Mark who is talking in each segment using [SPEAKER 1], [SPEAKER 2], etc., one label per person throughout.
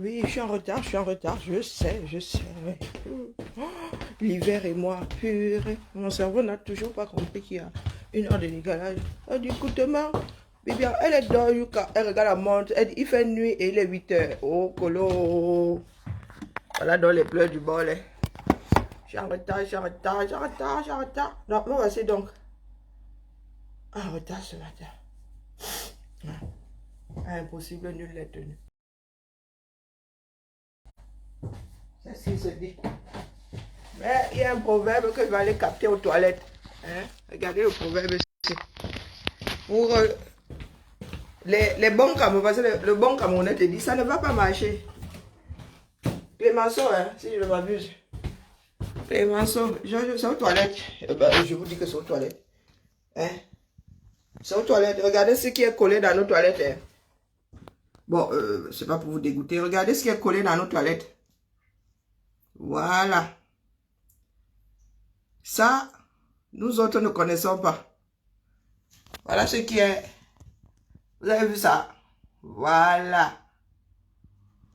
[SPEAKER 1] Oui, je suis en retard, je sais, oui. L'hiver et moi, purée. Mon cerveau n'a toujours pas compris qu'il y a 1 heure de décalage. Elle dit, écoute-moi, Bibiane, elle est dans Yuka, elle regarde la montre, elle dit, il fait nuit et il est 8 heures. Oh, colo. Voilà dans les pleurs du bol. Je suis en retard, je suis en retard, je suis en retard, je suis en retard. Non, mais voici donc. En retard ce matin. Impossible, nul n'est tenu. C'est ce qu'il se dit. Mais il y a un proverbe que je vais aller capter aux toilettes. Hein? Regardez le proverbe ici. Pour les bons Camerounais, parce que le bon Camerounais te dit, ça ne va pas marcher. Clémenceau, hein, si je ne m'abuse. Clémenceau, c'est aux toilettes. Je vous dis que c'est aux toilettes. Hein? C'est aux toilettes. Regardez ce qui est collé dans nos toilettes. Hein? Bon, c'est pas pour vous dégoûter. Regardez ce qui est collé dans nos toilettes. Voilà. Ça, nous autres ne connaissons pas. Voilà ce qui est. Vous avez vu ça? Voilà.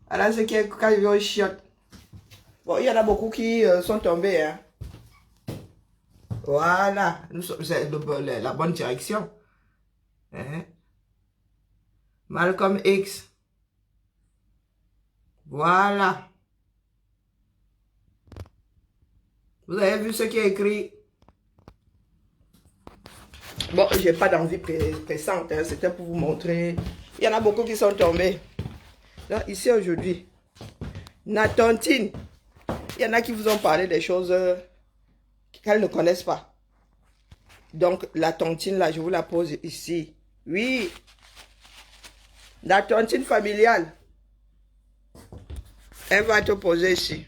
[SPEAKER 1] Voilà ce qui est quand je vais au chiottes. Bon, il y en a beaucoup qui sont tombés. Hein. Voilà. C'est la bonne direction. Hein? Malcolm X. Voilà. Vous avez vu ce qui est écrit? Bon, j'ai pas d'envie pressante, hein, c'était pour vous montrer. Il y en a beaucoup qui sont tombés. Là, ici aujourd'hui, Natantine. Il y en a qui vous ont parlé des choses qu'elles ne connaissent pas. Donc, la tontine, là, je vous la pose ici. Oui. La tontine familiale. Elle va te poser ici.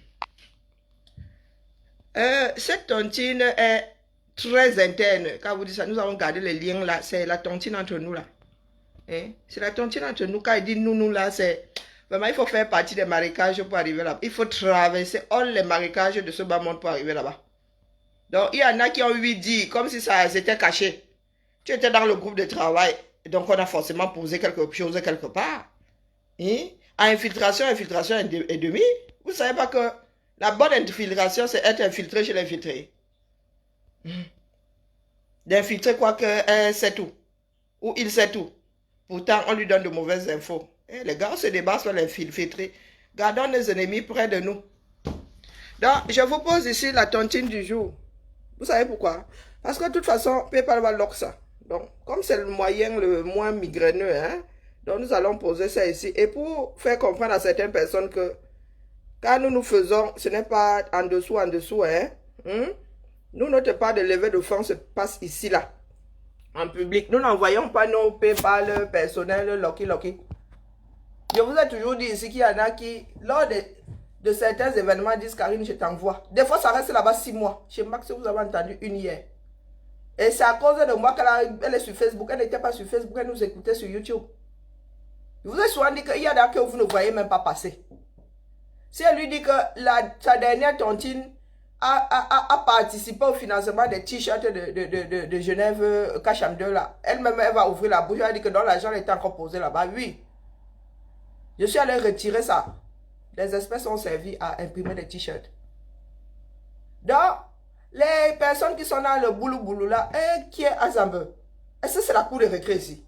[SPEAKER 1] Cette tontine est très interne. Quand vous dites ça, nous avons gardé les liens là. C'est la tontine entre nous là. Hein? C'est la tontine entre nous. Quand il dit nous là, c'est... Vraiment, il faut faire partie des marécages pour arriver là-bas. Il faut traverser all les marécages de ce bas monde pour arriver là-bas. Donc, il y en a qui ont dit, comme si ça s'était caché. Tu étais dans le groupe de travail. Donc, on a forcément posé quelque chose quelque part. Hein? Infiltration et demi. Vous ne savez pas que la bonne infiltration, c'est être infiltré chez l'infiltré. D'infiltrer quoi qu'elle sait tout. Ou il sait tout. Pourtant, on lui donne de mauvaises infos. Et les gars, on se débat sur l'infiltré. Gardons les ennemis près de nous. Donc, je vous pose ici la tontine du jour. Vous savez pourquoi? Parce que de toute façon, PayPal va lock ça. Donc, comme c'est le moyen le moins migraineux, hein, donc nous allons poser ça ici. Et pour faire comprendre à certaines personnes que quand nous faisons, ce n'est pas en dessous, hein. Nous, notre part de levée de fonds se passe ici, là, en public. Nous n'envoyons pas nos PayPal personnels, Loki. Je vous ai toujours dit ici qu'il y en a qui, lors de certains événements, disent Karine, je t'envoie. Des fois, ça reste là-bas 6 mois. Chez Max, vous avez entendu une hier. Et c'est à cause de moi qu'elle est sur Facebook. Elle n'était pas sur Facebook, elle nous écoutait sur YouTube. Je vous ai souvent dit qu'il y en a que vous ne voyez même pas passer. Si elle lui dit que sa dernière tontine a participé au financement des t-shirts de Genève Cacham 2 là, elle-même elle va ouvrir la bouche, elle dit que non, l'argent était encore posé là-bas. Oui. Je suis allé retirer ça. Les espèces ont servi à imprimer des t-shirts. Donc, les personnes qui sont dans le boulou là, qui est à Zambe, est-ce que c'est la cour de récré ici?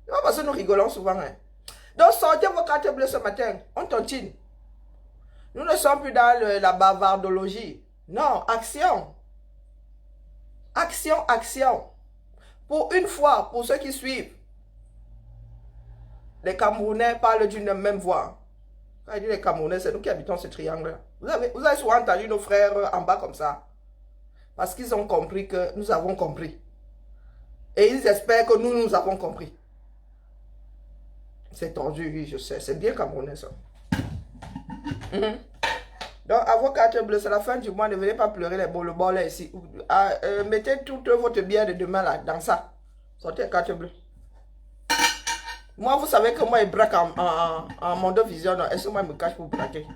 [SPEAKER 1] Non, parce que nous rigolons souvent. Hein. Donc, sortez vos cartes bleues ce matin. On tontine. Nous ne sommes plus dans la bavardologie. Non, action. Action. Pour une fois, pour ceux qui suivent, les Camerounais parlent d'une même voix. Quand je dis les Camerounais, c'est nous qui habitons ce triangle. Vous avez souvent entendu nos frères en bas comme ça. Parce qu'ils ont compris que nous avons compris. Et ils espèrent que nous avons compris. C'est tordu, oui, je sais. C'est bien Camerounais, ça. Donc, à vos cartes bleues, c'est la fin du mois. Ne venez pas pleurer le bol là ici. Mettez toute votre bière de demain là, dans ça. Sortez les cartes bleues. Moi, vous savez que moi, je braque en Mondovision. Est-ce que moi, je me cache pour braquer?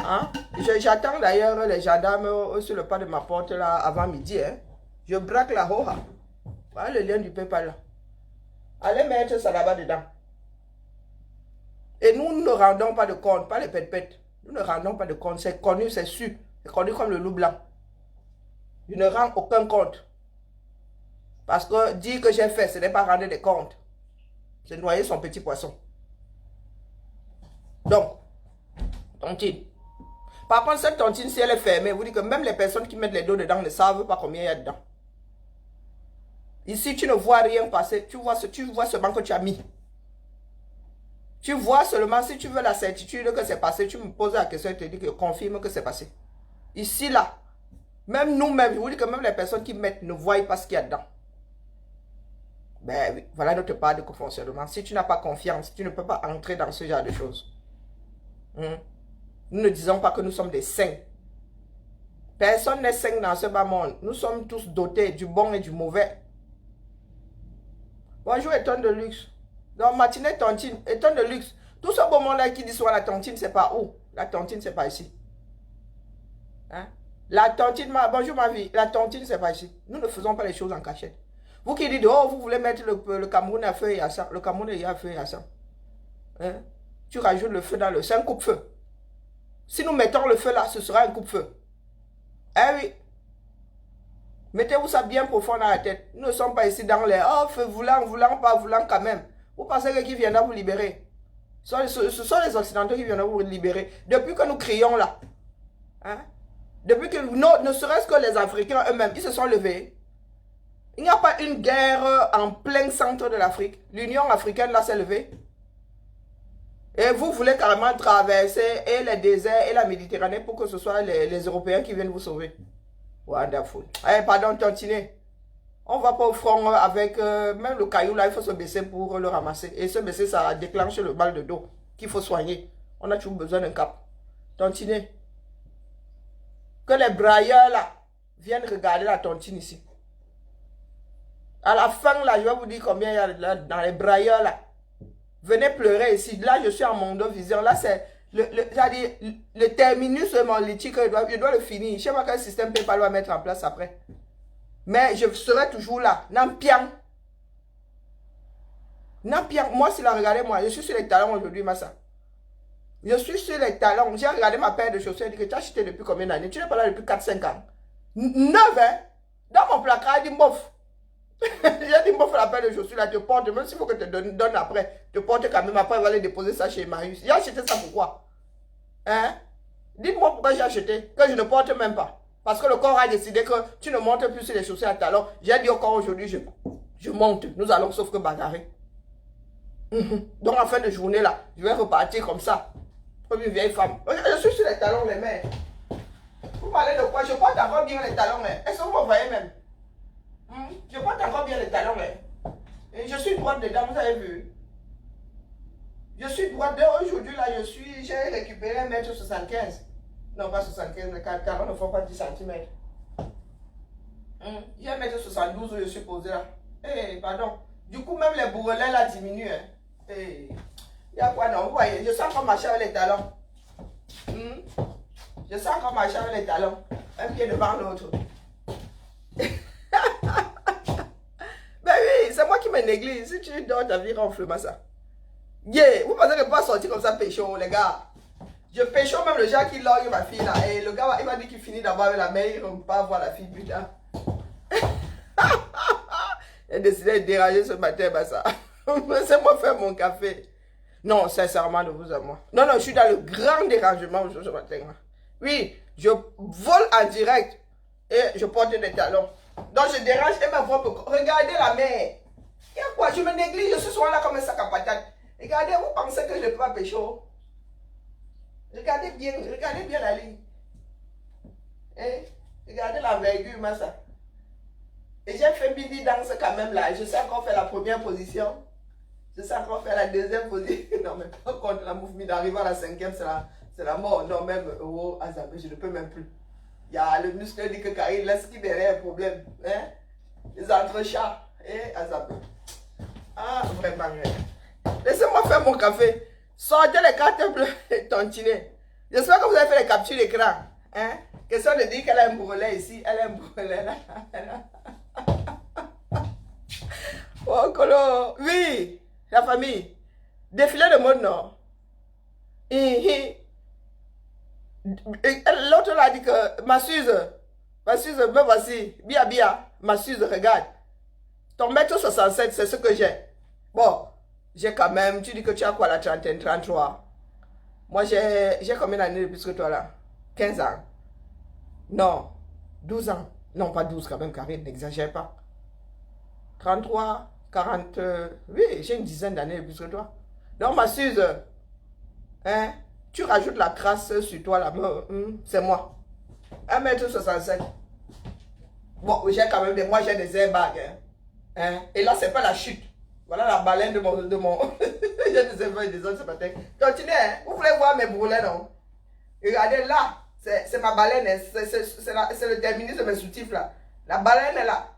[SPEAKER 1] Hein? J'attends d'ailleurs les gendarmes sur le pas de ma porte là avant midi. Hein? Je braque la hoha. Voilà le lien du PayPal là. Allez mettre ça là-bas dedans. Et nous ne rendons pas de compte, pas les pètes-pètes. Nous ne rendons pas de compte, c'est connu, c'est sûr. C'est connu comme le loup blanc. Je ne rends aucun compte. Parce que dire que j'ai fait, ce n'est pas rendre des comptes. C'est noyer son petit poisson. Donc, tontine. Par contre, cette tontine, si elle est fermée, vous dites que même les personnes qui mettent les dos dedans ne savent pas combien il y a dedans. Ici, tu ne vois rien passer. Tu vois seulement que tu as mis. Tu vois seulement, si tu veux la certitude que c'est passé, tu me poses la question et te dis que confirme que c'est passé. Ici, là, même nous-mêmes, je vous dis que même les personnes qui mettent ne voient pas ce qu'il y a dedans. Ben oui, voilà notre part de fonctionnement. Si tu n'as pas confiance, tu ne peux pas entrer dans ce genre de choses. Nous ne disons pas que nous sommes des saints. Personne n'est saint dans ce bas monde. Nous sommes tous dotés du bon et du mauvais. Bonjour, étonne de luxe. Donc, matinée, tontine, étonne de luxe. Tout ce beau monde-là qui dit soit la tontine, c'est pas où? La tontine, c'est pas ici. Hein? La tontine, bonjour ma vie. La tontine, c'est pas ici. Nous ne faisons pas les choses en cachette. Vous qui dites, oh, vous voulez mettre le Cameroun à feu et à sang. Le Cameroun est à feu et à sang. Hein? Tu rajoutes le feu dans le... C'est un coupe-feu. Si nous mettons le feu là, ce sera un coupe-feu. Eh oui. Mettez-vous ça bien profond dans la tête. Nous ne sommes pas ici dans les... Oh, feu voulant, pas voulant quand même. Vous pensez que qui viendra vous libérer? Ce sont les Occidentaux qui viendront vous libérer. Depuis que nous crions là. Hein? Depuis que... ne serait-ce que les Africains eux-mêmes, ils se sont levés. Il n'y a pas une guerre en plein centre de l'Afrique. L'Union africaine là s'est levée. Et vous voulez carrément traverser et les déserts et la Méditerranée pour que ce soit les Européens qui viennent vous sauver. Wonderful. Eh, pardon, continuez. On ne va pas au front avec... même le caillou là, il faut se baisser pour le ramasser. Et se baisser, ça déclenche le mal de dos qu'il faut soigner. On a toujours besoin d'un cap. Continuez. Que les brailleurs là viennent regarder la tontine ici. À la fin là, je vais vous dire combien il y a là, dans les brailleurs là. Venez pleurer ici. Là, je suis en Mondo Vision. Là, c'est le terminus monolithique. Je dois le finir. Je ne sais pas quel système PayPal va mettre en place après. Mais je serai toujours là. Nampiang. Nampiang. Moi, si la regardez, moi, je suis sur les talons aujourd'hui, Massa. Je suis sur les talons. J'ai regardé ma paire de chaussures. Elle dit que tu as acheté depuis combien d'années? Tu n'es pas là depuis 4-5 ans. 9, hein? Dans mon placard, il dit mof. J'ai dit, moi, la paire de chaussures là, te porte, même s'il faut que te donne après, te porte quand même, après, il va aller déposer ça chez Marius. J'ai acheté ça pourquoi? Hein? Dites-moi pourquoi j'ai acheté, que je ne porte même pas. Parce que le corps a décidé que tu ne montes plus sur les chaussures à talons. J'ai dit au corps aujourd'hui, je monte. Nous allons sauf que bagarrer. Donc, en fin de journée là, je vais repartir comme ça. Comme une vieille femme. Je suis sur les talons, les mères. Vous parlez de quoi? Je porte encore bien les talons, mais est-ce que vous me voyez même? Je porte encore bien les talons, mais et je suis droite dedans, vous avez vu. Je suis droite aujourd'hui, là, j'ai récupéré 1m75. Non, pas 75, les talons ne font pas 10 cm. J'ai 1m72 où je suis posé là. Eh, pardon. Du coup, même les bourrelets là diminuent. Hein. Eh, il y a quoi, non? Vous voyez, je sens encore marcher avec les talons. Je sens encore marcher avec les talons. Un pied devant l'autre. Ben oui, c'est moi qui me néglige. Si tu dors ta vie, ronfle-moi ça. Yeah, vous pensez que je ne peux pas sortir comme ça pécho, les gars? Je pécho même le gars qui loge ma fille là. Et le gars, il m'a dit qu'il finit d'avoir la mère, il ne veut pas voir la fille, putain. Il a décidé de déranger ce matin, bah ça. Laissez-moi faire mon café. Non, sincèrement, de vous à moi. Non, non, je suis dans le grand dérangement aujourd'hui ce matin. Oui, je vole en direct et je porte des talons. Donc je dérange et ma voix peut... Regardez la mer. Il y a quoi? Je me néglige, je suis souvent là comme un sac à patates. Regardez, vous pensez que je ne peux pas pécho? Regardez bien la ligne. Eh? Regardez l'envergure, ça. Et j'ai fait Bibi danse quand même là. Je sais encore faire la première position. Je sais encore faire la deuxième position. Non, mais pas contre la mouvement d'arriver à la 5e, c'est la mort. Non, même au Azabé, je ne peux même plus. Il y a le muscle dit que Karine laisse qui derrière un problème. Hein? Les entrechats. Et Azabé. Ah, vraiment. Laissez-moi faire mon café. Sortez les cartes bleues et tontiner. J'espère que vous avez fait les captures d'écran. Hein? Question de dire qu'elle a un bourrelet ici, elle a un bourrelet là. Oh, Colo. Oui, la famille. Défilé de mode, non? L'autre l'a dit que, ma Suze, me voici, bien, ma Suze, regarde. Ton mètre 67, c'est ce que j'ai. Bon, j'ai quand même, tu dis que tu as quoi la trentaine, 33. Moi, j'ai combien d'années de plus que toi là? 15 ans. Non, 12 ans. Non, pas 12 quand même, Karine, n'exagère pas. 33, 40, oui, j'ai une dizaine d'années de plus que toi. Donc, ma Suze, hein, tu rajoutes la crasse sur toi là, c'est moi. 1,67 m. Bon, j'ai quand même moi j'ai des airbags. Hein. Et là, c'est pas la chute. Voilà la baleine de mon... j'ai des airbags des autres ce matin. Continuez, hein. Vous voulez voir mes bourrelets, non? Regardez là, c'est ma baleine. Hein. C'est le terminus de mes soutifs là. La baleine est là.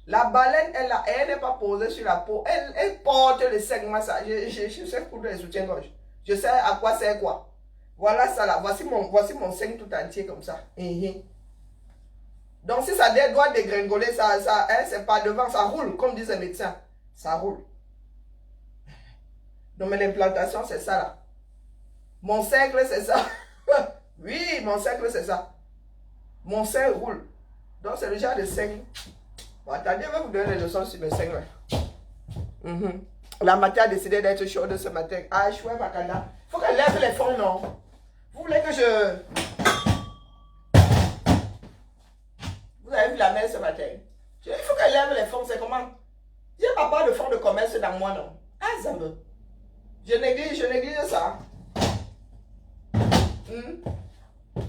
[SPEAKER 1] La baleine est là. Et elle n'est pas posée sur la peau. Elle porte le segment. Ça. Je sais pour les soutiens-gorge. Je sais à quoi c'est quoi. Voilà ça là. Voici mon sein tout entier comme ça. Donc si ça doit dégringoler, ça hein, c'est pas devant, ça roule, comme disent les médecins. Ça roule. Donc mais l'implantation, c'est ça là. Mon cercle, c'est ça. Oui, mon cercle, c'est ça. Mon sein roule. Donc c'est le genre de sein. Bon, attendez, je vais vous donner les leçons sur mes seins. La matière a décidé d'être chaude ce matin. Ah, chouette, Makanda. Il faut qu'elle lève les fonds, non? Vous voulez que je... Vous avez vu la mère ce matin? Il faut qu'elle lève les fonds, c'est comment? Il n'y a pas de fonds de commerce dans moi, non? Ah, ça me... Je néglige ça.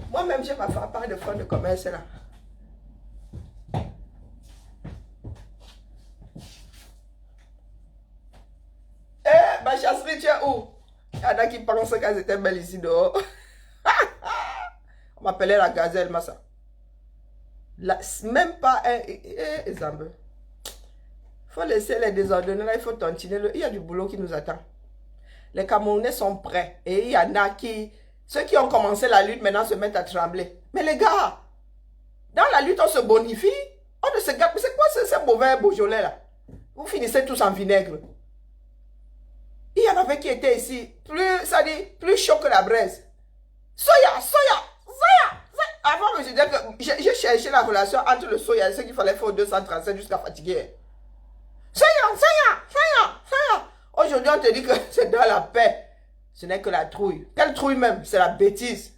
[SPEAKER 1] Moi-même, je n'ai pas de fonds de commerce, là. Ma chasserie, tu es où? Il y en a qui pensent qu'elles étaient belles ici dehors. On m'appelait la gazelle, massa. Même pas un exemple. Il faut laisser les désordonnés là, il faut tontiner. Il y a du boulot qui nous attend. Les Camerounais sont prêts. Et il y en a qui... Ceux qui ont commencé la lutte maintenant se mettent à trembler. Mais les gars, dans la lutte, on se bonifie. On ne se gâte. Mais c'est quoi ce mauvais Beaujolais là? Vous finissez tous en vinaigre. Il y en avait qui étaient ici, plus chaud que la braise. Soya. Avant, je disais que j'ai cherché la relation entre le soya et ce qu'il fallait faire au 237 jusqu'à fatiguer. Soya. Aujourd'hui, on te dit que c'est dans la paix. Ce n'est que la trouille. Quelle trouille même? C'est la bêtise.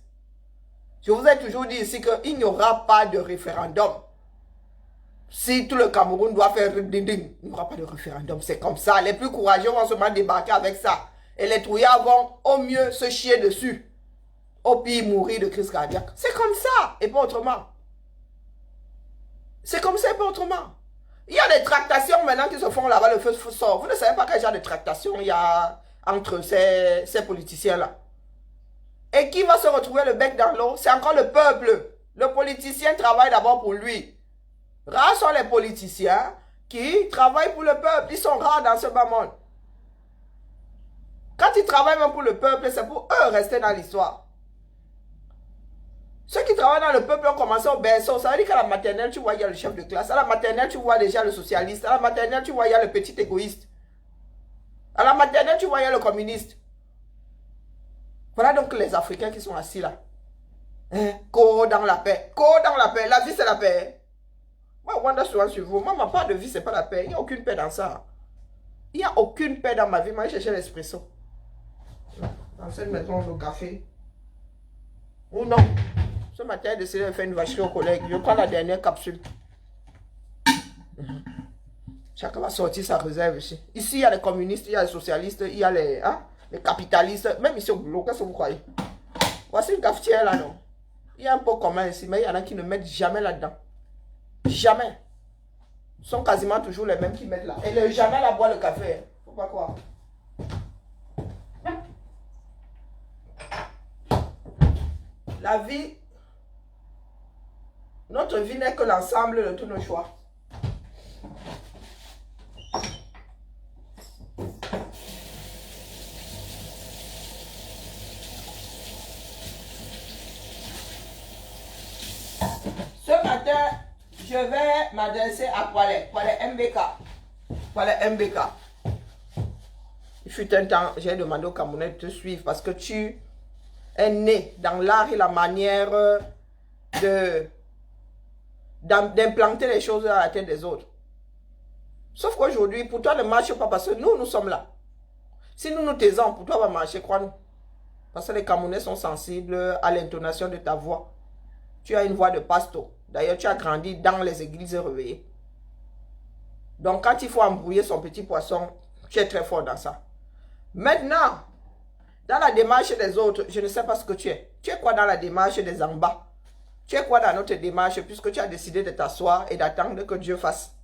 [SPEAKER 1] Je vous ai toujours dit ici qu'il n'y aura pas de référendum. Si tout le Cameroun doit faire ding, il n'y aura pas de référendum. C'est comme ça. Les plus courageux vont seulement débarquer avec ça. Et les trouillards vont au mieux se chier dessus. Au pire mourir de crise cardiaque. C'est comme ça et pas autrement. C'est comme ça et pas autrement. Il y a des tractations maintenant qui se font là-bas, le feu sort. Vous ne savez pas quel genre de tractation il y a entre ces politiciens-là. Et qui va se retrouver le bec dans l'eau? C'est encore le peuple. Le politicien travaille d'abord pour lui. Rares sont les politiciens qui travaillent pour le peuple. Ils sont rares dans ce bas monde. Quand ils travaillent même pour le peuple, c'est pour eux rester dans l'histoire. Ceux qui travaillent dans le peuple ont commencé au berceau. Ça veut dire qu'à la maternelle, tu vois, il y a le chef de classe. À la maternelle, tu vois déjà le socialiste. À la maternelle, tu vois, il y a le petit égoïste. À la maternelle, tu vois, il y a le communiste. Voilà donc les Africains qui sont assis là. Cours dans la paix. Cours dans la paix. La vie, c'est la paix. Moi, Wanda souvent sur vous. Moi, ma part de vie, c'est pas la paix. Il n'y a aucune paix dans ça. Il n'y a aucune paix dans ma vie. Moi, je cherchais l'espresso. Dans cette maison, le café. Ou non. Ce matin, j'ai décidé de faire une vacherie aux collègues. Je prends la dernière capsule. Chacun va sortir sa réserve ici. Ici, il y a les communistes, il y a les socialistes, il y a les capitalistes. Même ici au boulot, qu'est-ce que vous croyez? Voici une cafetière là, non? Il y a un pot commun ici, mais il y en a qui ne mettent jamais là-dedans. Jamais. Ce sont quasiment toujours les mêmes qui mettent là. Et le jamais la boire le café. Faut pas croire. La vie, notre vie n'est que l'ensemble de tous nos choix. Ce matin, je vais m'adresser à Poilet MBK. Poilet MBK. fut un temps, j'ai demandé aux Camerounais de te suivre parce que tu es né dans l'art et la manière d'implanter les choses à la tête des autres. Sauf qu'aujourd'hui, pour toi, ne marche pas parce que nous sommes là. Si nous nous taisons, pour toi, va marcher, crois-nous. Parce que les Camerounais sont sensibles à l'intonation de ta voix. Tu as une voix de pasto. D'ailleurs, tu as grandi dans les églises réveillées. Donc, quand il faut embrouiller son petit poisson, tu es très fort dans ça. Maintenant, dans la démarche des autres, je ne sais pas ce que tu es. Tu es quoi dans la démarche des en bas? Tu es quoi dans notre démarche puisque tu as décidé de t'asseoir et d'attendre que Dieu fasse?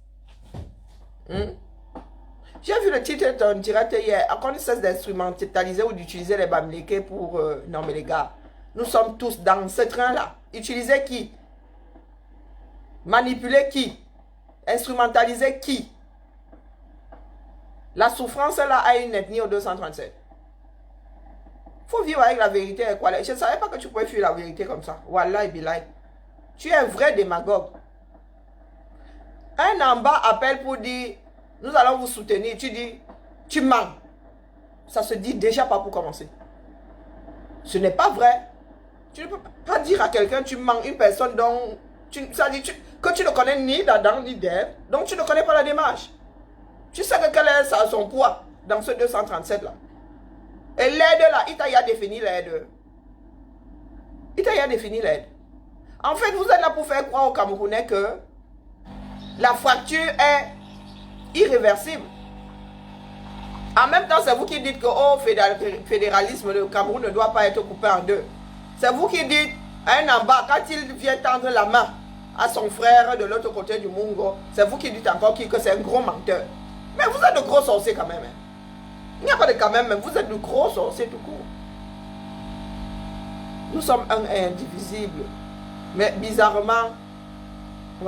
[SPEAKER 1] J'ai vu le titre de ton direct hier. À quoi on cesse d'instrumentaliser ou d'utiliser les bamlékés pour... non mais les gars, nous sommes tous dans ce train-là. Utiliser qui? Manipuler qui? Instrumentaliser qui? La souffrance là a une ethnie au 237. Faut vivre avec la vérité. Je ne savais pas que tu pouvais fuir la vérité comme ça. Wallah et billah. Tu es un vrai démagogue. Un en bas appelle pour dire nous allons vous soutenir. Tu dis tu mens. Ça se dit déjà pas pour commencer. Ce n'est pas vrai. Tu ne peux pas dire à quelqu'un tu mens, une personne dont ça dit que tu ne connais ni d'Adam ni d'Ève. Donc tu ne connais pas la démarche. Tu sais que quel est son poids dans ce 237 là. Et l'aide là, il t'a ya défini l'aide. Il t'a ya défini l'aide. En fait, vous êtes là pour faire croire aux Camerounais que la fracture est irréversible. En même temps, c'est vous qui dites que oh, fédéralisme, le Cameroun ne doit pas être coupé en deux. C'est vous qui dites à un en bas, quand il vient tendre la main à son frère de l'autre côté du Mungo, c'est vous qui dites encore que c'est un gros menteur. Mais vous êtes de gros sorciers quand même. Hein. Il n'y a pas de quand même, vous êtes de gros sorciers tout court. Nous sommes un et indivisible. Mais bizarrement,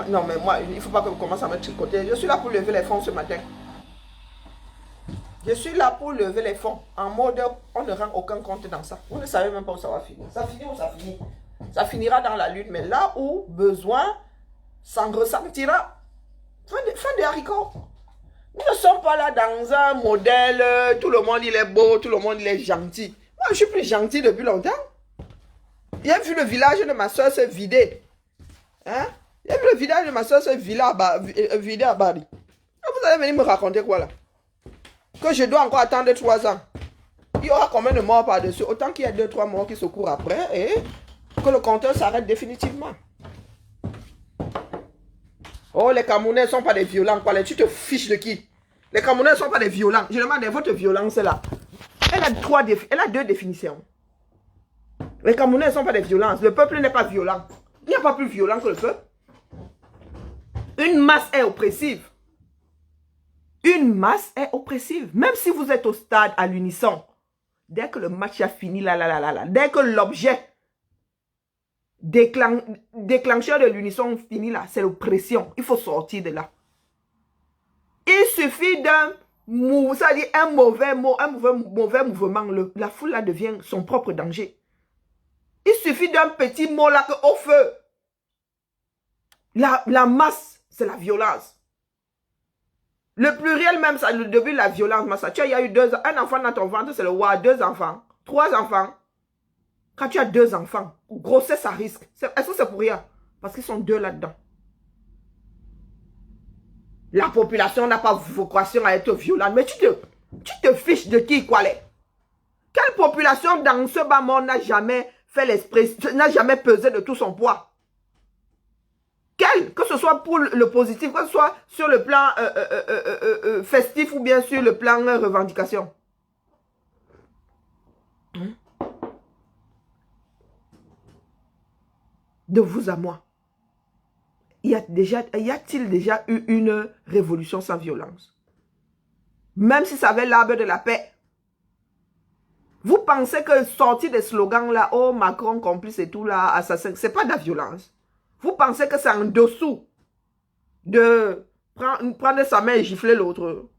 [SPEAKER 1] non mais moi, il ne faut pas que vous commencez à me tricoter. Je suis là pour lever les fonds ce matin. Je suis là pour lever les fonds. En mode, on ne rend aucun compte dans ça. Vous ne savez même pas où ça va finir. Ça finit où ça finit. Ça finira dans la lutte. Mais là où besoin, s'en ressentira. Fin de haricot. Nous ne sommes pas là dans un modèle, tout le monde il est beau, tout le monde il est gentil. Moi je suis plus gentil depuis longtemps. J'ai vu le village de ma soeur se vider. Hein? J'ai vu le village de ma soeur se vider à Bari. Vous allez venir me raconter quoi là? Que je dois encore attendre 3 ans. Il y aura combien de morts par-dessus? Autant qu'il y a 2-3 morts qui se courent après et que le compteur s'arrête définitivement. Oh, les Camerounais ne sont pas des violents. Quoi. Tu te fiches de qui? Les Camerounais ne sont pas des violents. Je demande, votre violence là, elle a 2 définitions. Les Camerounais ne sont pas des violences. Le peuple n'est pas violent. Il n'y a pas plus violent que le peuple. Une masse est oppressive. Une masse est oppressive. Même si vous êtes au stade à l'unisson, dès que le match a fini, dès que l'objet déclencheur de l'unisson finit là, c'est l'oppression. Il faut sortir de là. Il suffit d'un mauvais mouvement. La foule là devient son propre danger. Il suffit d'un petit mot là que au feu. La masse, c'est la violence. Le pluriel même, ça, le début de la violence, il y a eu un enfant dans ton ventre, c'est le roi, 2 enfants, 3 enfants. Quand tu as 2 enfants, grossesse à risque. Est-ce que c'est pour rien? Parce qu'ils sont 2 là-dedans. La population n'a pas vocation à être violente. Mais tu te fiches de qui, quoi, les? Quelle population dans ce bas monde n'a jamais fait l'esprit, n'a jamais pesé de tout son poids? Que ce soit pour le positif, que ce soit sur le plan festif ou bien sur le plan revendication. De vous à moi. Y a-t-il déjà eu une révolution sans violence? Même si ça avait l'arbre de la paix. Vous pensez que sortir des slogans là, oh Macron complice et tout là, assassin, c'est pas de la violence. Vous pensez que c'est en dessous de prendre sa main et gifler l'autre.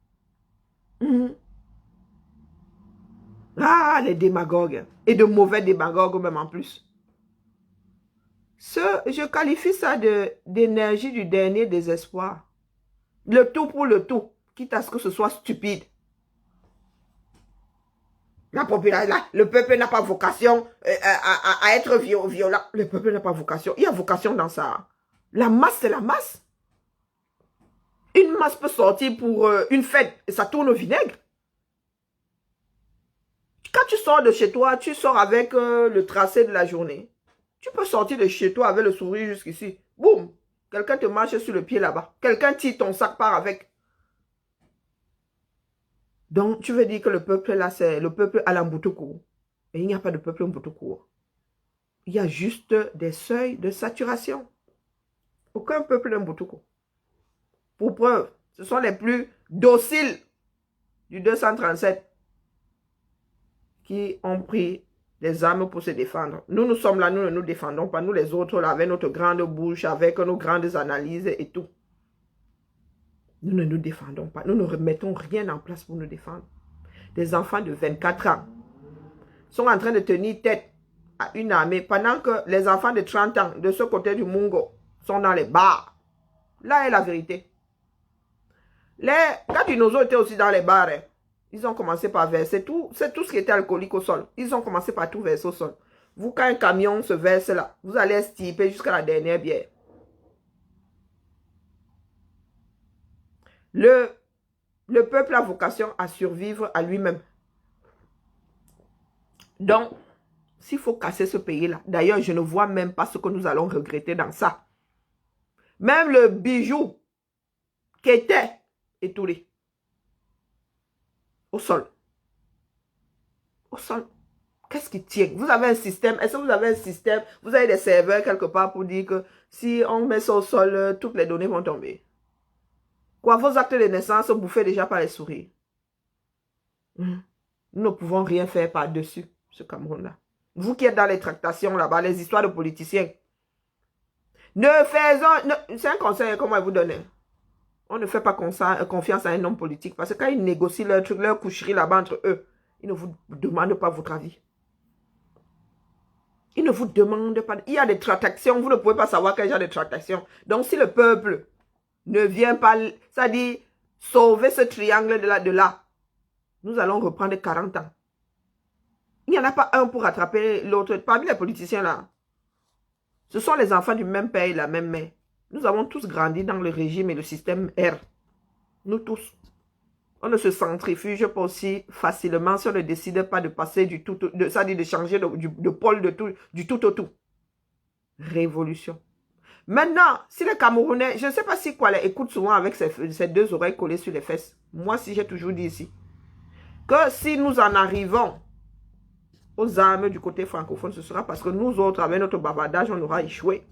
[SPEAKER 1] Ah, les démagogues. Et de mauvais démagogues même en plus. Je qualifie ça d'énergie du dernier désespoir. Le tout pour le tout, quitte à ce que ce soit stupide. La population, le peuple n'a pas vocation à être violent. Le peuple n'a pas vocation. Il y a vocation dans ça. La masse, c'est la masse. Une masse peut sortir pour une fête et ça tourne au vinaigre. Quand tu sors de chez toi, tu sors avec le tracé de la journée. Tu peux sortir de chez toi avec le sourire jusqu'ici. Boum! Quelqu'un te marche sur le pied là-bas. Quelqu'un tire ton sac, part avec. Donc, tu veux dire que le peuple là, c'est le peuple à l'Amboutoukou. Et il n'y a pas de peuple à Mboutoukou. Il y a juste des seuils de saturation. Aucun peuple à Mboutoukou. Pour preuve, ce sont les plus dociles du 237 qui ont pris des armes pour se défendre. Nous, nous sommes là, nous ne nous défendons pas. Nous, les autres, là, avec notre grande bouche, avec nos grandes analyses et tout. Nous ne nous défendons pas. Nous ne remettons rien en place pour nous défendre. Des enfants de 24 ans sont en train de tenir tête à une armée pendant que les enfants de 30 ans de ce côté du Mungo sont dans les bars. Là est la vérité. Les Gatinozo étaient aussi dans les bars. Hein. Ils ont commencé par verser tout. C'est tout ce qui était alcoolique au sol. Ils ont commencé par tout verser au sol. Vous, quand un camion se verse là, vous allez estiper jusqu'à la dernière bière. Le peuple a vocation à survivre à lui-même. Donc, s'il faut casser ce pays-là, d'ailleurs, je ne vois même pas ce que nous allons regretter dans ça. Même le bijou qui était étouré au sol. Au sol. Qu'est-ce qui tient? Vous avez un système. Est-ce que vous avez un système? Vous avez des serveurs quelque part pour dire que si on met ça au sol, toutes les données vont tomber. Quoi, vos actes de naissance sont bouffés déjà par les souris. Nous ne pouvons rien faire par-dessus ce Cameroun-là. Vous qui êtes dans les tractations là-bas, les histoires de politiciens. C'est un conseil qu'on va vous donner. On ne fait pas confiance à un homme politique. Parce que quand ils négocient leur coucherie là-bas entre eux, ils ne vous demandent pas votre avis. Ils ne vous demandent pas. Il y a des tractations. Vous ne pouvez pas savoir quel genre de tractations. Donc si le peuple ne vient pas, ça dit, sauver ce triangle de là, nous allons reprendre 40 ans. Il n'y en a pas un pour rattraper l'autre. Parmi les politiciens là, ce sont les enfants du même père et la même mère. Nous avons tous grandi dans le régime et le système R. Nous tous. On ne se centrifuge pas aussi facilement si on ne décide pas de passer du tout, ça dit de changer de pôle du tout au tout. Révolution. Maintenant, si les Camerounais, je ne sais pas si Kwale écoute souvent avec ses deux oreilles collées sur les fesses. Moi, si j'ai toujours dit ici, que si nous en arrivons aux armes du côté francophone, ce sera parce que nous autres, avec notre bavardage, on aura échoué.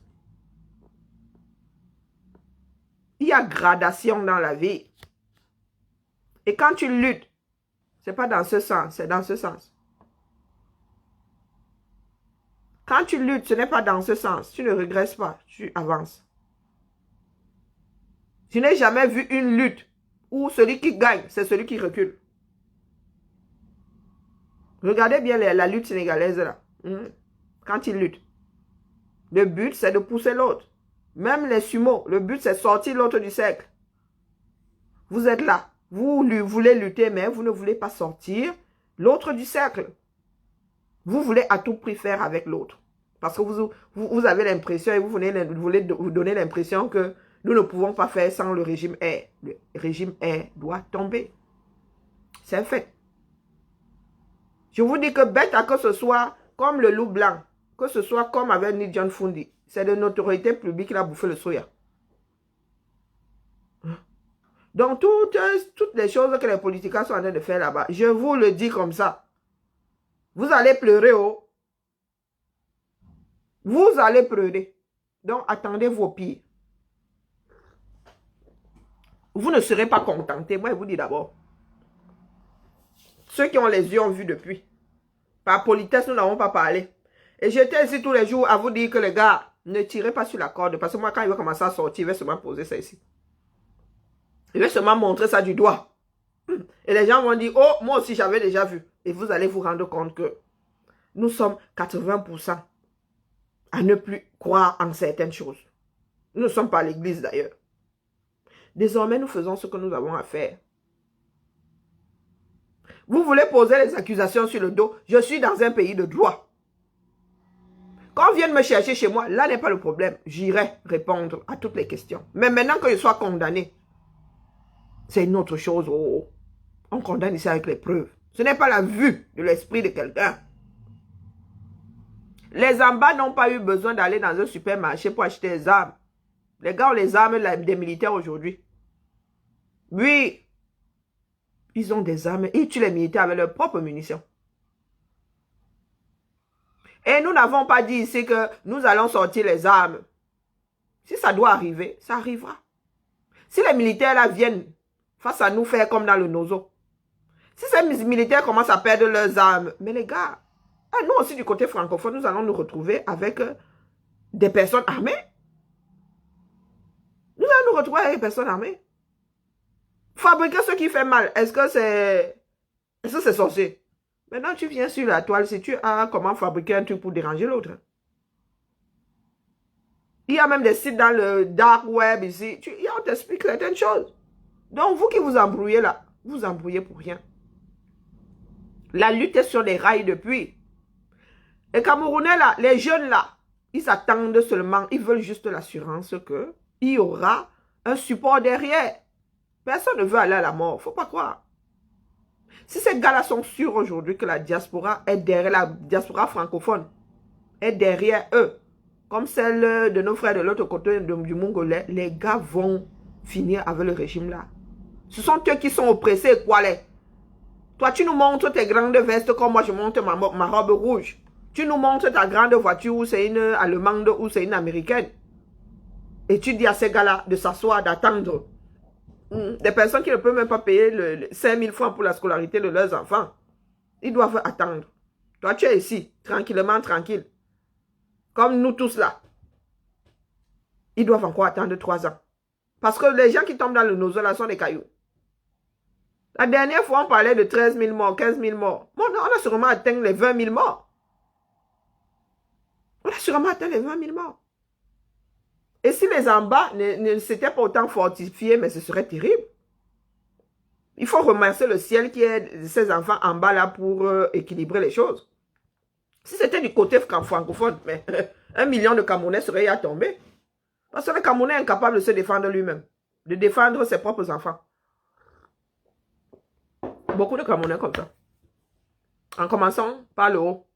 [SPEAKER 1] Il y a gradation dans la vie. Et quand tu luttes, ce n'est pas dans ce sens, c'est dans ce sens. Quand tu luttes, ce n'est pas dans ce sens. Tu ne regresses pas, tu avances. Je n'ai jamais vu une lutte où celui qui gagne, c'est celui qui recule. Regardez bien la lutte sénégalaise là. Quand ils luttent. Le but, c'est de pousser l'autre. Même les sumo, le but, c'est sortir l'autre du cercle. Vous êtes là. Vous voulez lutter, mais vous ne voulez pas sortir l'autre du cercle. Vous voulez à tout prix faire avec l'autre. Parce que vous avez l'impression et vous voulez vous donner l'impression que nous ne pouvons pas faire sans le régime R. Le régime R doit tomber. C'est un fait. Je vous dis que bête à que ce soit comme le loup blanc, que ce soit comme avec Nidjan Fundi, c'est de notoriété publique qu'il a bouffé le soya. Donc, toutes les choses que les politiciens sont en train de faire là-bas, je vous le dis comme ça. Vous allez pleurer, oh. Vous allez pleurer. Donc, attendez vos pires. Vous ne serez pas contentés. Moi, je vous dis d'abord. Ceux qui ont les yeux ont vu depuis. Par politesse, nous n'avons pas parlé. Et j'étais ici tous les jours à vous dire que les gars, ne tirez pas sur la corde. Parce que moi, quand il va commencer à sortir, il va seulement poser ça ici. Il va seulement montrer ça du doigt. Et les gens vont dire, oh, moi aussi j'avais déjà vu. Et vous allez vous rendre compte que nous sommes 80% à ne plus croire en certaines choses. Nous ne sommes pas à l'église d'ailleurs. Désormais, nous faisons ce que nous avons à faire. Vous voulez poser les accusations sur le dos. Je suis dans un pays de droit. Quand on vient me chercher chez moi, là n'est pas le problème. J'irai répondre à toutes les questions. Mais maintenant que je sois condamné, c'est une autre chose. Oh, on condamne ici avec les preuves. Ce n'est pas la vue de l'esprit de quelqu'un. Les Amba n'ont pas eu besoin d'aller dans un supermarché pour acheter des armes. Les gars ont les armes des militaires aujourd'hui. Oui, ils ont des armes. Ils tuent les militaires avec leurs propres munitions. Et nous n'avons pas dit ici que nous allons sortir les armes. Si ça doit arriver, ça arrivera. Si les militaires là viennent face à nous faire comme dans le Nozo, si ces militaires commencent à perdre leurs armes, mais les gars, nous aussi du côté francophone, nous allons nous retrouver avec des personnes armées. Nous allons nous retrouver avec des personnes armées. Fabriquer ce qui fait mal, est-ce que c'est sorcier? Maintenant, tu viens sur la toile, si tu as comment fabriquer un truc pour déranger l'autre. Il y a même des sites dans le dark web ici. On t'explique certaines choses. Donc, vous qui vous embrouillez là, vous embrouillez pour rien. La lutte est sur les rails depuis. Les Camerounais là, les jeunes là, ils attendent seulement, ils veulent juste l'assurance qu'il y aura un support derrière. Personne ne veut aller à la mort, faut pas croire. Si ces gars-là sont sûrs aujourd'hui que la diaspora est derrière, la diaspora francophone est derrière eux, comme celle de nos frères de l'autre côté du Mongolais, les gars vont finir avec le régime là. Ce sont eux qui sont oppressés, quoi les. Toi, tu nous montres tes grandes vestes comme moi je montre ma robe rouge. Tu nous montres ta grande voiture où c'est une allemande ou c'est une américaine. Et tu dis à ces gars-là de s'asseoir, d'attendre. Des personnes qui ne peuvent même pas payer 5 000 francs pour la scolarité de leurs enfants. Ils doivent attendre. Toi, tu es ici, tranquillement, tranquille. Comme nous tous là. Ils doivent encore attendre 3 ans. Parce que les gens qui tombent dans le nozo là sont des cailloux. La dernière fois, on parlait de 13 000 morts, 15 000 morts. Bon, on a sûrement atteint les 20 000 morts. On a sûrement atteint les 20 000 morts. Et si les en bas ne s'étaient pas autant fortifiés, mais ce serait terrible. Il faut remercier le ciel qui est ces enfants en bas là pour équilibrer les choses. Si c'était du côté francophone, mais 1 million de Camerounais seraient à tomber. Parce que le Camerounais est incapable de se défendre lui-même, de défendre ses propres enfants. Beaucoup de Camerounais comme ça. En commençant par le haut.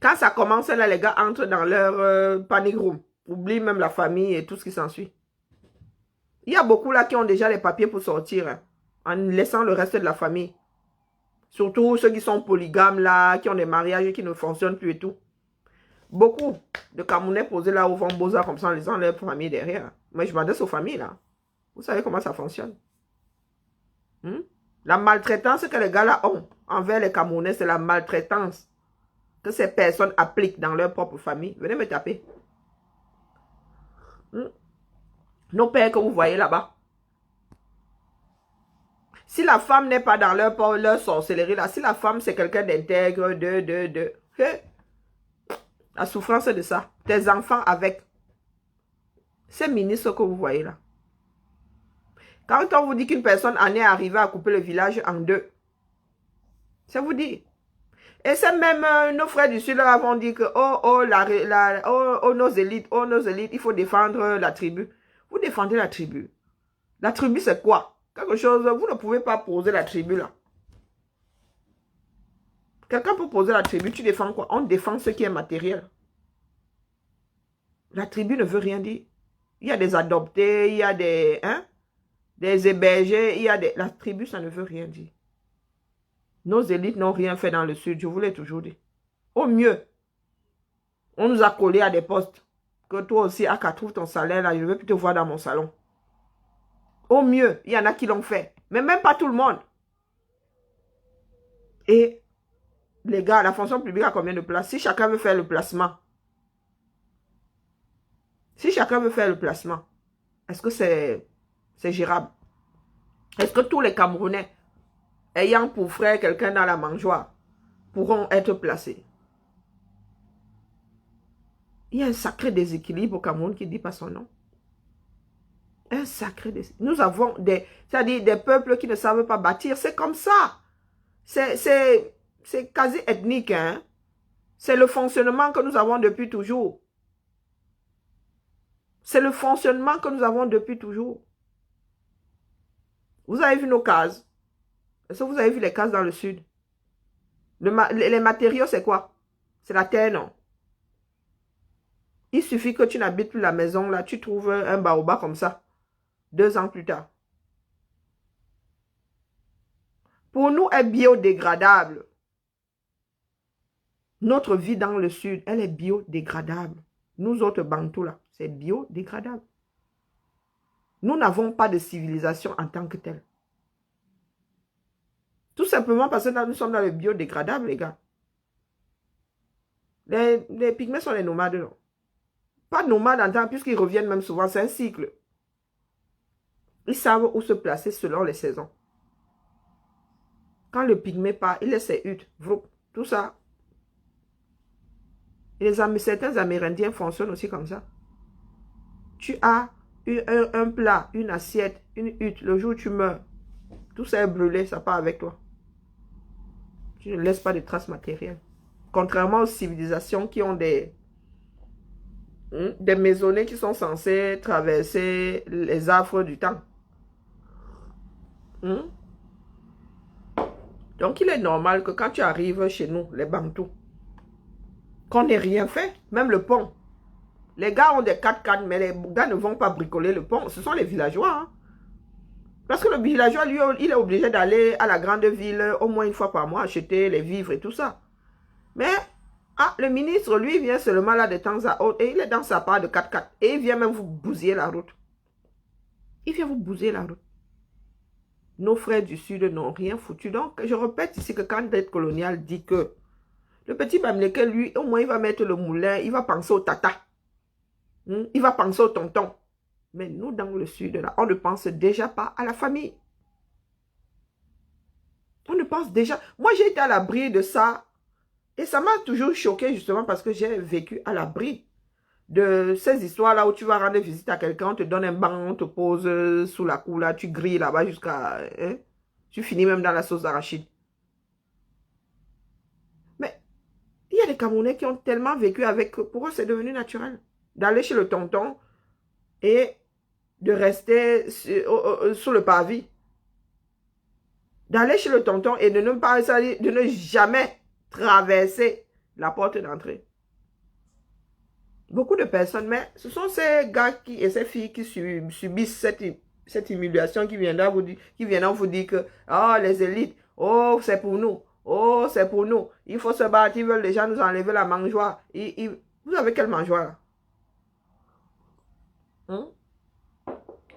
[SPEAKER 1] Quand ça commence, là, les gars entrent dans leur panic room. Oublient même la famille et tout ce qui s'ensuit. Il y a beaucoup là qui ont déjà les papiers pour sortir. Hein, en laissant le reste de la famille. Surtout ceux qui sont polygames là, qui ont des mariages qui ne fonctionnent plus et tout. Beaucoup de Camerounais posés là au fond Boza comme ça en laissant leur famille derrière. Mais je m'adresse aux familles là. Vous savez comment ça fonctionne. La maltraitance que les gars là ont envers les Camerounais, c'est la maltraitance que ces personnes appliquent dans leur propre famille. Venez me taper. Nos pères que vous voyez là-bas. Si la femme n'est pas dans leur sorcellerie là, si la femme c'est quelqu'un d'intègre, la souffrance de ça, tes enfants avec ces ministres que vous voyez là. Quand on vous dit qu'une personne en est arrivée à couper le village en deux, ça vous dit. Et c'est même nos frères du Sud là vont dire que nos élites, il faut défendre la tribu. Vous défendez la tribu. La tribu c'est quoi? Quelque chose, vous ne pouvez pas poser la tribu là. Quelqu'un peut poser la tribu, tu défends quoi? On défend ce qui est matériel. La tribu ne veut rien dire. Il y a des adoptés, il y a des hébergés, il y a des... La tribu, ça ne veut rien dire. Nos élites n'ont rien fait dans le Sud, je vous l'ai toujours dit. Au mieux, on nous a collés à des postes. Que toi aussi, Aka, trouve ton salaire là, je ne veux plus te voir dans mon salon. Au mieux, il y en a qui l'ont fait. Mais même pas tout le monde. Et les gars, la fonction publique a combien de places? Si chacun veut faire le placement. Si chacun veut faire le placement, est-ce que c'est gérable? Est-ce que tous les Camerounais ayant pour frère quelqu'un dans la mangeoire pourront être placés? Il y a un sacré déséquilibre au Cameroun qui ne dit pas son nom. Un sacré destin. Nous avons c'est-à-dire des peuples qui ne savent pas bâtir. C'est comme ça. C'est quasi ethnique. Hein? C'est le fonctionnement que nous avons depuis toujours. C'est le fonctionnement que nous avons depuis toujours. Vous avez vu nos cases? Est-ce que vous avez vu les cases dans le sud? Les matériaux, c'est quoi? C'est la terre, non? Il suffit que tu n'habites plus la maison, là, tu trouves un baobab comme ça. 2 ans plus tard. Pour nous, est biodégradable. Notre vie dans le sud, elle est biodégradable. Nous autres Bantous, là, c'est biodégradable. Nous n'avons pas de civilisation en tant que telle. Tout simplement parce que là, nous sommes dans le biodégradable, les gars. Les pygmées sont les nomades, non? Pas nomades en tant, puisqu'ils reviennent même souvent, c'est un cycle. Ils savent où se placer selon les saisons. Quand le pygmée part, il laisse ses huttes, tout ça. Et certains Amérindiens fonctionnent aussi comme ça. Tu as un plat, une assiette, une hutte, le jour où tu meurs, tout ça est brûlé, ça part avec toi. Tu ne laisses pas de traces matérielles. Contrairement aux civilisations qui ont des maisonnées qui sont censées traverser les affres du temps. Donc, il est normal que quand tu arrives chez nous, les Bantous, qu'on n'ait rien fait, même le pont. Les gars ont des 4x4, mais les gars ne vont pas bricoler le pont. Ce sont les villageois. Hein? Parce que le villageois, lui, il est obligé d'aller à la grande ville au moins une fois par mois, acheter les vivres et tout ça. Mais, le ministre, lui, vient seulement là de temps à autre et il est dans sa part de 4x4. Et il vient même vous bousiller la route. Il vient vous bousiller la route. Nos frères du Sud n'ont rien foutu. Donc, je répète ici que quand l'aide coloniale dit que le petit Bamileke, lui, au moins, il va mettre le moulin, il va penser au tata. Il va penser au tonton. Mais nous, dans le Sud, là, on ne pense déjà pas à la famille. On ne pense déjà... Moi, j'ai été à l'abri de ça. Et ça m'a toujours choqué, justement, parce que j'ai vécu à l'abri de ces histoires-là où tu vas rendre visite à quelqu'un, on te donne un banc, on te pose sous la cour, là, tu grilles là-bas jusqu'à... Hein? Tu finis même dans la sauce d'arachide. Mais il y a des Camerounais qui ont tellement vécu avec... Pour eux, c'est devenu naturel. D'aller chez le tonton et de rester sur le parvis. D'aller chez le tonton et de ne jamais traverser la porte d'entrée. Beaucoup de personnes, mais ce sont ces gars et ces filles qui subissent cette humiliation qui viendront vous dire que les élites, c'est pour nous, c'est pour nous, il faut se battre, ils veulent déjà nous enlever la mangeoire. Vous avez quelle mangeoire là?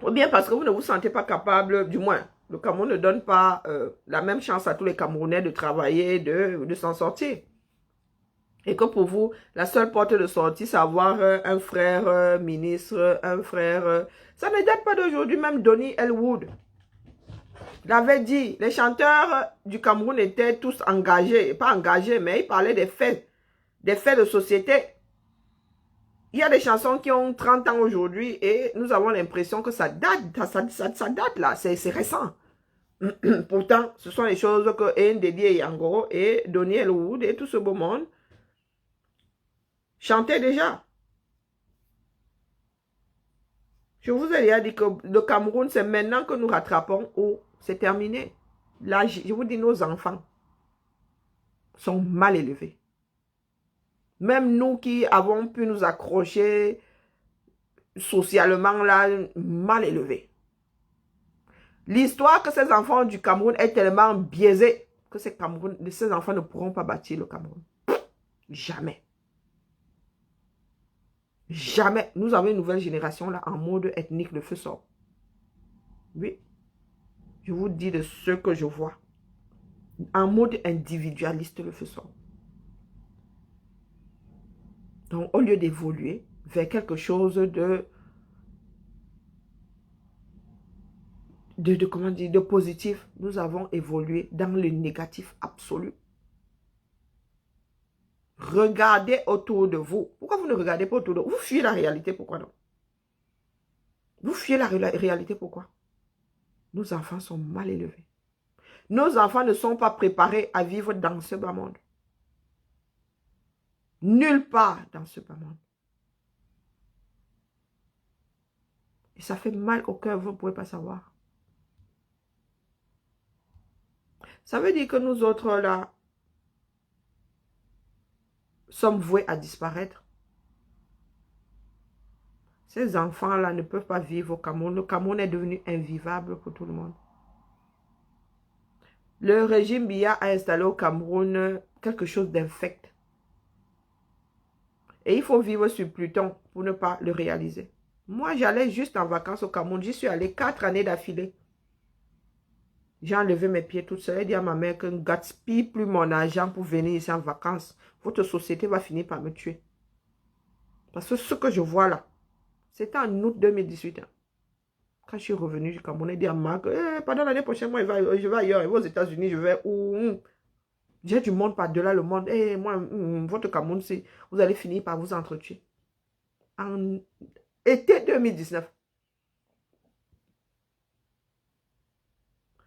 [SPEAKER 1] Ou bien parce que vous ne vous sentez pas capable, du moins, le Cameroun ne donne pas la même chance à tous les Camerounais de travailler, de s'en sortir. Et que pour vous, la seule porte de sortie, c'est avoir un frère ministre, un frère... ça ne date pas d'aujourd'hui, même Donny Elwood l'avait dit. Les chanteurs du Cameroun étaient tous engagés, pas engagés, mais ils parlaient des faits de société. Il y a des chansons qui ont 30 ans aujourd'hui et nous avons l'impression que ça date, ça date là, c'est récent. Pourtant, ce sont les choses que Ndédi Yango et Donny Elwood et tout ce beau monde chantaient déjà. Je vous ai déjà dit que le Cameroun, c'est maintenant que nous rattrapons ou c'est terminé. Là, je vous dis, nos enfants sont mal élevés. Même nous qui avons pu nous accrocher socialement, là, mal élevés. L'histoire que ces enfants du Cameroun est tellement biaisée que ces enfants ne pourront pas bâtir le Cameroun. Jamais. Jamais. Nous avons une nouvelle génération là en mode ethnique, le feu sort. Oui. Je vous dis de ce que je vois. En mode individualiste, le feu sort. Donc, au lieu d'évoluer vers quelque chose de positif, nous avons évolué dans le négatif absolu. Regardez autour de vous. Pourquoi vous ne regardez pas autour de vous? Vous fuyez la réalité, pourquoi non? Vous fuyez la réalité, pourquoi? Nos enfants sont mal élevés. Nos enfants ne sont pas préparés à vivre dans ce bas monde. Nulle part dans ce bas monde. Et ça fait mal au cœur, vous ne pouvez pas savoir. Ça veut dire que nous autres, là, sommes voués à disparaître. Ces enfants-là ne peuvent pas vivre au Cameroun. Le Cameroun est devenu invivable pour tout le monde. Le régime Biya a installé au Cameroun quelque chose d'infect. Et il faut vivre sur Pluton pour ne pas le réaliser. Moi, j'allais juste en vacances au Cameroun. J'y suis allée 4 années d'affilée. J'ai enlevé mes pieds toute seule. J'ai dit à ma mère que ne gaspille plus mon argent pour venir ici en vacances. Votre société va finir par me tuer. Parce que ce que je vois là, c'était en août 2018. Quand je suis revenue du Cameroun, j'ai dit à Marc, pendant l'année prochaine, moi, je vais ailleurs. Je vais aux États-Unis, je vais où? J'ai du monde par-delà le monde. Moi, votre Cameroun, vous allez finir par vous entretuer. En été 2019.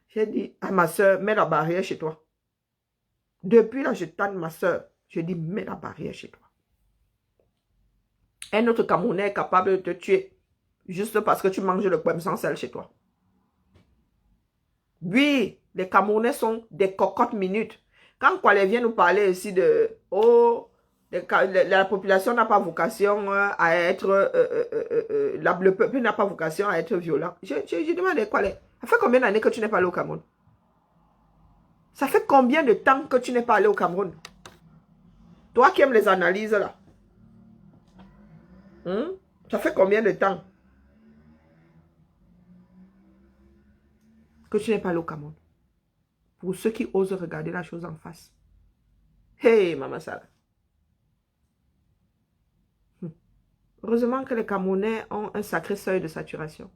[SPEAKER 1] J'ai dit à ma soeur, mets la barrière chez toi. Depuis là, je tente ma soeur. Je dis, mets la barrière chez toi. Un autre Camerounais est capable de te tuer juste parce que tu manges le poème sans sel chez toi. Oui, les Camerounais sont des cocottes minutes. Quand Kwale vient nous parler ici de « Oh, la population n'a pas vocation à être... le peuple n'a pas vocation à être violent. » Je demande à Kwale, ça fait combien d'années que tu n'es pas allé au Cameroun? Ça fait combien de temps que tu n'es pas allé au Cameroun? Toi qui aimes les analyses là. Ça fait combien de temps que tu n'es pas allé au Cameroun? Pour ceux qui osent regarder la chose en face. Hey, Maman Sala. Heureusement que les Camerounais ont un sacré seuil de saturation.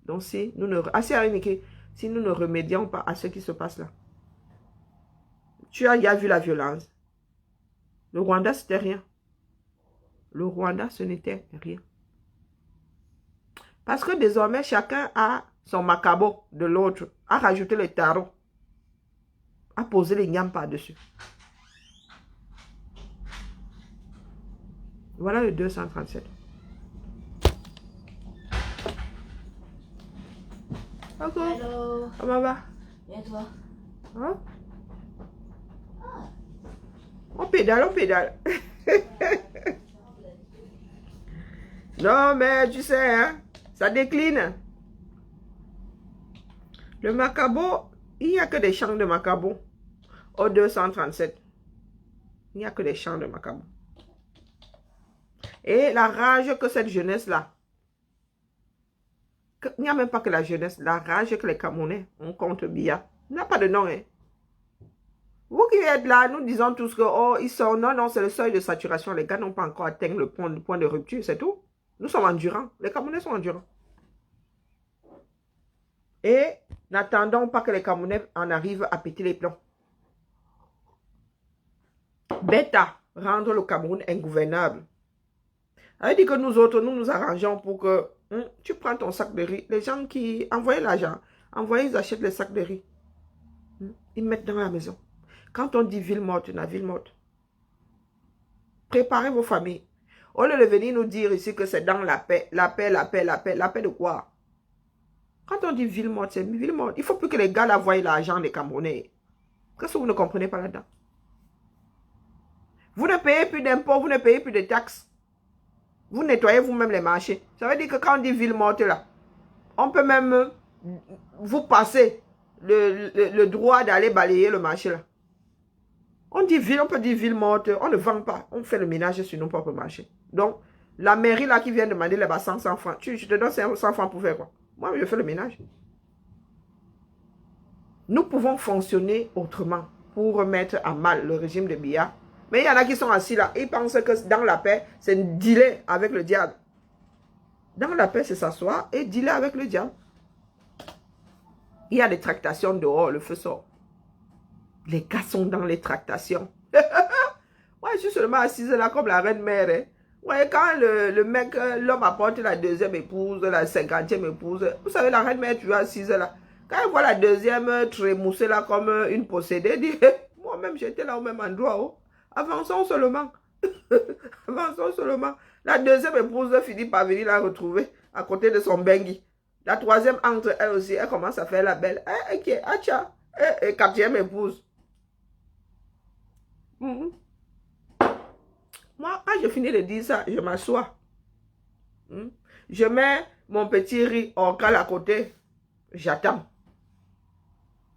[SPEAKER 1] Donc si nous ne, si nous ne remédions pas à ce qui se passe là. Tu as déjà vu la violence. Le Rwanda, c'était rien. Le Rwanda, ce n'était rien. Parce que désormais, chacun a son macabo de l'autre, a rajouté le tarot, a posé les gnames par-dessus. Voilà le 237. Ok.
[SPEAKER 2] Hello.
[SPEAKER 1] Comment va?
[SPEAKER 2] Et toi?
[SPEAKER 1] Hein? On pédale, on pédale. Non, mais tu sais, hein, ça décline. Le macabo, il n'y a que des champs de macabo. Au 237. Il n'y a que des champs de macabo. Et la rage que cette jeunesse-là, il n'y a même pas que la jeunesse, la rage que les Camerounais ont contre Biya. Il n'y a pas de nom, hein. Vous qui êtes là, nous disons tous que, oh, ils sont, non, c'est le seuil de saturation. Les gars n'ont pas encore atteint le point de rupture, c'est tout. Nous sommes endurants. Les Camerounais sont endurants. Et n'attendons pas que les Camerounais en arrivent à péter les plombs. Bêta, rendre le Cameroun ingouvernable. Ça veut dire que nous autres, nous nous arrangeons pour que tu prends ton sac de riz. Les gens qui envoient l'argent, ils achètent les sacs de riz. Ils mettent dans la maison. Quand on dit ville morte, la ville morte. Préparez vos familles. Au lieu de venir nous dire ici que c'est dans la paix. La paix, la paix, la paix. La paix de quoi? Quand on dit ville morte, c'est ville morte. Il ne faut plus que les gars là voient l'argent des Camerounais. Qu'est-ce que vous ne comprenez pas là-dedans? Vous ne payez plus d'impôts, vous ne payez plus de taxes. Vous nettoyez vous-même les marchés. Ça veut dire que quand on dit ville morte là, on peut même vous passer le droit d'aller balayer le marché là. On dit ville, on peut dire ville morte, on ne vend pas. On fait le ménage sur nos propres marchés. Donc, la mairie là qui vient demander les 100 francs, je te donne 100 francs pour faire quoi? Moi, je fais le ménage. Nous pouvons fonctionner autrement pour remettre à mal le régime de Biya. Mais il y en a qui sont assis là, ils pensent que dans la paix, c'est dealer avec le diable. Dans la paix, c'est s'asseoir et dealer avec le diable. Il y a des tractations dehors, le feu sort. Les gars sont dans les tractations. Moi, je suis seulement assise là comme la reine mère. Hein. Ouais, quand le mec, l'homme apporte la deuxième épouse, la 50e épouse, vous savez, la reine mère, tu as assise là. Quand elle voit la deuxième trémousser là comme une possédée, elle dit, moi-même, j'étais là au même endroit. Oh. Avançons seulement. Avançons seulement. La deuxième épouse finit par venir la retrouver à côté de son Bengi. La troisième entre elle aussi, elle commence à faire la belle. Ok, acha. Quatrième épouse. Mm-hmm. Moi, quand je finis de dire ça, je m'assois. Je mets mon petit riz au cal à côté. J'attends.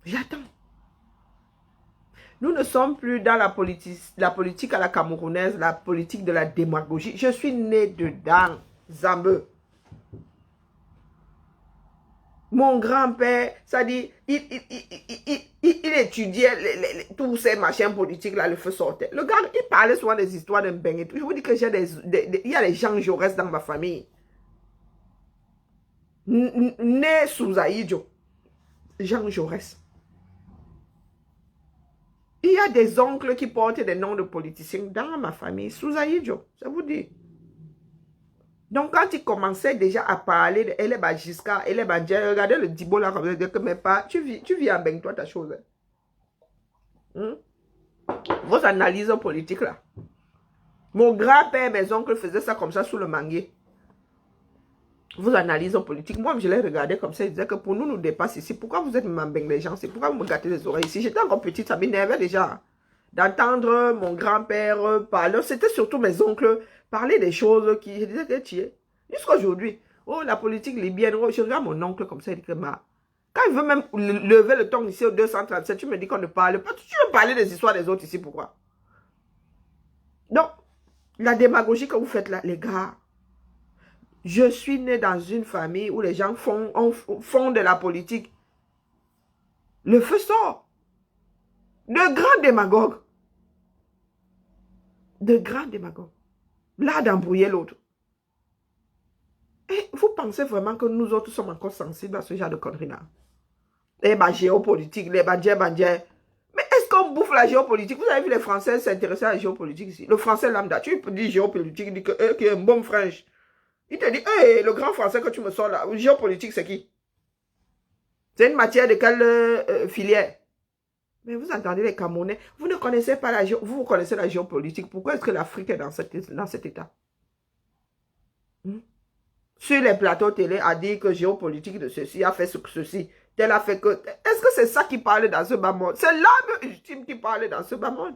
[SPEAKER 1] J'attends. Nous ne sommes plus dans la politique à la camerounaise, la politique de la démagogie. Je suis né dedans, Zambeu. Mon grand-père, ça dit, il étudiait tous ces machins politiques là, le feu sortait. Le gars, il parlait souvent des histoires de Mbeng et tout. Je vous dis que il y a des Jean Jaurès dans ma famille. Né sous Aïdjo. Jean Jaurès. Il y a des oncles qui portent des noms de politiciens dans ma famille, sous Aïdjo, ça vous dit. Donc, quand il commençait déjà à parler de Elle Bajiska, Elle Badje, regardez le Dibo là, comme ça, que mes pas, tu vis en Beng, toi, ta chose. Vos analyses politiques là. Mon grand-père, mes oncles faisaient ça comme ça sous le manguier. Vos analyses politiques, moi, je les regardais comme ça, ils disaient que pour nous dépasse ici. Pourquoi vous êtes Mbeng les gens? C'est pourquoi vous me gâtez les oreilles ici. J'étais encore petite, ça m'énervait déjà d'entendre mon grand-père parler. C'était surtout mes oncles parler des choses qui, je disais que tu es. Jusqu'à aujourd'hui, oh, la politique libyenne, oh, je regarde mon oncle comme ça, il dit que quand il veut même lever le ton ici au 237, tu me dis qu'on ne parle pas. Tu veux parler des histoires des autres ici, pourquoi? Donc, la démagogie que vous faites là, les gars, je suis né dans une famille où les gens font de la politique. Le feu sort. De grands démagogues. De grands démagogues. Là, d'embrouiller l'autre. Et vous pensez vraiment que nous autres sommes encore sensibles à ce genre de conneries là? Eh ben, géopolitique, les bandits. Mais est-ce qu'on bouffe la géopolitique? Vous avez vu les Français s'intéresser à la géopolitique ici. Le Français lambda, tu peux dire géopolitique, il dit que qui est un bon French. Il te dit, hey, le grand Français que tu me sors là, géopolitique, c'est qui? C'est une matière de quelle filière? Mais vous entendez les Camerounais, vous ne connaissez pas la géopolitique, vous connaissez la géopolitique. Pourquoi est-ce que l'Afrique est dans cet état? Sur les plateaux télé, a dit que géopolitique de ceci a fait ceci. Tel a fait que... Est-ce que c'est ça qui parle dans ce bas monde? C'est l'âme ultime qui parle dans ce bas monde.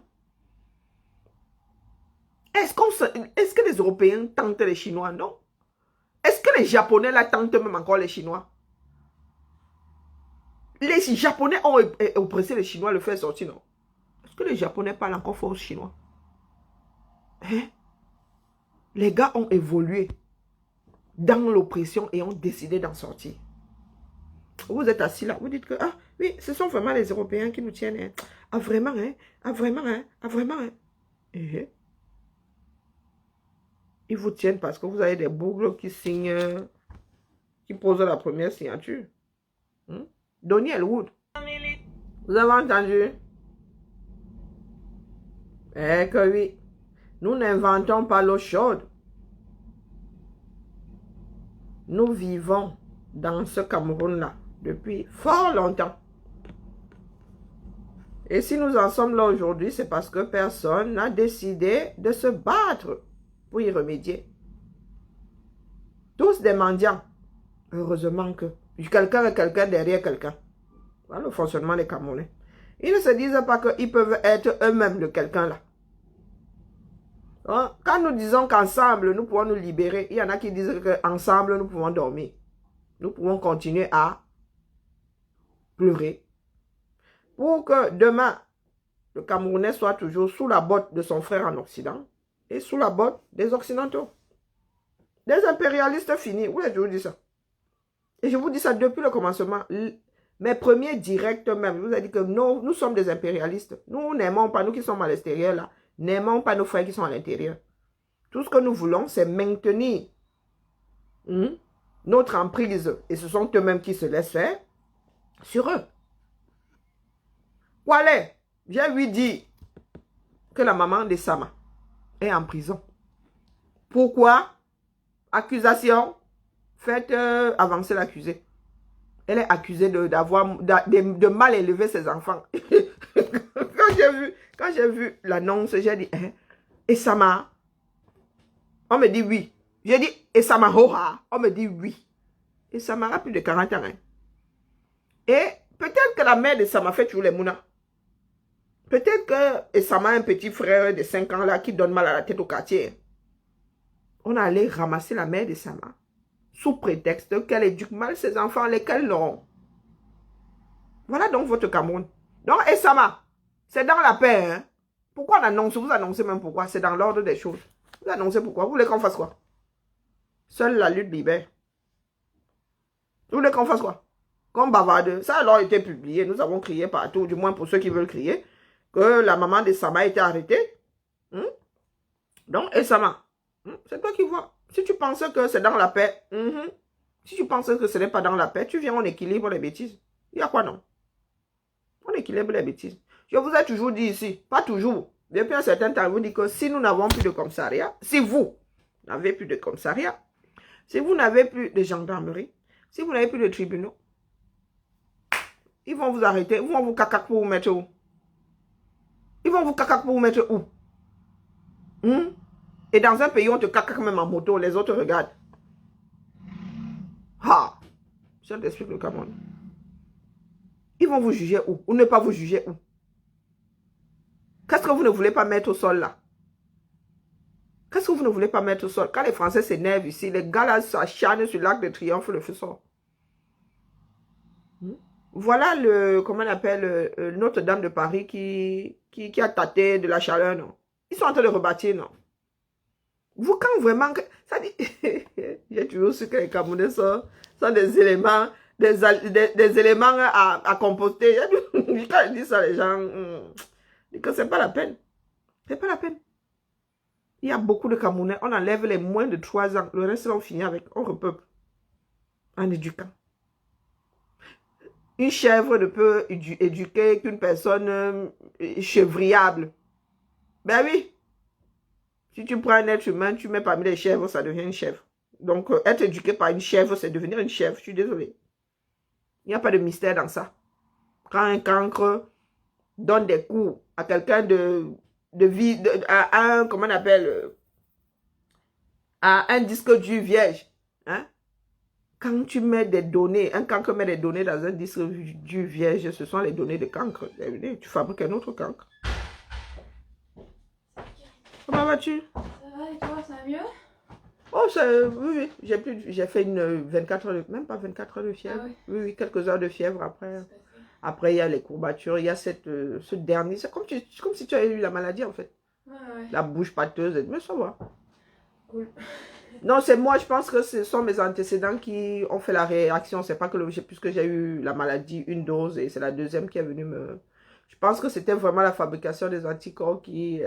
[SPEAKER 1] Est-ce que les Européens tentent les Chinois? Non. Est-ce que les Japonais là tentent même encore les Chinois? Les Japonais ont oppressé les Chinois, le fait sortir, non? Est-ce que les Japonais parlent encore fort chinois? Hein? Les gars ont évolué dans l'oppression et ont décidé d'en sortir. Vous êtes assis là, vous dites que, ah oui, ce sont vraiment les Européens qui nous tiennent. Hein. Ah vraiment, hein? Ah vraiment, hein? Ah vraiment, hein? Et ils vous tiennent parce que vous avez des bougres qui signent, qui posent la première signature. Donny Elwood. Vous avez entendu? Eh que oui. Nous n'inventons pas l'eau chaude. Nous vivons dans ce Cameroun-là depuis fort longtemps. Et si nous en sommes là aujourd'hui, c'est parce que personne n'a décidé de se battre pour y remédier. Tous des mendiants. Heureusement que quelqu'un est quelqu'un derrière quelqu'un. Voilà le fonctionnement des Camerounais. Ils ne se disent pas qu'ils peuvent être eux-mêmes de quelqu'un là. Quand nous disons qu'ensemble, nous pouvons nous libérer, il y en a qui disent qu'ensemble, nous pouvons dormir. Nous pouvons continuer à pleurer. Pour que demain, le Camerounais soit toujours sous la botte de son frère en Occident et sous la botte des Occidentaux. Des impérialistes finis. Oui, je vous dis ça. Et je vous dis ça depuis le commencement. Mes premiers directs même, je vous ai dit que non, nous sommes des impérialistes. Nous n'aimons pas, nous qui sommes à l'extérieur là, n'aimons pas nos frères qui sont à l'intérieur. Tout ce que nous voulons, c'est maintenir notre emprise. Et ce sont eux-mêmes qui se laissent faire sur eux. Walé, j'ai lui dit que la maman de Sama est en prison. Pourquoi? Accusation. Faites avancer l'accusé. Elle est accusée de mal élever ses enfants. Quand j'ai vu l'annonce, j'ai dit, hein? Et ça m'a... On me dit oui. J'ai dit, et ça m'a hoha. On me dit oui. Et ça m'a plus de 40 ans. Hein. Et peut-être que la mère de Sama fait toujours les mounas. Peut-être que Sama a un petit frère de 5 ans là qui donne mal à la tête au quartier. On allait ramasser la mère de Sama sous prétexte qu'elle éduque mal ses enfants, lesquels l'auront. Voilà donc votre Cameroun. Donc, Sama, c'est dans la paix. Hein? Pourquoi on annonce? Vous annoncez même pourquoi? C'est dans l'ordre des choses. Vous annoncez pourquoi? Vous voulez qu'on fasse quoi? Seule la lutte libère. Vous voulez qu'on fasse quoi? Qu'on bavarde. Ça a alors été publié. Nous avons crié partout, du moins pour ceux qui veulent crier, que la maman de Sama a été arrêtée. Donc, Sama, c'est toi qui vois. Si tu penses que c'est dans la paix, si tu penses que ce n'est pas dans la paix, tu viens, on équilibre les bêtises. Il y a quoi non? On équilibre les bêtises. Je vous ai toujours dit ici, pas toujours, depuis un certain temps, je vous dis que si nous n'avons plus de commissariat, si vous n'avez plus de commissariat, si vous n'avez plus de gendarmerie, si vous n'avez plus de tribunaux, ils vont vous arrêter, ils vont vous cacac pour vous mettre où? Ils vont vous cacac pour vous mettre où? Et dans un pays, on te cacac même en moto, les autres regardent. Ah! Je t'explique le Cameroun. Ils vont vous juger où? Ou ne pas vous juger où? Qu'est-ce que vous ne voulez pas mettre au sol là? Qu'est-ce que vous ne voulez pas mettre au sol? Quand les Français s'énervent ici, les gars là s'acharnent sur l'Arc de Triomphe, le feu sort. Voilà le, comment on appelle, Notre-Dame de Paris qui a tâté de la chaleur, non? Ils sont en train de rebâtir, non? Vous, quand vraiment, ça dit, j'ai toujours su que les Camerounais sont des éléments, des éléments à composter. Quand je dis ça, les gens, disent que c'est pas la peine. C'est pas la peine. Il y a beaucoup de Camerounais, on enlève les moins de 3 ans, le reste on finit avec, on repeuple, en éduquant. Une chèvre ne peut éduquer qu'une personne chevriable. Ben oui. Si tu prends un être humain, tu mets parmi les chèvres, ça devient une chèvre. Donc, être éduqué par une chèvre, c'est devenir une chèvre. Je suis désolée. Il n'y a pas de mystère dans ça. Quand un cancre donne des coups à quelqu'un comment on appelle, à un disque dur vierge, hein? Quand tu mets des données, un cancre met des données dans un disque dur vierge, ce sont les données de cancre. Tu fabriques un autre cancre. Comment vas-tu?
[SPEAKER 2] Ça va et toi, ça va mieux?
[SPEAKER 1] Oh, oui, j'ai fait une 24 heures, même pas 24 heures de fièvre. Ah, oui. Oui, quelques heures de fièvre après. Après, il y a les courbatures, il y a ce dernier. C'est comme si tu avais eu la maladie en fait. Ouais. La bouche pâteuse, mais ça va. Cool. Non, c'est moi, je pense que ce sont mes antécédents qui ont fait la réaction. C'est pas que puisque j'ai eu la maladie, une dose, et c'est la deuxième qui est venue me... Je pense que c'était vraiment la fabrication des anticorps qui...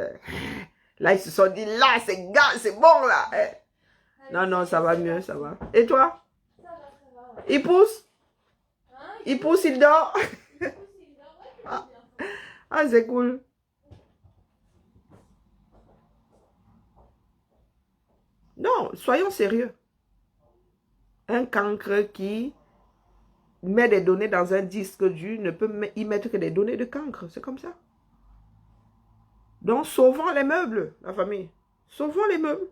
[SPEAKER 1] Là, ils se sont dit, là, c'est bon, là. Non, ça va mieux, ça va. Et toi? Ça va. Il pousse? Hein? Il pousse, il dort? Il pousse, il dort, ouais, ah, c'est cool. Non, soyons sérieux. Un cancre qui met des données dans un disque dur ne peut y mettre que des données de cancre. C'est comme ça. Donc, sauvons les meubles, la famille. Sauvons les meubles.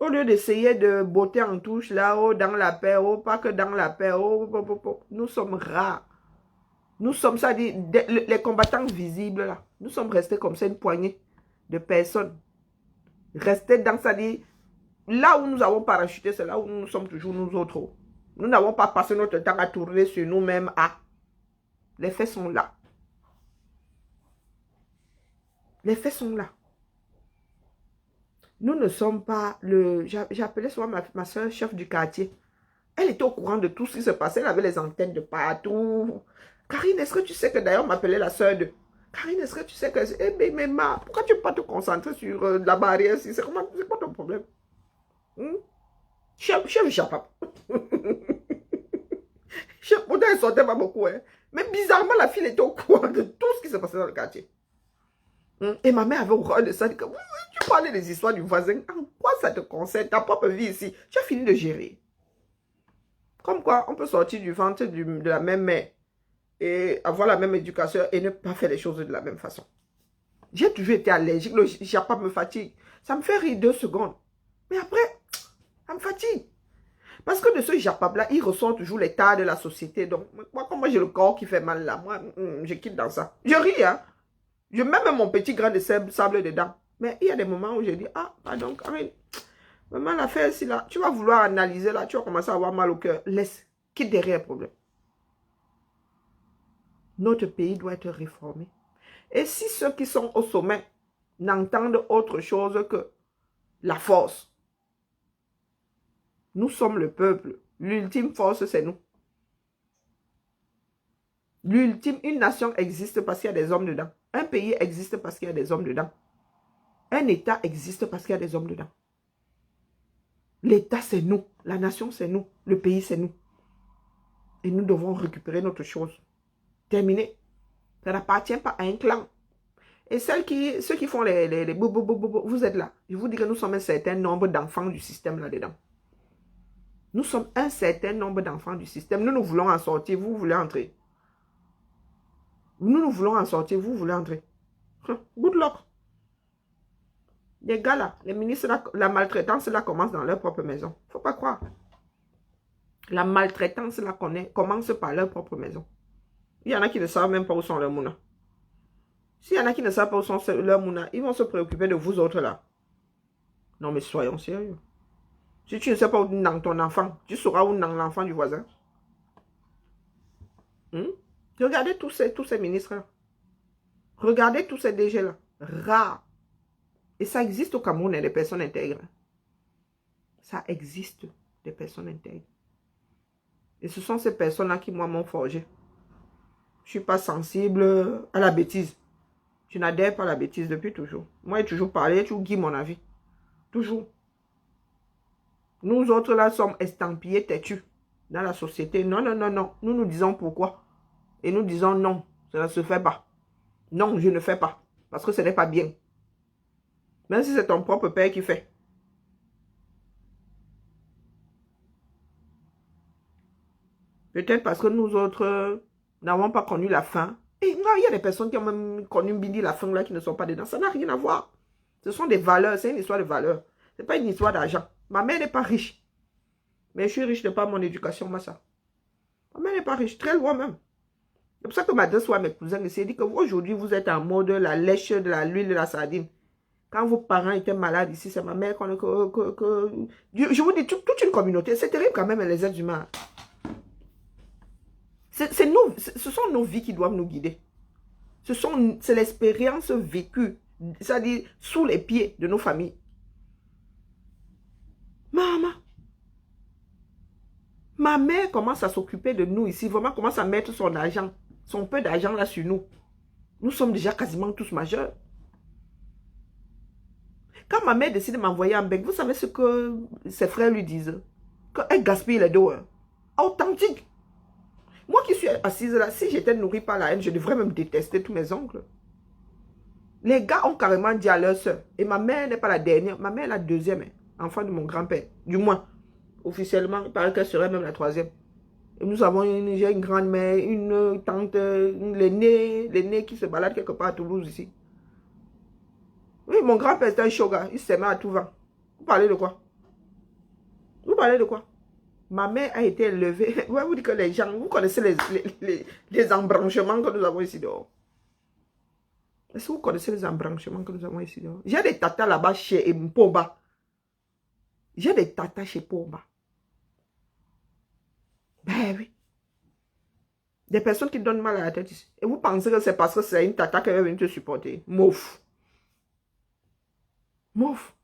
[SPEAKER 1] Au lieu d'essayer de botter en touche là-haut, dans la paix, pas que dans la paix, nous sommes rares. Nous sommes, ça dit, les combattants visibles là. Nous sommes restés comme ça, une poignée de personnes. Restés dans, ça dit, là où nous avons parachuté, c'est là où nous sommes toujours nous autres. Nous n'avons pas passé notre temps à tourner sur nous-mêmes. Les faits sont là. Les faits sont là. Nous ne sommes pas le... J'ai appelé souvent ma soeur chef du quartier. Elle était au courant de tout ce qui se passait. Elle avait les antennes de partout. Karine, est-ce que tu sais que d'ailleurs on m'appelait la soeur de... Karine, est-ce que tu sais que... Eh mais pourquoi tu ne peux pas te concentrer sur la barrière ici? C'est quoi ton problème? Chef Chapap. Pourtant, elle sortait pas beaucoup. Hein. Mais bizarrement, la fille était au courant de tout ce qui se passait dans le quartier. Et ma mère avait horreur de ça. Elle dit que, oui, tu Parler des histoires du voisin, en quoi ça te concerne? Ta propre vie ici, tu as fini de gérer. Comme quoi, on peut sortir du ventre de la même mère et avoir la même éducation et ne pas faire les choses de la même façon. J'ai toujours été allergique, le japa me fatigue. Ça me fait rire 2 secondes. Mais après, ça me fatigue. Parce que de ce japap-là, il ressort toujours l'état de la société. Donc, moi, comme moi j'ai le corps qui fait mal là, moi, je quitte dans ça. Je ris, hein. Je mets même mon petit grain de sable dedans. Mais il y a des moments où je dis, ah, pardon, Karine, maman l'a fait ici, là. Tu vas vouloir analyser, là, tu vas commencer à avoir mal au cœur. Laisse, quitte derrière le problème. Notre pays doit être réformé. Et si ceux qui sont au sommet n'entendent autre chose que la force, nous sommes le peuple. L'ultime force, c'est nous. Une nation existe parce qu'il y a des hommes dedans. Un pays existe parce qu'il y a des hommes dedans. Un État existe parce qu'il y a des hommes dedans. L'État, c'est nous. La nation, c'est nous. Le pays, c'est nous. Et nous devons récupérer notre chose. Terminé. Ça n'appartient pas à un clan. Et ceux qui font les vous êtes là. Je vous dis que nous sommes un certain nombre d'enfants du système là-dedans. Nous sommes un certain nombre d'enfants du système. Nous voulons en sortir, vous voulez entrer. Nous voulons en sortir, vous voulez entrer. Good luck. Les gars là, les ministres là, la maltraitance là commence dans leur propre maison. Faut pas croire. La maltraitance là commence par leur propre maison. Il y en a qui ne savent même pas où sont leurs mounas. S'il y en a qui ne savent pas où sont leurs mounas, ils vont se préoccuper de vous autres là. Non mais soyons sérieux. Si tu ne sais pas où est ton enfant, tu sauras où est l'enfant du voisin. Regardez tous ces ministres-là. Regardez tous ces DG-là. Rares. Et ça existe au Cameroun, des personnes intègres. Ça existe, des personnes intègres. Et ce sont ces personnes-là qui, moi, m'ont forgé. Je ne suis pas sensible à la bêtise. Je n'adhère pas à la bêtise depuis toujours. Moi, j'ai toujours parlé, j'ai toujours dit mon avis. Toujours. Nous autres, là, sommes estampillés têtus dans la société. Non, non, non, non. Nous nous disons pourquoi. Et nous disons non, ça ne se fait pas. Non, je ne fais pas. Parce que ce n'est pas bien. Même si c'est ton propre père qui fait. Peut-être parce que nous autres n'avons pas connu la faim. Et non, il y a des personnes qui ont même connu la faim là qui ne sont pas dedans. Ça n'a rien à voir. Ce sont des valeurs. C'est une histoire de valeurs. Ce n'est pas une histoire d'argent. Ma mère n'est pas riche. Mais je suis riche de par mon éducation, Massa. Ma mère n'est pas riche. Très loin même. C'est pour ça que ma deux soeurs, mes cousins, s'est dit que aujourd'hui, vous êtes en mode la lèche de l'huile de la sardine. Quand vos parents étaient malades ici, c'est ma mère je vous dis, toute une communauté, c'est terrible quand même, les êtres humains. Ce sont nos vies qui doivent nous guider. C'est l'expérience vécue, c'est-à-dire sous les pieds de nos familles. Ma mère commence à s'occuper de nous ici, vraiment commence à mettre son argent, son peu d'argent là sur nous. Nous sommes déjà quasiment tous majeurs. Quand ma mère décide de m'envoyer en bec, vous savez ce que ses frères lui disent? Qu'elle gaspille les dos. Authentique. Moi qui suis assise là, si j'étais nourrie par la haine, je devrais même détester tous mes oncles. Les gars ont carrément dit à leur soeur, et ma mère n'est pas la dernière, ma mère est la deuxième enfant de mon grand-père. Du moins, officiellement, il paraît qu'elle serait même la troisième. Et nous avons une grande-mère, une tante, l'aîné qui se balade quelque part à Toulouse ici. Oui, mon grand-père était un shoga, il s'aimait à tout vent. Vous parlez de quoi? Vous parlez de quoi? Ma mère a été élevée. Ouais, vous dites que les gens, vous connaissez les embranchements que nous avons ici dehors. Est-ce que vous connaissez les embranchements que nous avons ici dehors? J'ai des tatas là-bas chez Pomba. J'ai des tatas chez Pomba. Ben oui. Des personnes qui donnent mal à la tête ici. Et vous pensez que c'est parce que c'est une tata qui va venir te supporter. Mouf. Mouf.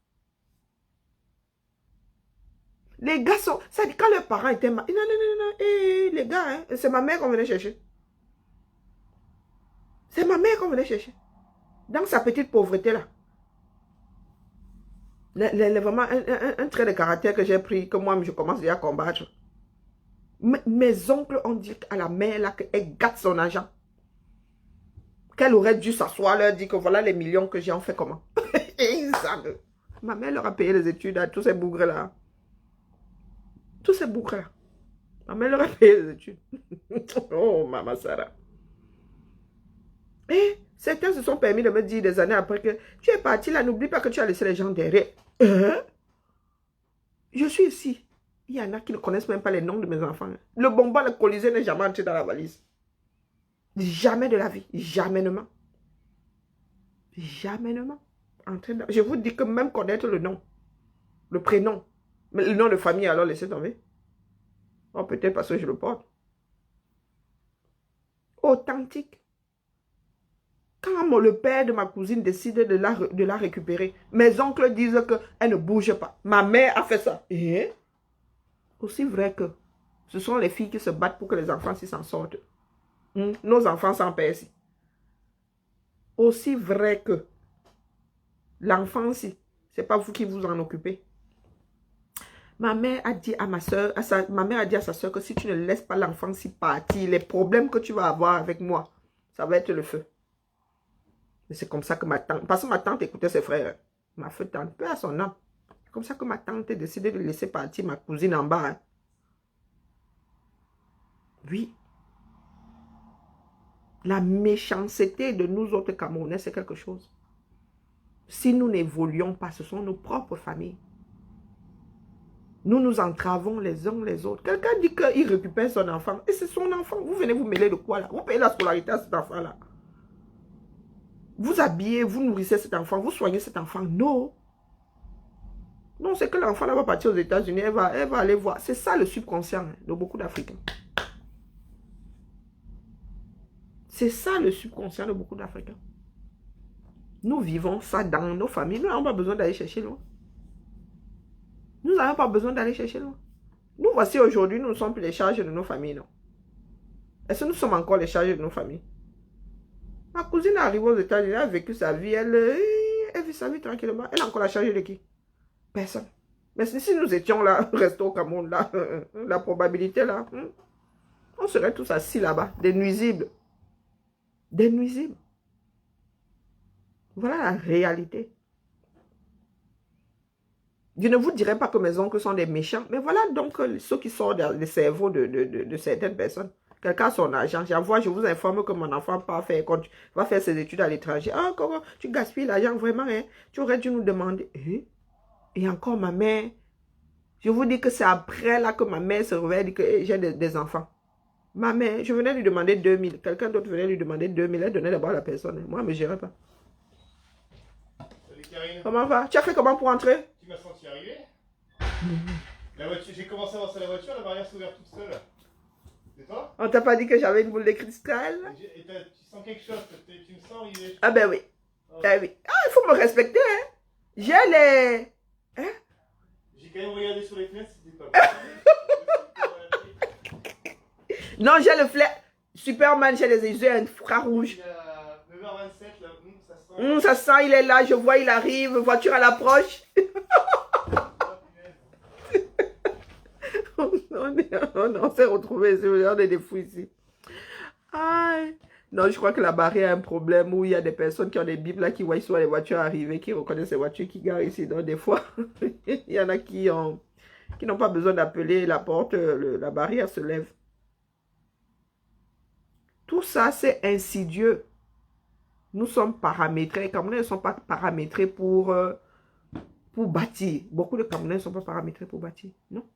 [SPEAKER 1] Les gars sont... Ça dit quand leurs parents étaient mal... Non, non, non, non. Hey, les gars, hein, c'est ma mère qu'on venait chercher. C'est ma mère qu'on venait chercher. Dans sa petite pauvreté là. Vraiment un trait de caractère que j'ai pris, que moi je commence déjà à combattre. Mes oncles ont dit à la mère là qu'elle gâte son argent. Qu'elle aurait dû s'asseoir, leur dire que voilà les millions que j'ai, on fait comment. Et ça. Ma mère leur a payé les études à tous ces bougres-là. Tous ces bougres-là. Ma mère leur a payé les études. Oh, Maman Sarah. Et certains se sont permis de me dire des années après que tu es parti là, n'oublie pas que tu as laissé les gens derrière. Je suis ici. Il y en a qui ne connaissent même pas les noms de mes enfants. Le bonbon, le colisée n'est jamais entré dans la valise. Jamais de la vie. Jamais. Je vous dis que même connaître le nom, le prénom, mais le nom de famille, alors laissez tomber. Oh, peut-être parce que je le porte. Authentique. Quand le père de ma cousine décide de la récupérer, mes oncles disent qu'elle ne bouge pas. Ma mère a fait ça. Et aussi vrai que ce sont les filles qui se battent pour que les enfants s'en sortent. Nos enfants s'en paient ici. Aussi vrai que l'enfant, si, ce n'est pas vous qui vous en occupez. Ma mère a dit à ma soeur, ma mère a dit à sa soeur que si tu ne laisses pas l'enfant si partir, les problèmes que tu vas avoir avec moi, ça va être le feu. Et c'est comme ça que ma tante, parce que ma tante écoutait ses frères, ma feu tante, peu à son âme. C'est comme ça que ma tante a décidé de laisser partir ma cousine en bas. Hein. Oui. La méchanceté de nous autres Camerounais, c'est quelque chose. Si nous n'évoluons pas, ce sont nos propres familles. Nous nous entravons les uns les autres. Quelqu'un dit qu'il récupère son enfant. Et c'est son enfant. Vous venez vous mêler de quoi là? Vous payez la scolarité à cet enfant-là. Vous habillez, vous nourrissez cet enfant, vous soignez cet enfant. Non. Non, c'est que l'enfant va partir aux États-Unis, elle va aller voir. C'est ça le subconscient de beaucoup d'Africains. C'est ça le subconscient de beaucoup d'Africains. Nous vivons ça dans nos familles. Nous n'avons pas besoin d'aller chercher loin. Nous n'avons pas besoin d'aller chercher loin. Nous voici aujourd'hui, nous ne sommes plus les charges de nos familles, non? Est-ce que nous sommes encore les charges de nos familles? Ma cousine est arrivée aux États-Unis, elle a vécu sa vie, elle vit sa vie tranquillement. Elle a encore la charge de qui? Personne. Mais si nous étions là, restés au Cameroun, là, la probabilité là, on serait tous assis là-bas, des nuisibles. Des nuisibles. Voilà la réalité. Je ne vous dirai pas que mes oncles sont des méchants, mais voilà donc ceux qui sortent des cerveaux de certaines personnes. Quelqu'un a son argent, j'envoie, je vous informe que mon enfant va faire ses études à l'étranger. Ah, comment tu gaspilles l'argent vraiment, hein? Tu aurais dû nous demander. Et encore ma mère, je vous dis que c'est après là que ma mère se réveille et dit que j'ai des enfants. Ma mère, je venais lui demander 2000. Quelqu'un d'autre venait lui demander 2000. Elle donnait d'abord à la personne. Moi, je ne me gérais pas.
[SPEAKER 3] Salut Karine.
[SPEAKER 1] Comment va? Tu as fait comment pour entrer?
[SPEAKER 3] Tu m'as senti arriver? La voiture, j'ai commencé à avancer la voiture, la barrière s'est ouverte toute seule. C'est toi?
[SPEAKER 1] On t'a pas dit que j'avais une boule de cristal?
[SPEAKER 3] Et tu sens quelque chose, tu me sens arriver.
[SPEAKER 1] Ah ben oui.
[SPEAKER 3] Oh.
[SPEAKER 1] Ah oui. Ah, il faut me respecter, hein. J'ai les... Hein?
[SPEAKER 3] J'ai quand même regardé sur les fenêtres, c'était pas
[SPEAKER 1] Non, j'ai le flair. Superman, j'ai les yeux infrarouges.
[SPEAKER 3] Il est 9h27, là, ça sent.
[SPEAKER 1] Ça sent, il est là, je vois, il arrive, voiture à l'approche. on s'est retrouvés ici, on est des fous ici. Aïe. Non, je crois que la barrière a un problème où il y a des personnes qui ont des bibles là, qui voient soit les voitures arriver, qui reconnaissent les voitures qui garent ici. Donc des fois, il y en a qui n'ont pas besoin d'appeler la porte, la barrière se lève. Tout ça, c'est insidieux. Nous sommes paramétrés. Les Camerounais ne sont pas paramétrés pour bâtir. Beaucoup de Camerounais ne sont pas paramétrés pour bâtir. Non.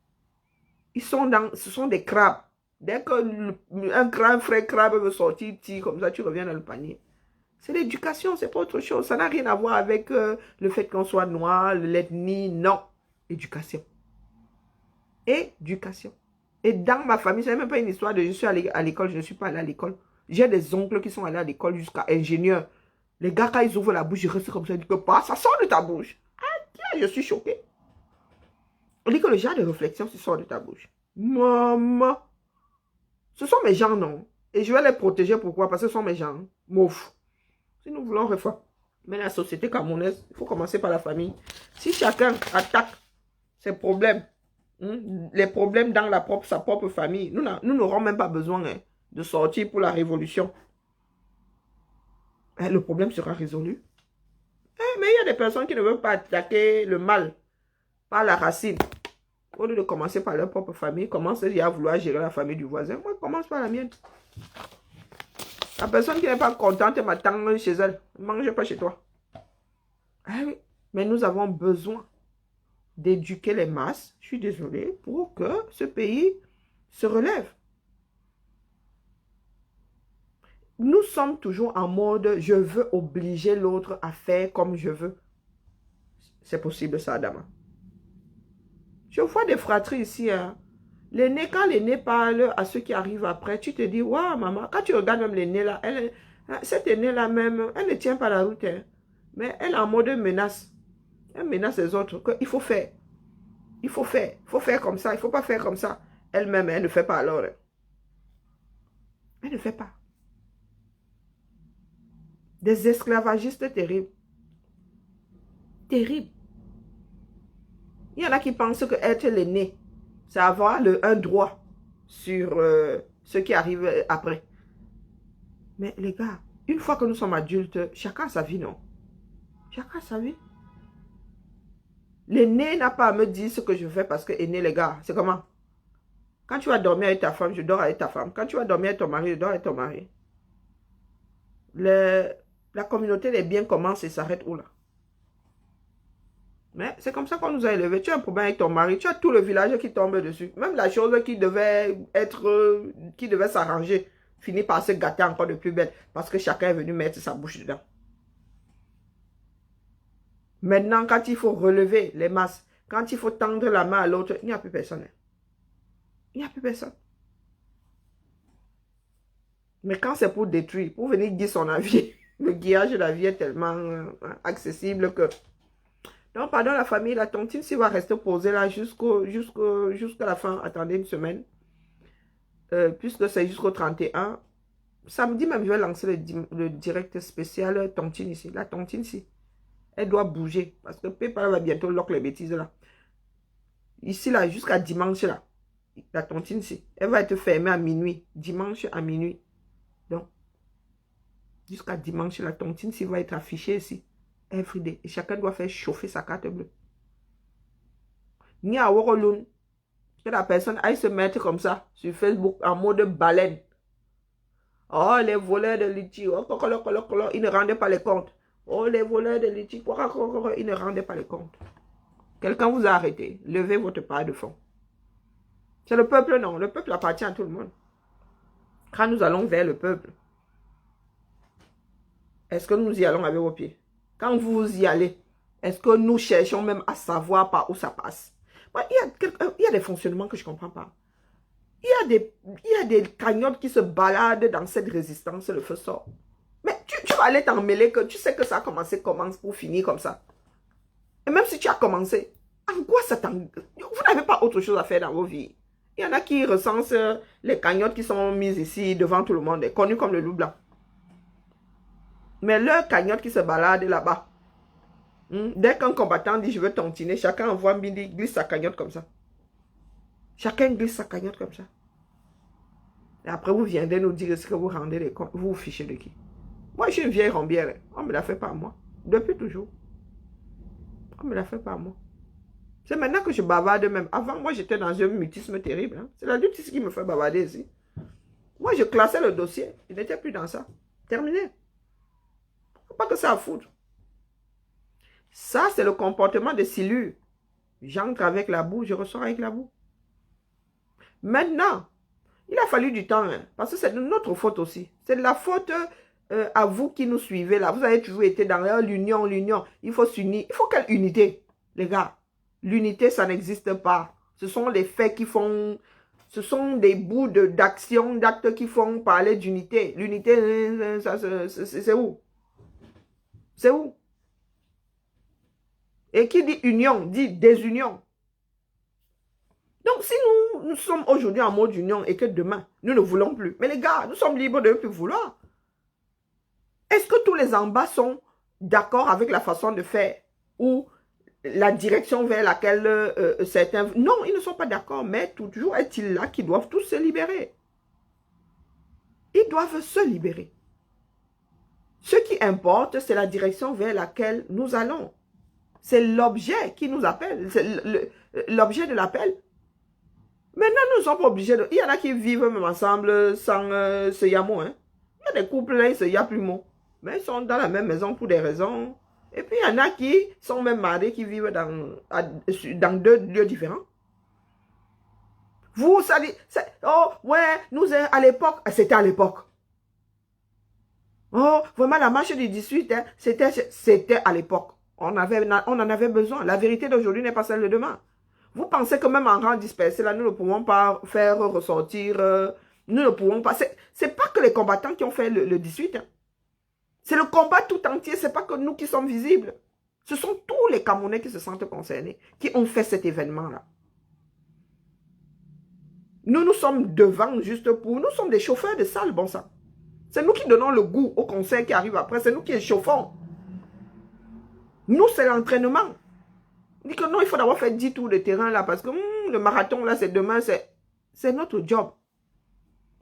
[SPEAKER 1] Ce sont des crabes. Dès qu'un grand frère crabe veut sortir, comme ça, tu reviens dans le panier. C'est l'éducation, c'est pas autre chose. Ça n'a rien à voir avec le fait qu'on soit noir, l'ethnie. Non. Éducation. Éducation. Et dans ma famille, ce n'est même pas une histoire de je suis allé à l'école, je ne suis pas allé à l'école. J'ai des oncles qui sont allés à l'école jusqu'à ingénieur. Les gars, quand ils ouvrent la bouche, je reste comme ça, ils disent que pas, ça sort de ta bouche. Ah, tiens, je suis choquée. On dit que le genre de réflexion, ça sort de ta bouche. Maman. Ce sont mes gens, non? Et je vais les protéger, pourquoi? Parce que ce sont mes gens. Mouf. Si nous voulons réformer la société camerounaise, il faut commencer par la famille. Si chacun attaque ses problèmes, les problèmes dans sa propre famille, nous n'aurons même pas besoin de sortir pour la révolution. Le problème sera résolu. Mais il y a des personnes qui ne veulent pas attaquer le mal par la racine. Au lieu de commencer par leur propre famille, commence déjà à vouloir gérer la famille du voisin. Moi, commence par la mienne. La personne qui n'est pas contente m'attend chez elle. Ne mange pas chez toi. Ah oui, mais nous avons besoin d'éduquer les masses, je suis désolée, pour que ce pays se relève. Nous sommes toujours en mode, je veux obliger l'autre à faire comme je veux. C'est possible ça, Adama. Je vois des fratries ici. Hein. L'aîné, quand l'aîné parle à ceux qui arrivent après, tu te dis, waouh, maman, quand tu regardes même l'aîné là, cette aînée-là même, elle ne tient pas la route. Hein, mais elle est en mode menace. Elle menace les autres qu'il faut faire. Il faut faire comme ça, il ne faut pas faire comme ça. Elle-même, elle ne fait pas alors. Elle ne fait pas. Des esclavagistes terribles. Terribles. Il y en a qui pensent que être l'aîné, c'est avoir un droit sur ce qui arrive après. Mais les gars, une fois que nous sommes adultes, chacun a sa vie, non? Chacun a sa vie. L'aîné n'a pas à me dire ce que je fais parce que aîné, les gars, c'est comment? Quand tu vas dormir avec ta femme, je dors avec ta femme. Quand tu vas dormir avec ton mari, je dors avec ton mari. La communauté des biens commence et s'arrête où là? Mais c'est comme ça qu'on nous a élevés. Tu as un problème avec ton mari, tu as tout le village qui tombe dessus. Même la chose qui devait s'arranger, finit par se gâter encore de plus belle. Parce que chacun est venu mettre sa bouche dedans. Maintenant, quand il faut relever les masses, quand il faut tendre la main à l'autre, il n'y a plus personne. Il n'y a plus personne. Mais quand c'est pour détruire, pour venir dire son avis, le guillage de la vie est tellement accessible que... Donc, pardon la famille, la tontine, s'il va rester posée là jusqu'à la fin, attendez une semaine, puisque c'est jusqu'au 31. Samedi même, je vais lancer le direct spécial tontine ici. La tontine ici. Elle doit bouger. Parce que Pépé va bientôt lock les bêtises là. Ici là, jusqu'à dimanche là. La tontine ici. Elle va être fermée à minuit. Dimanche à minuit. Donc, jusqu'à dimanche, la tontine ici va être affichée ici. Everyday. Et chacun doit faire chauffer sa carte bleue. Ni à Woroloun. Que la personne aille se mettre comme ça sur Facebook en mode baleine. Oh, les voleurs de litchi. Oh, ils ne rendaient pas les comptes. Oh, les voleurs de litchi, ils ne rendaient pas les comptes. Quelqu'un vous a arrêté. Levez votre part de fond. C'est le peuple, non. Le peuple appartient à tout le monde. Quand nous allons vers le peuple, est-ce que nous y allons avec vos pieds? Quand vous y allez, est-ce que nous cherchons même à savoir par où ça passe? Il y a des fonctionnements que je ne comprends pas. Il y a des cagnottes qui se baladent dans cette résistance, le feu sort. Mais tu vas aller t'emmêler que tu sais que ça a commencé, commence pour finir comme ça. Et même si tu as commencé, en quoi ça t'engage? Vous n'avez pas autre chose à faire dans vos vies. Il y en a qui recensent les cagnottes qui sont mises ici devant tout le monde, connues comme le loup blanc. Mais leur cagnotte qui se balade là-bas, dès qu'un combattant dit je veux tontiner, chacun envoie Mbindi, glisse sa cagnotte comme ça. Chacun glisse sa cagnotte comme ça. Et après vous viendrez nous dire ce que vous rendez les comptes. Vous vous fichez de qui? Moi je suis une vieille rombière. On ne me la fait pas à moi. Depuis toujours. On ne me la fait pas à moi. C'est maintenant que je bavarde même. Avant moi j'étais dans un mutisme terrible. Hein. C'est la lutte qui me fait bavarder ici. Moi je classais le dossier. Il n'était plus dans ça. Terminé. Pas que ça à foutre. Ça, c'est le comportement de silure. J'entre avec la boue, je ressors avec la boue. Maintenant, il a fallu du temps, hein, parce que c'est de notre faute aussi. C'est de la faute à vous qui nous suivez là. Vous avez toujours été dans l'union. Il faut s'unir. Il faut quelle unité, les gars? L'unité, ça n'existe pas. Ce sont les faits qui font... Ce sont des bouts d'action, d'actes qui font parler d'unité. L'unité, c'est où? C'est où? Et qui dit union, dit désunion. Donc, si nous sommes aujourd'hui en mode union et que demain, nous ne voulons plus. Mais les gars, nous sommes libres de ne plus vouloir. Est-ce que tous les en bas sont d'accord avec la façon de faire ou la direction vers laquelle certains... Non, ils ne sont pas d'accord, mais toujours est-il là qu'ils doivent tous se libérer. Ils doivent se libérer. Ce qui importe, c'est la direction vers laquelle nous allons. C'est l'objet qui nous appelle. C'est l'objet de l'appel. Maintenant, nous ne sommes pas obligés de... Il y en a qui vivent même ensemble sans se yamo. Hein. Il y a des couples, là, ils se yament plus mot. Mais ils sont dans la même maison pour des raisons. Et puis, il y en a qui sont même mariés, qui vivent dans deux lieux différents. Vous, ça dit... Oh, ouais, nous, à l'époque... C'était à l'époque. Oh, vraiment, la marche du 18, hein, c'était à l'époque. On en avait besoin. La vérité d'aujourd'hui n'est pas celle de demain. Vous pensez que même en rang dispersé, là, nous ne pouvons pas faire ressortir... nous ne pouvons pas... C'est pas que les combattants qui ont fait le 18. Hein. C'est le combat tout entier. C'est pas que nous qui sommes visibles. Ce sont tous les Camerounais qui se sentent concernés, qui ont fait cet événement-là. Nous sommes devant juste pour... Nous sommes des chauffeurs de salle, bon sang. C'est nous qui donnons le goût au concert qui arrive après. C'est nous qui échauffons. Nous, c'est l'entraînement. On dit que non, il faut d'abord faire 10 tours de terrain là parce que le marathon là, c'est demain, c'est notre job.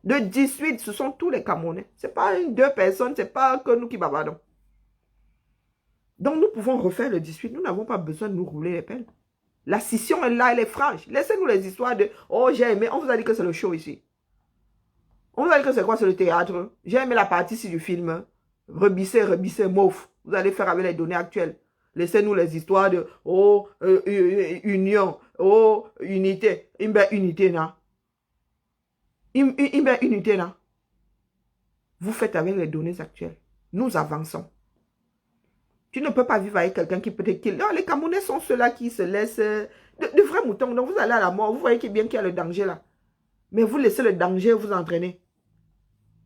[SPEAKER 1] De 18, ce sont tous les Camerounais. Ce n'est pas deux personnes, ce n'est pas que nous qui bavardons. Donc, nous pouvons refaire le 18. Nous n'avons pas besoin de nous rouler les pelles. La scission est là, elle est franche. Laissez-nous les histoires de « Oh, j'ai aimé. » On vous a dit que c'est le show ici. On vous a dit que c'est quoi? C'est le théâtre. J'ai aimé la partie ici du film. Rebisser, mouf. Vous allez faire avec les données actuelles. Laissez-nous les histoires de « Oh, union. Oh, unité. » Unité, là. Unité, là. Vous faites avec les données actuelles. Nous avançons. Tu ne peux pas vivre avec quelqu'un qui peut te kill. Non, les Camerounais sont ceux-là qui se laissent... De vrais moutons. Donc, vous allez à la mort. Vous voyez bien qu'il y a le danger, là. Mais vous laissez le danger vous entraîner.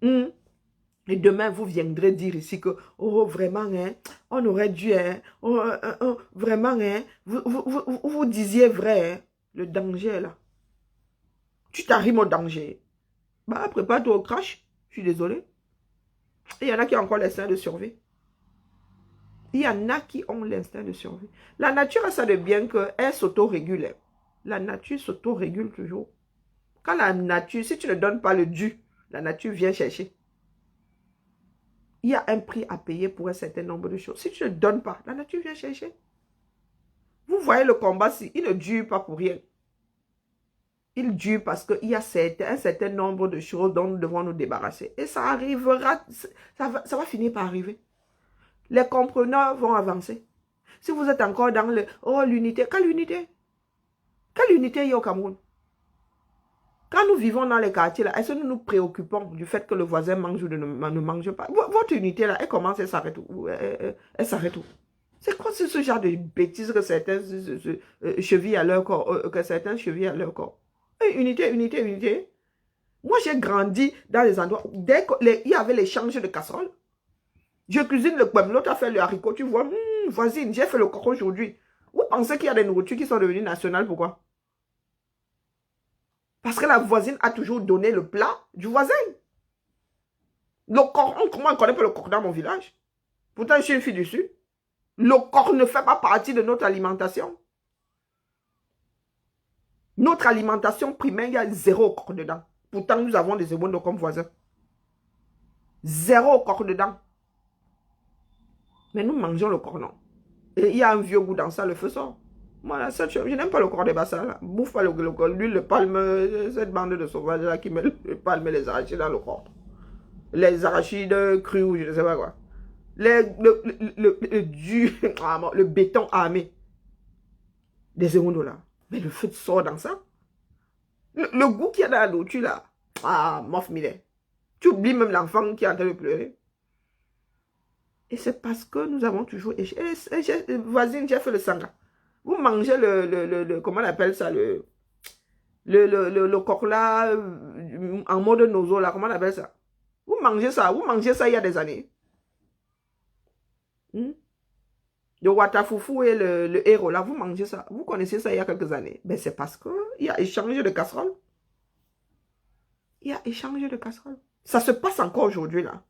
[SPEAKER 1] Et demain, vous viendrez dire ici que, oh, vraiment, hein, on aurait dû, hein, vraiment, hein, vous disiez vrai, hein, le danger, là. Tu t'arrimes au danger. Bah, prépare-toi au crash. Je suis désolé. Il y en a qui ont encore l'instinct de survie. Il y en a qui ont l'instinct de survie. La nature a ça de bien qu'elle s'auto-régule. La nature s'auto-régule toujours. Quand la nature, si tu ne donnes pas le dû, la nature vient chercher. Il y a un prix à payer pour un certain nombre de choses. Si tu ne donnes pas, la nature vient chercher. Vous voyez le combat, il ne dure pas pour rien. Il dure parce qu'il y a un certain nombre de choses dont nous devons nous débarrasser. Et ça arrivera, ça va finir par arriver. Les compreneurs vont avancer. Si vous êtes encore dans le « Oh, l'unité », quelle unité? Quelle unité il y a au Cameroun? Quand nous vivons dans les quartiers, est-ce que nous nous préoccupons du fait que le voisin mange ou ne mange pas? Votre unité, là, elle commence, elle s'arrête où? Elle s'arrête où? C'est quoi ce genre de bêtises que certains chevillent à leur corps? Unité. Moi, j'ai grandi dans les endroits où dès qu'il y avait l'échange de casseroles, je cuisine le pomme, l'autre a fait le haricot, tu vois, voisine, j'ai fait le coq aujourd'hui. Vous pensez qu'il y a des nourritures qui sont devenues nationales, pourquoi? Parce que la voisine a toujours donné le plat du voisin. Le corps, comment on ne connaît pas le corps dans mon village? Pourtant, je suis une fille du Sud. Le corps ne fait pas partie de notre alimentation. Notre alimentation primaire, il y a 0 corps dedans. Pourtant, nous avons des ébounes comme voisins. 0 corps dedans. Mais nous mangeons le corps, non. Et il y a un vieux goût dans ça, le feu sort. Moi, je n'aime pas le corps des bassins, là. Bouffe pas le corps. Lui, le palme, cette bande de sauvages là qui met le palme et les arachides dans le corps. Les arachides crus ou je ne sais pas quoi. Le béton armé. Des secondes là. Mais le feu sort dans ça. Le goût qu'il y a dans la nourriture là. Ah, mof mille. Tu oublies même l'enfant qui est en train de pleurer. Et c'est parce que nous avons toujours échoué. Voisine, j'ai fait le sanga. Vous mangez comment on appelle ça, le coq là, en mode nozo là, comment on appelle ça? Vous mangez ça il y a des années. Le watafoufou et le héros là, vous mangez ça. Vous connaissez ça il y a quelques années. Ben c'est parce qu'il y a échangé de casserole. Il y a échangé de casserole. Ça se passe encore aujourd'hui là.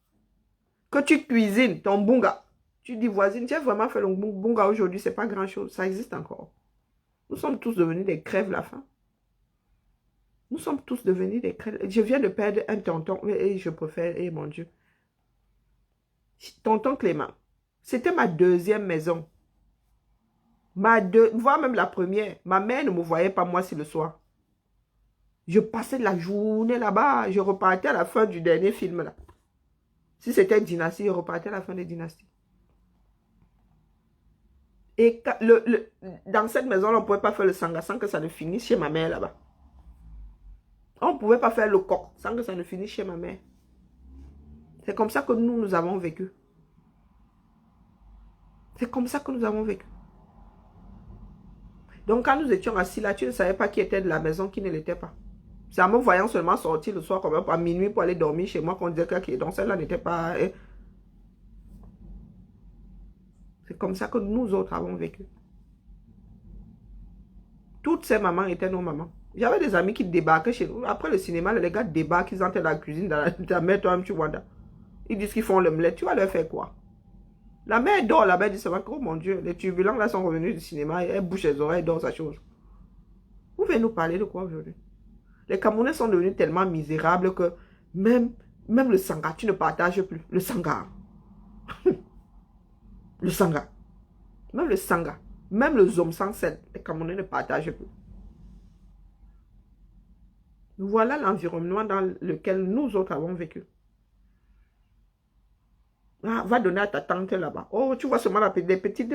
[SPEAKER 1] Que tu cuisines ton bunga. Tu dis, voisine, tu as vraiment fait le bunga aujourd'hui, c'est pas grand chose. Ça existe encore. Nous sommes tous devenus des crèves la faim. Nous sommes tous devenus des crèves. Je viens de perdre un tonton, et je préfère, et mon Dieu. Tonton Clément, c'était ma deuxième maison. Voire même la première. Ma mère ne me voyait pas moi si le soir. Je passais la journée là-bas. Je repartais à la fin du dernier film là. Si c'était Dynastie, je repartais à la fin de Dynastie. Et dans cette maison, on ne pouvait pas faire le sanga sans que ça ne finisse chez ma mère là-bas. On ne pouvait pas faire le coq sans que ça ne finisse chez ma mère. C'est comme ça que nous avons vécu. C'est comme ça que nous avons vécu. Donc, quand nous étions assis là, tu ne savais pas qui était de la maison, qui ne l'était pas. C'est en me voyant seulement sortir le soir, comme à minuit, pour aller dormir chez moi, qu'on disait que qui est dans celle-là n'était pas... C'est comme ça que nous autres avons vécu. Toutes ces mamans étaient nos mamans. J'avais des amis qui débarquaient chez nous. Après le cinéma, les gars débarquent, ils entrent dans la cuisine, dans la mère, toi-même, tu vois. Ils disent qu'ils font l'omelette. Tu vas leur faire quoi? La mère dort là-bas, elle dit, c'est vrai que, oh mon Dieu, les turbulents là sont revenus du cinéma, elle bouche les oreilles, elle dort sa chose. Vous venez nous parler de quoi aujourd'hui? Les Camerounais sont devenus tellement misérables que même le sanga, tu ne partages plus. Le sanga. Le sanga. Même le sanga. Même le zom sans sel. Les Camerounais ne partagent plus. Voilà l'environnement dans lequel nous autres avons vécu. Ah, va donner à ta tante là-bas. Oh, tu vois seulement des petites...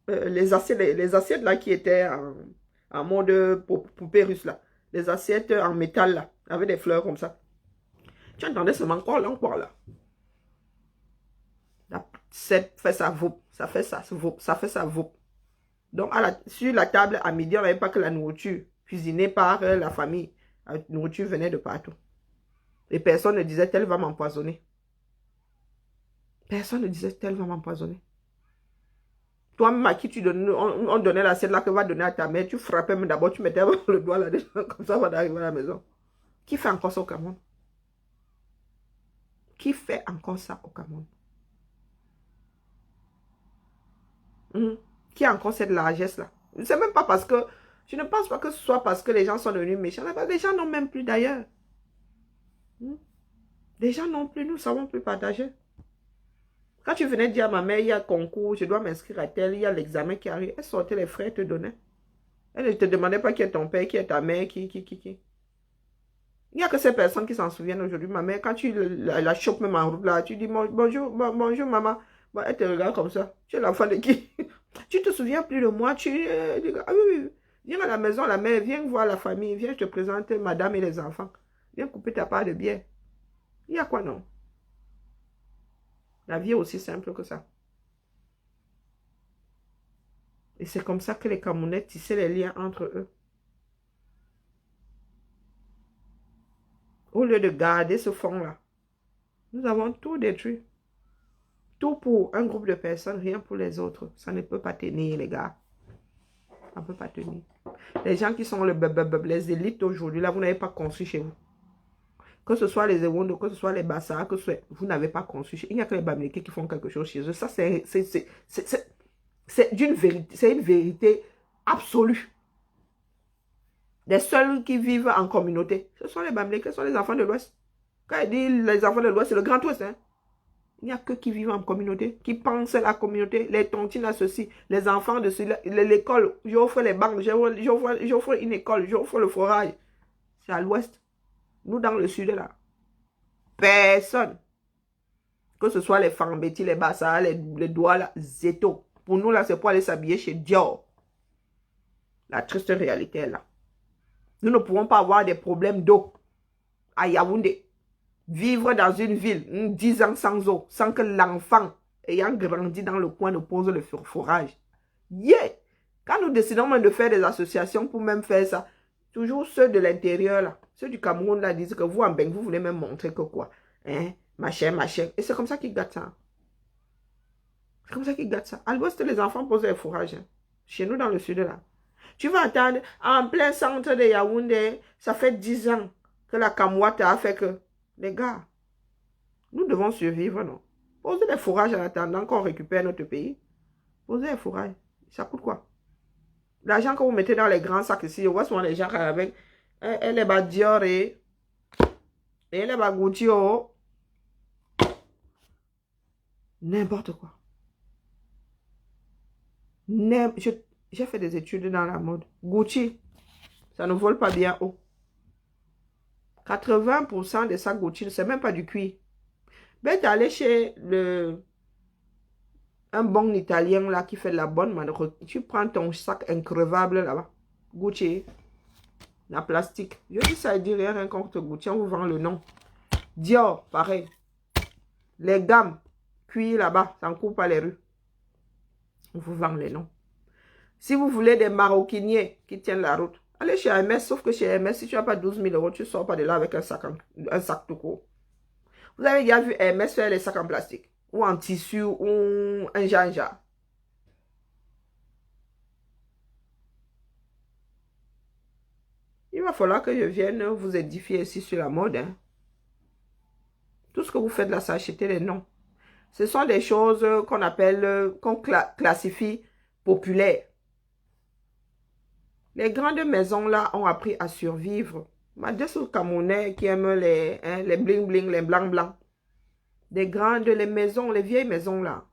[SPEAKER 1] les assiettes là qui étaient en mode poupée russe là. Les assiettes en métal là, avec des fleurs comme ça. Tu entendais seulement encore là. La petite fait ça, voup, ça fait ça, voup, ça fait ça, voup. Donc sur la table à midi, on n'avait pas que la nourriture cuisinée par la famille. La nourriture venait de partout. Et personne ne disait, elle va m'empoisonner. Personne ne disait, elle va m'empoisonner. Toi-même à qui tu donnes, on donnait l'assiette là que va donner à ta mère, tu frappais, mais d'abord tu mettais le doigt là-dedans, comme ça, avant d'arriver à la maison. Qui fait encore ça au Cameroun? Qui fait encore ça au Cameroun? Qui a encore cette largesse là? C'est même pas parce que, je ne pense pas que ce soit parce que les gens sont devenus méchants. Les gens n'ont même plus d'ailleurs. Les gens n'ont plus, nous ne savons plus partager. Quand tu venais dire à ma mère, il y a concours, je dois m'inscrire à tel, il y a l'examen qui arrive, elle sortait les frais et te donnait. Elle ne te demandait pas qui est ton père, qui est ta mère, qui. Il n'y a que ces personnes qui s'en souviennent aujourd'hui. Ma mère, quand tu la chopes même en route là, tu dis bonjour maman. Bon, elle te regarde comme ça. Tu es l'enfant de qui? Tu te souviens plus de moi? Ah oui. Viens à la maison, la mère, viens voir la famille, viens, je te présente madame et les enfants. Viens couper ta part de bière. Il y a quoi non? La vie est aussi simple que ça. Et c'est comme ça que les Camerounais tissaient les liens entre eux. Au lieu de garder ce fond-là, nous avons tout détruit. Tout pour un groupe de personnes, rien pour les autres. Ça ne peut pas tenir, les gars. Ça ne peut pas tenir. Les gens qui sont les élites aujourd'hui, là, vous n'avez pas construit chez vous. Que ce soit les Ewondo, que ce soit les Bassa, que ce soit, vous n'avez pas construit chez vous. Il n'y a que les Bamileke qui font quelque chose chez eux. Ça, c'est une vérité absolue. Les seuls qui vivent en communauté, ce sont les Bamileke, ce sont les enfants de l'Ouest. Quand il dit les enfants de l'Ouest, c'est le Grand Ouest. Hein? Il n'y a que qui vivent en communauté, qui pensent à la communauté, les tontines à ceci, les enfants de ceci, l'école, j'offre les banques, j'offre une école, j'offre le forage. C'est à l'Ouest. Nous, dans le sud, là, personne. Que ce soit les Fambeti, les Bassa, les Douala, Zeto. Pour nous, là, c'est pour aller s'habiller chez Dior. La triste réalité est là. Nous ne pouvons pas avoir des problèmes d'eau à Yaoundé. Vivre dans une ville, 10 ans sans eau, sans que l'enfant ayant grandi dans le coin ne pose le forage. Yeah! Quand nous décidons même de faire des associations pour même faire ça, toujours ceux de l'intérieur, là, ceux du Cameroun, là, disent que vous, en Beng, vous voulez même montrer que quoi? Hein? Machin. Et c'est comme ça qu'ils gâtent ça. C'est comme ça qu'ils gâtent ça. À l'ouest, les enfants posent les fourrages. Hein. Chez nous, dans le sud, là. Tu vas attendre, en plein centre de Yaoundé, ça fait 10 ans que la Kamwata a fait que... Les gars, nous devons survivre, non? Posez les fourrages en attendant qu'on récupère notre pays. Posez les fourrages. Ça coûte quoi? L'argent que vous mettez dans les grands sacs ici, on voit souvent les gens avec... Elle est Dior et elle est Gucci. N'importe quoi. J'ai fait des études dans la mode. Gucci, ça ne vole pas bien haut. 80% de sacs Gucci, c'est même pas du cuir. Ben, t'es allé chez un bon Italien là qui fait de la bonne manœuvre. Tu prends ton sac increvable là-bas. Gucci. La plastique. Je dis ça, il dit rien contre Gucci. On vous vend le nom. Dior, pareil. Les gammes. Cuir là-bas. Ça ne court pas les rues. On vous vend les noms. Si vous voulez des maroquiniers qui tiennent la route, allez chez Hermès. Sauf que chez Hermès, si tu n'as pas 12 000 euros, tu ne sors pas de là avec un sac tout court. Vous avez déjà vu Hermès faire les sacs en plastique. Ou en tissu, ou un janja. Il va falloir que je vienne vous édifier ici sur la mode. Hein. Tout ce que vous faites là, c'est acheter les noms. Ce sont des choses qu'on appelle, qu'on classifie populaires. Les grandes maisons là ont appris à survivre. Des Camerounais qui aiment les bling bling, les blancs blancs. Des grandes, les maisons, les vieilles maisons là.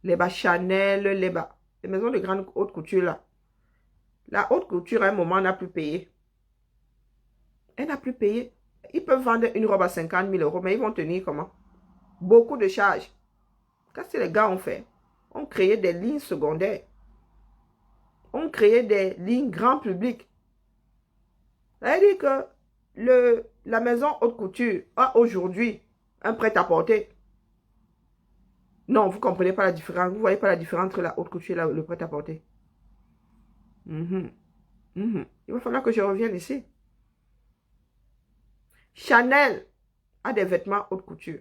[SPEAKER 1] Les bas Chanel, les maisons de grande haute couture là. La haute couture à un moment n'a plus payé. Elle n'a plus payé. Ils peuvent vendre une robe à 50 000 euros, mais ils vont tenir comment? Beaucoup de charges. Qu'est-ce que les gars ont fait? On créé des lignes secondaires. On créé des lignes grand public. Ça veut dire que la maison haute couture a aujourd'hui un prêt-à-porter. Non, vous ne comprenez pas la différence. Vous ne voyez pas la différence entre la haute couture et le prêt-à-porter. Il va falloir que je revienne ici. Chanel a des vêtements haute couture.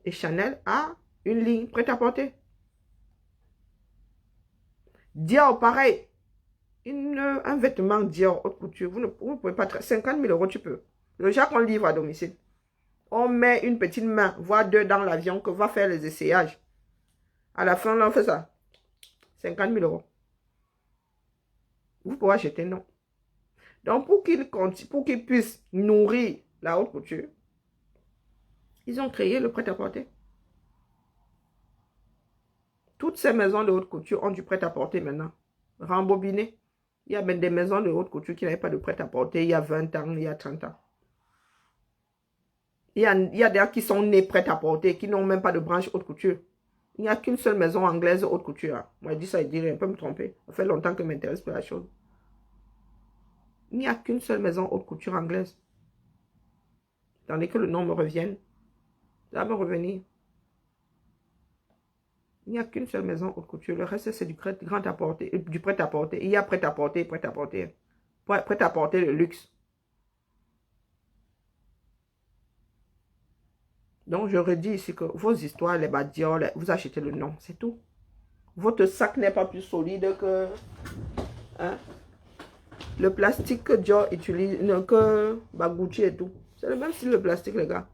[SPEAKER 1] Et Chanel a une ligne prêt-à-porter. Dior, pareil. Un vêtement Dior haute couture. Vous ne pouvez pas... 50 000 euros, tu peux. Le genre qu'on livre à domicile. On met une petite main, voire deux dans l'avion, que va faire les essayages. À la fin, là, on fait ça. 50 000 euros. Vous pouvez acheter, non. Donc, pour qu'ils puissent nourrir la haute couture, ils ont créé le prêt-à-porter. Toutes ces maisons de haute couture ont du prêt-à-porter maintenant. Rembobiné. Il y a même des maisons de haute couture qui n'avaient pas de prêt-à-porter il y a 20 ans, il y a 30 ans. Il y a des qui sont nés prêt-à-porter, qui n'ont même pas de branche haute couture. Il n'y a qu'une seule maison anglaise haute couture. Moi, je dis ça, il dit rien, peut me tromper. Ça fait longtemps que je m'intéresse pour la chose. Il n'y a qu'une seule maison haute couture anglaise. Tandis que le nom me revienne. Ça va me revenir. Il n'y a qu'une seule maison haute couture. Le reste, c'est du prêt-à-porter. Il y a prêt-à-porter, prêt-à-porter. Prêt-à-porter le luxe. Donc, je redis ici que vos histoires, les Dior, vous achetez le nom, c'est tout. Votre sac n'est pas plus solide que le plastique que Dior utilise, que Gucci et tout. C'est le même style de plastique, les gars.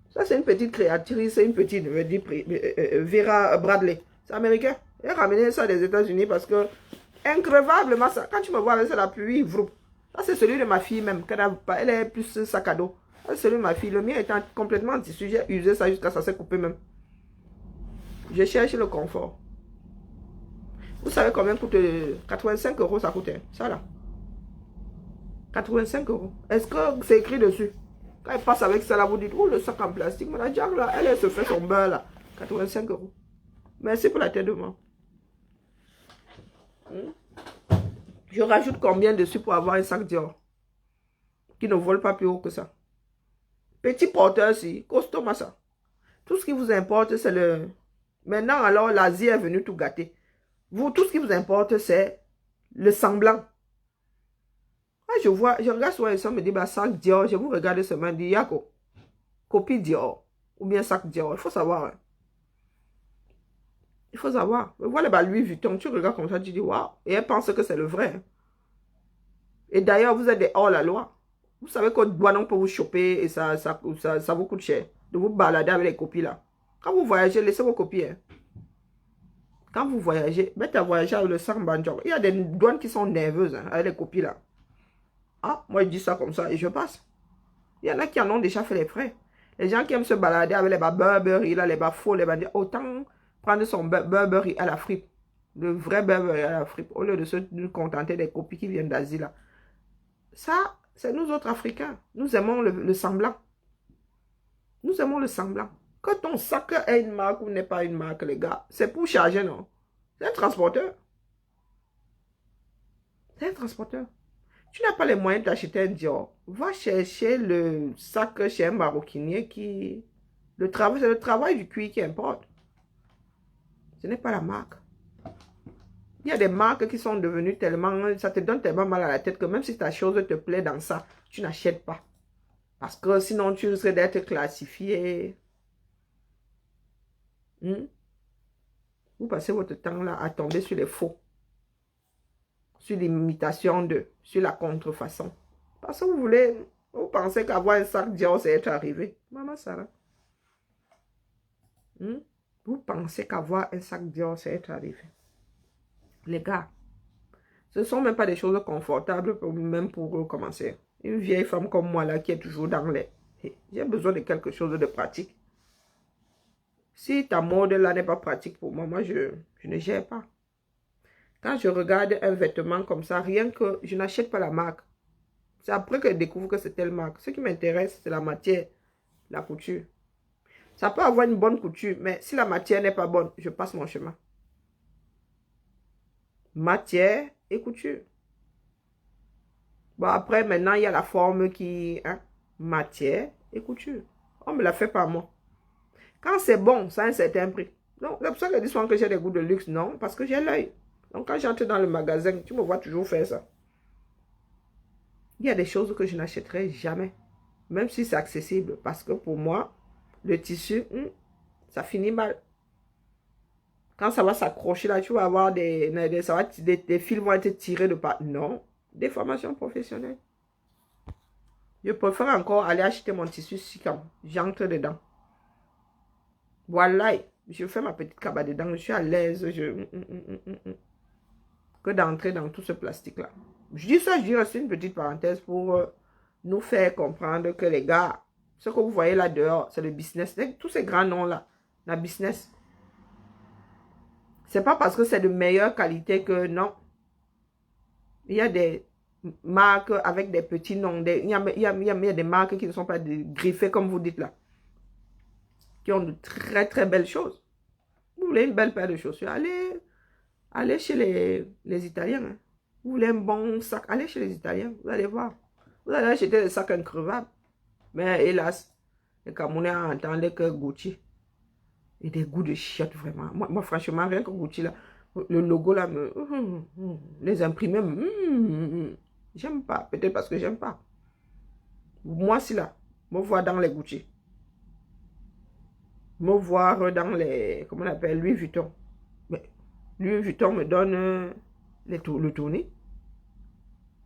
[SPEAKER 1] Ça, c'est une petite créatrice, c'est une petite, Vera Bradley. C'est américain. Elle a ramené ça des États-Unis parce que, increvablement, ça, quand tu me vois avec ça, la pluie, vroom. Ça, c'est celui de ma fille même. Elle est plus sac à dos. C'est celui de ma fille. Le mien étant complètement en tissu. J'ai usé ça jusqu'à ça s'est coupé même. Je cherche le confort. Vous savez combien coûte 85 euros ça coûte, ça là. 85 euros. Est-ce que c'est écrit dessus? Quand elle passe avec ça là, vous dites, oh le sac en plastique, mais la diable là, elle se fait son beurre là. 85 euros. Merci pour la tête de moi. Je rajoute combien dessus pour avoir un sac Dior qui ne vole pas plus haut que ça. Petit porteur si, costaud ça. Tout ce qui vous importe, c'est le... Maintenant, alors, l'Asie est venue tout gâter. Vous, tout ce qui vous importe, c'est le semblant. Je regarde sur les me dit, bah, sac Dior, je vous regarde seulement, je dis, Yako, copie Dior, ou bien sac Dior, il faut savoir. Hein. Il faut savoir. Voilà, bah, Louis Vuitton, tu regardes comme ça, tu dis, waouh, et elle pense que c'est le vrai. Hein. Et d'ailleurs, vous êtes des hors la loi. Vous savez que douane peut vous choper et ça vous coûte cher. De vous balader avec les copies là. Quand vous voyagez, laissez vos copies. Hein. Quand vous voyagez, mettez à voyager avec le sac banjo. Il y a des douanes qui sont nerveuses hein, avec les copies là. Ah, moi je dis ça comme ça et je passe. Il y en a qui en ont déjà fait les frais. Les gens qui aiment se balader avec les bas Burberry, là, les bas faux, les bandits, autant prendre son Burberry à la fripe. Le vrai Burberry à la fripe, au lieu de se contenter des copies qui viennent d'Asie, là. Ça, c'est nous autres Africains. Nous aimons le semblant. Nous aimons le semblant. Que ton sac est une marque ou n'est pas une marque, les gars, c'est pour charger, non? C'est un transporteur. C'est un transporteur. Tu n'as pas les moyens d'acheter un Dior. Va chercher le sac chez un maroquinier qui... C'est le travail du cuir qui importe. Ce n'est pas la marque. Il y a des marques qui sont devenues tellement... Ça te donne tellement mal à la tête que même si ta chose te plaît dans ça, tu n'achètes pas. Parce que sinon, tu risques d'être classifié. Vous passez votre temps là à tomber sur les faux. Sur l'imitation de, sur la contrefaçon. Parce que vous pensez qu'avoir un sac Dior, c'est être arrivé. Maman Sarah. Vous pensez qu'avoir un sac Dior, c'est être arrivé. Les gars, ce ne sont même pas des choses confortables, même pour commencer. Une vieille femme comme moi là, qui est toujours dans les... J'ai besoin de quelque chose de pratique. Si ta mode là n'est pas pratique pour moi, je ne gère pas. Quand je regarde un vêtement comme ça, rien que je n'achète pas la marque. C'est après que je découvre que c'est telle marque. Ce qui m'intéresse, c'est la matière, la couture. Ça peut avoir une bonne couture, mais si la matière n'est pas bonne, je passe mon chemin. Matière et couture. Bon, après, maintenant, il y a la forme qui... matière et couture. On ne me la fait pas moi. Quand c'est bon, ça a un certain prix. Donc, c'est pour ça que je dis souvent que j'ai des goûts de luxe. Non, parce que j'ai l'œil. Donc, quand j'entre dans le magasin, tu me vois toujours faire ça. Il y a des choses que je n'achèterai jamais. Même si c'est accessible. Parce que pour moi, le tissu, ça finit mal. Quand ça va s'accrocher là, tu vas avoir des fils vont être tirés de part. Non, des formations professionnelles. Je préfère encore aller acheter mon tissu si j'entre dedans. Voilà, je fais ma petite cabane dedans, je suis à l'aise. Que d'entrer dans tout ce plastique-là. Je dis ça, je dis c'est une petite parenthèse pour nous faire comprendre que les gars, ce que vous voyez là dehors, c'est le business. Tous ces grands noms-là, la business. C'est pas parce que c'est de meilleure qualité que non. Il y a des marques avec des petits noms. Il y a des marques qui ne sont pas griffées comme vous dites là. Qui ont de très très belles choses. Vous voulez une belle paire de chaussures, allez chez les Italiens. Hein. Vous voulez un bon sac, allez chez les Italiens. Vous allez voir. Vous allez acheter des sacs increvables. Mais hélas, les Camerounais entendaient que Gucci. Et des goûts de chiottes, vraiment. Moi, franchement, rien que Gucci, là, le logo, là, les imprimés, j'aime pas. Peut-être parce que j'aime pas. Moi, si là, me voir dans les Gucci. Me voir dans les, comment on appelle, Louis Vuitton. Mais Louis Vuitton me donne le tournis.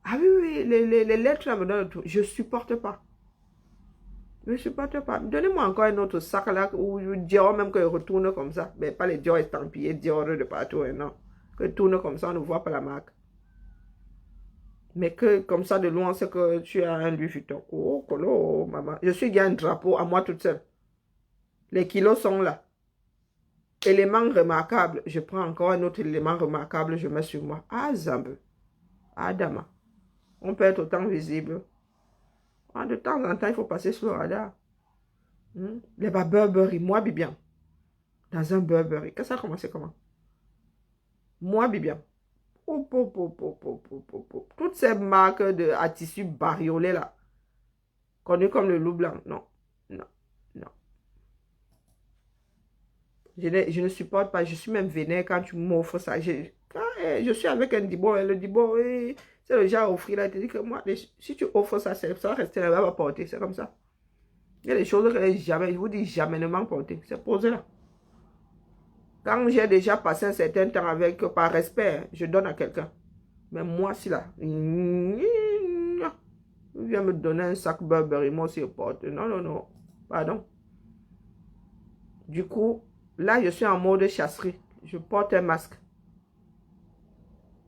[SPEAKER 1] Ah oui, les lettres, là, me donnent le tournis. Je supporte pas. Je ne supporte pas. Donnez-moi encore un autre sac là où Dior même que je retourne comme ça. Mais pas les Dior estampillés, Dior de partout, non. Que tourne comme ça, on ne voit pas la marque. Mais que comme ça de loin, c'est que tu as un Louis Vuitton. Oh, colo, maman. Je suis bien un drapeau à moi toute seule. Les kilos sont là. Élément remarquable. Je prends encore un autre élément remarquable, je mets sur moi. Ah, Zambe. Ah, Dama. On peut être autant visible. De temps en temps, il faut passer sur le radar. Les Burberry, moi, Bibian. Dans un Burberry. Qu'est-ce que ça a commencé comment? Moi, Bibian. Toutes ces marques à tissu bariolé là. Connues comme le loup blanc. Non. Non. Non. Je ne supporte pas. Je suis même vénère quand tu m'offres ça. Je suis avec un Dibo. Le Dibo, c'est le genre à offrir là. Il te dit que moi, si tu offres ça, ça va rester là, va porter. C'est comme ça. Il y a des choses que jamais, je vous dis jamais ne m'emporter. C'est posé là. Quand j'ai déjà passé un certain temps avec, par respect, je donne à quelqu'un. Mais moi, si là, il vient me donner un sac Burberry, moi aussi je porte. Non, non, non. Pardon. Du coup, là, je suis en mode chasserie. Je porte un masque.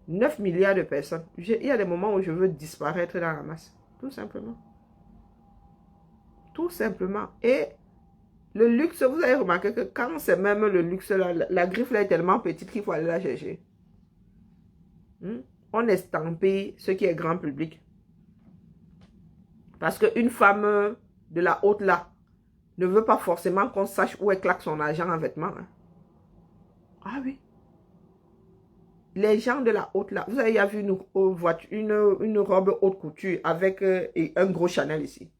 [SPEAKER 1] 9 milliards de personnes. Il y a des moments où je veux disparaître dans la masse. Tout simplement. Tout simplement. Et le luxe, vous avez remarqué que quand c'est même le luxe, la griffe là est tellement petite qu'il faut aller la chercher. On estampille ce qui est grand public. Parce qu'une femme de la haute là ne veut pas forcément qu'on sache où elle claque son argent en vêtements. Hein. Ah oui. Les gens de la haute là, vous avez vu une robe haute couture avec un gros Chanel ici.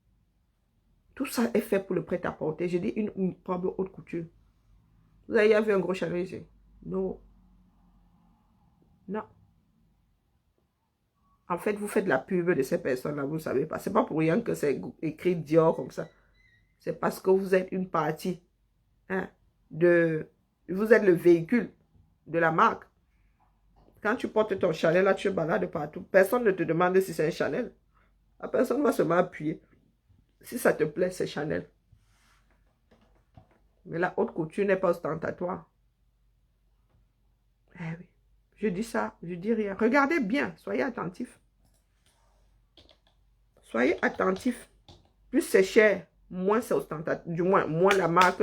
[SPEAKER 1] Tout ça est fait pour le prêt-à-porter. Je dis une robe haute couture. Vous avez vu un gros Chanel ici? Non. Non. En fait, vous faites la pub de ces personnes-là, vous ne savez pas. Ce n'est pas pour rien que c'est écrit Dior comme ça. C'est parce que vous êtes une partie hein, vous êtes le véhicule de la marque. Quand tu portes ton Chanel, là, tu te balades partout. Personne ne te demande si c'est un Chanel. La personne va seulement appuyer. Si ça te plaît, c'est Chanel. Mais la haute couture n'est pas ostentatoire. Eh oui. Je dis ça, je dis rien. Regardez bien, soyez attentifs. Soyez attentifs. Plus c'est cher, moins c'est ostentatoire. Du moins la marque,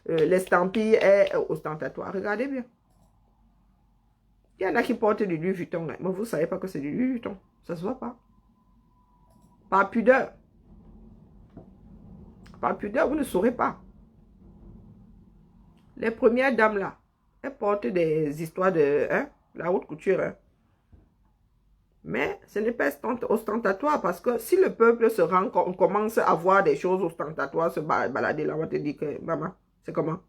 [SPEAKER 1] l'estampille est ostentatoire. Regardez bien. Il y en a qui portent du Louis Vuitton. Hein. Mais vous ne savez pas que c'est du Louis Vuitton. Ça ne se voit pas. Par pudeur. Par pudeur, vous ne saurez pas. Les premières dames là, elles portent des histoires de la haute couture. Hein. Mais ce n'est pas ostentatoire parce que si le peuple se rend, on commence à voir des choses ostentatoires se balader là, on va te dire que maman, c'est comment?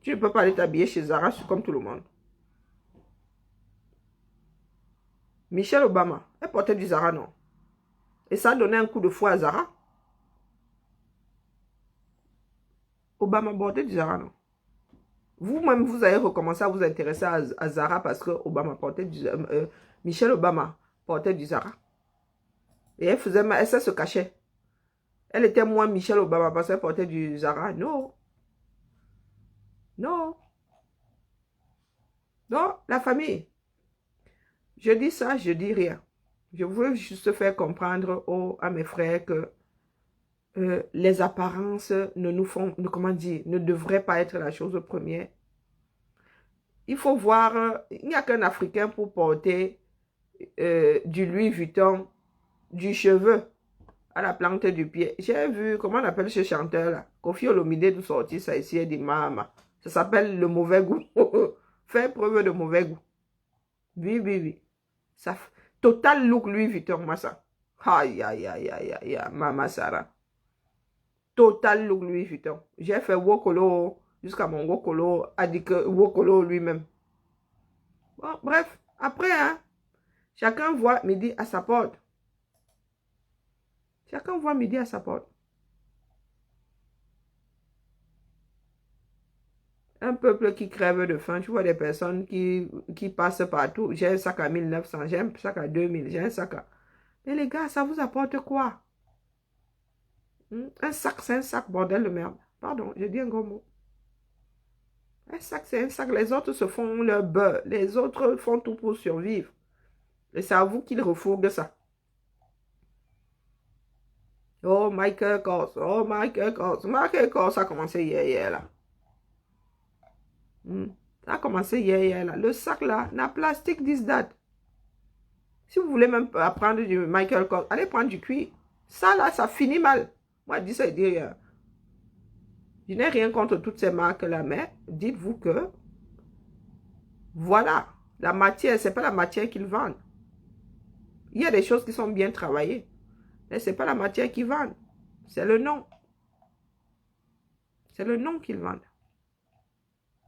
[SPEAKER 1] Tu ne peux pas aller t'habiller chez Zara comme tout le monde. Michelle Obama, elle portait du Zara, non? Et ça a donné un coup de fouet à Zara. Obama portait du Zara, non? Vous-même, vous avez recommencé à vous intéresser à Zara parce que Obama portait du Michelle Obama portait du Zara. Et elle faisait mal, elle se cachait. Elle était moins Michelle Obama parce qu'elle portait du Zara. Non. Non. Non, la famille. Je dis ça, je dis rien. Je veux juste faire comprendre à mes frères que les apparences ne devraient pas être la chose première. Il faut voir, il n'y a qu'un Africain pour porter du Louis Vuitton, du cheveu à la plante du pied. J'ai vu, comment on appelle ce chanteur-là? Koffi Olomide nous sortit ça ici et dit, maman, ça s'appelle le mauvais goût. Faire preuve de mauvais goût. Oui, oui, oui. Ça, total look Louis Vuitton, moi ça. Aïe, aïe, aïe, aïe, aïe, aïe, maman Sarah. Total look Louis Vuitton. J'ai fait Wokolo, jusqu'à mon Wokolo a dit que Wokolo lui-même. Bon, bref, après, hein, chacun voit midi à sa porte. Chacun voit midi à sa porte. Un peuple qui crève de faim, tu vois des personnes qui passent partout. J'ai un sac à 1900, j'ai un sac à 2000, j'ai un sac à... Mais les gars, ça vous apporte quoi? Un sac, c'est un sac, bordel de merde. Pardon, j'ai dit un gros mot. Un sac, c'est un sac. Les autres se font leur beurre. Les autres font tout pour survivre. Et c'est à vous qu'ils refourguent ça. Oh, Michael Kors. Oh, Michael Kors. Michael Kors, ça a commencé hier, là. Ça a commencé hier, là. Le sac, là, n'a plastique this that. Si vous voulez même apprendre du Michael Kors, allez prendre du cuir. Ça, là, ça finit mal. Moi, je dis ça, je dis rien. Je n'ai rien contre toutes ces marques-là, mais dites-vous que, voilà, la matière, ce n'est pas la matière qu'ils vendent. Il y a des choses qui sont bien travaillées, mais ce n'est pas la matière qu'ils vendent. C'est le nom. C'est le nom qu'ils vendent.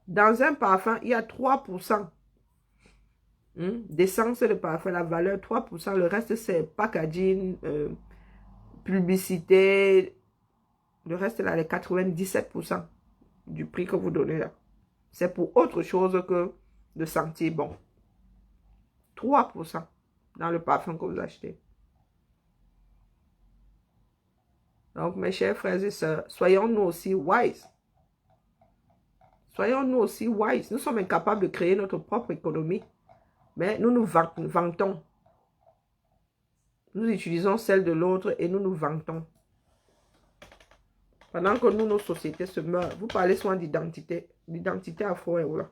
[SPEAKER 1] Dans un parfum, il y a 3% d'essence de parfum, la valeur 3%, le reste c'est packaging, publicité, le reste là, les 97% du prix que vous donnez là. C'est pour autre chose que de sentir bon. 3% dans le parfum que vous achetez. Donc mes chers frères et sœurs, soyons-nous aussi wise. Soyons-nous aussi wise. Nous sommes incapables de créer notre propre économie. Mais nous nous vantons. Nous utilisons celle de l'autre et nous nous vantons. Pendant que nous, nos sociétés se meurent, vous parlez souvent d'identité. L'identité afro est où là?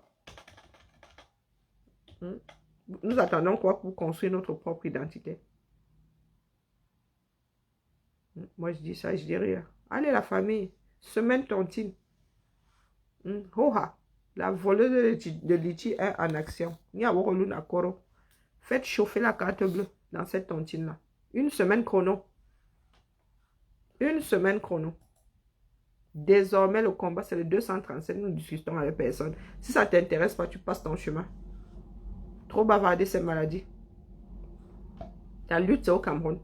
[SPEAKER 1] Nous attendons quoi pour construire notre propre identité? Moi, je dis ça, je dis rien. Allez, la famille, semaine tontine. Hoha, la voleuse de litchi est en action. Faites chauffer la carte bleue dans cette tontine-là. Une semaine chrono. Une semaine chrono. Désormais, le combat, c'est le 237. Nous ne discutons avec personne. Si ça ne t'intéresse pas, tu passes ton chemin. Trop bavarder, c'est maladie. La lutte, c'est au Cameroun.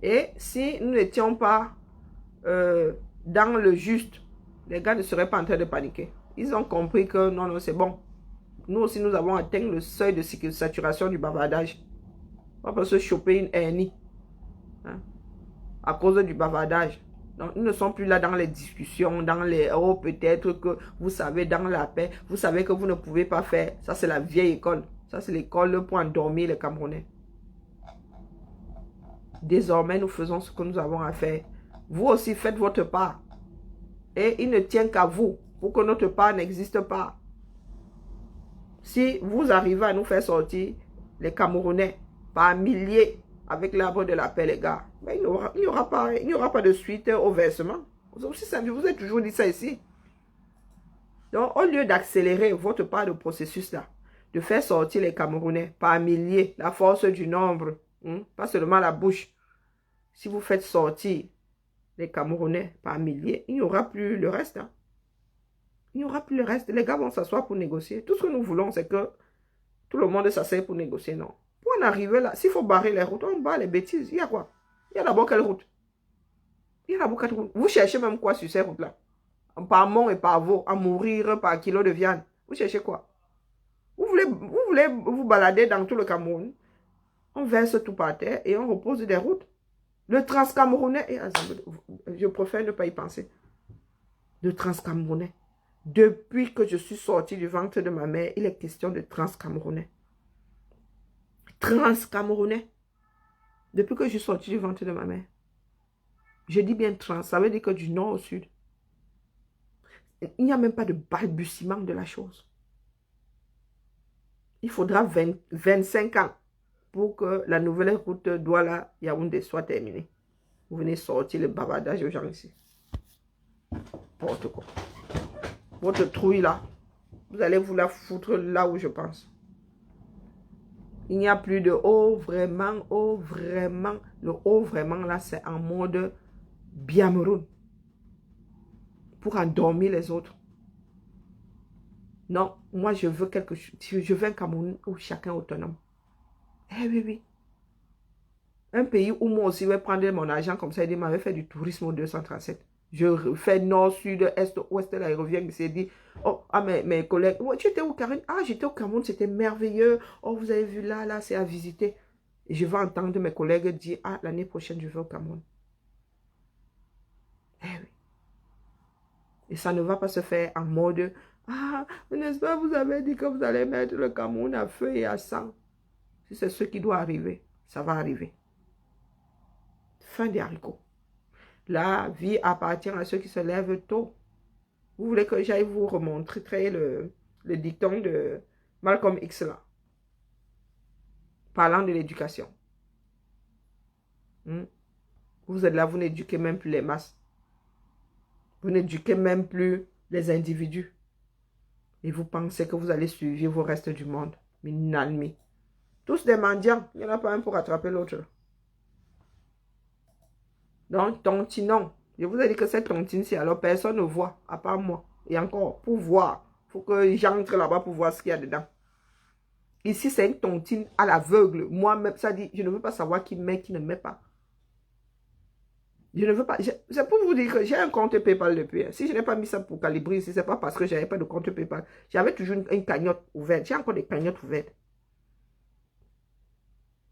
[SPEAKER 1] Et si nous n'étions pas dans le juste, les gars ne seraient pas en train de paniquer. Ils ont compris que non, non, c'est bon. Nous aussi, nous avons atteint le seuil de saturation du bavardage. On peut se choper une hernie à cause du bavardage. Donc, ils ne sont plus là dans les discussions, dans les « oh, peut-être que vous savez, dans la paix, vous savez que vous ne pouvez pas faire ». Ça, c'est la vieille école. Ça, c'est l'école pour endormir les Camerounais. Désormais, nous faisons ce que nous avons à faire. Vous aussi, faites votre part. Et il ne tient qu'à vous pour que notre part n'existe pas. Si vous arrivez à nous faire sortir les Camerounais par milliers avec l'arbre de la paix, les gars, mais il n'y aura pas de suite au versement. Vous avez toujours dit ça ici. Donc, au lieu d'accélérer votre part de processus-là, de faire sortir les Camerounais par milliers, la force du nombre, pas seulement la bouche. Si vous faites sortir les Camerounais par milliers, il n'y aura plus le reste. Il n'y aura plus le reste. Les gars vont s'asseoir pour négocier. Tout ce que nous voulons, c'est que tout le monde s'asseye pour négocier. Non. Pour en arriver là, s'il faut barrer les routes, on barre les bêtises. Il y a quoi? Il y a d'abord quelle route? Il y a d'abord quelle route? Vous cherchez même quoi sur ces routes-là? Par mont et par veau, à mourir par kilo de viande. Vous cherchez quoi? Vous voulez vous balader dans tout le Cameroun? On verse tout par terre et on repose des routes. Le transcamerounais, je préfère ne pas y penser. Le transcamerounais. Depuis que je suis sortie du ventre de ma mère, il est question de transcamerounais. Transcamerounais. Depuis que je suis sortie du ventre de ma mère. Je dis bien trans, ça veut dire que du nord au sud. Il n'y a même pas de balbutiement de la chose. Il faudra 25 ans pour que la nouvelle route Douala-Yaoundé soit terminée. Vous venez sortir le bavardage aux gens ici. N'importe quoi. Votre trouille là, vous allez vous la foutre là où je pense. Il n'y a plus de oh vraiment, oh vraiment. Le oh vraiment là, c'est en mode Biameroun. Pour endormir les autres. Non, moi je veux quelque chose. Je veux un Cameroun où chacun est autonome. Eh oui, oui. Un pays où moi aussi je vais prendre mon argent comme ça et dire, m'avait fait du tourisme au 237. Je fais nord, sud, est, ouest, là, il revient, il s'est dit, oh, ah, mes collègues, oh, tu étais où, Karine? Ah, j'étais au Cameroun, c'était merveilleux. Oh, vous avez vu là, c'est à visiter. Et je vais entendre mes collègues dire, ah, l'année prochaine, je vais au Cameroun. Eh oui. Et ça ne va pas se faire en mode, ah, n'est-ce pas, vous avez dit que vous allez mettre le Cameroun à feu et à sang. Si c'est ce qui doit arriver, ça va arriver. Fin des haricots. La vie appartient à ceux qui se lèvent tôt. Vous voulez que j'aille vous remontrer le dicton de Malcolm X là, parlant de l'éducation. Vous êtes là, vous n'éduquez même plus les masses. Vous n'éduquez même plus les individus. Et vous pensez que vous allez suivre vos restes du monde. Mais nalmi. Tous des mendiants. Il n'y en a pas un pour attraper l'autre. Donc, tontine, je vous ai dit que cette tontine-ci, alors personne ne voit, à part moi. Et encore, pour voir, il faut que j'entre là-bas pour voir ce qu'il y a dedans. Ici, c'est une tontine à l'aveugle. Moi-même, ça dit, je ne veux pas savoir qui met, qui ne met pas. Je ne veux pas. C'est pour vous dire que j'ai un compte PayPal depuis. Si je n'ai pas mis ça pour calibrer, si ce n'est pas parce que je n'avais pas de compte PayPal. J'avais toujours une cagnotte ouverte. J'ai encore des cagnottes ouvertes.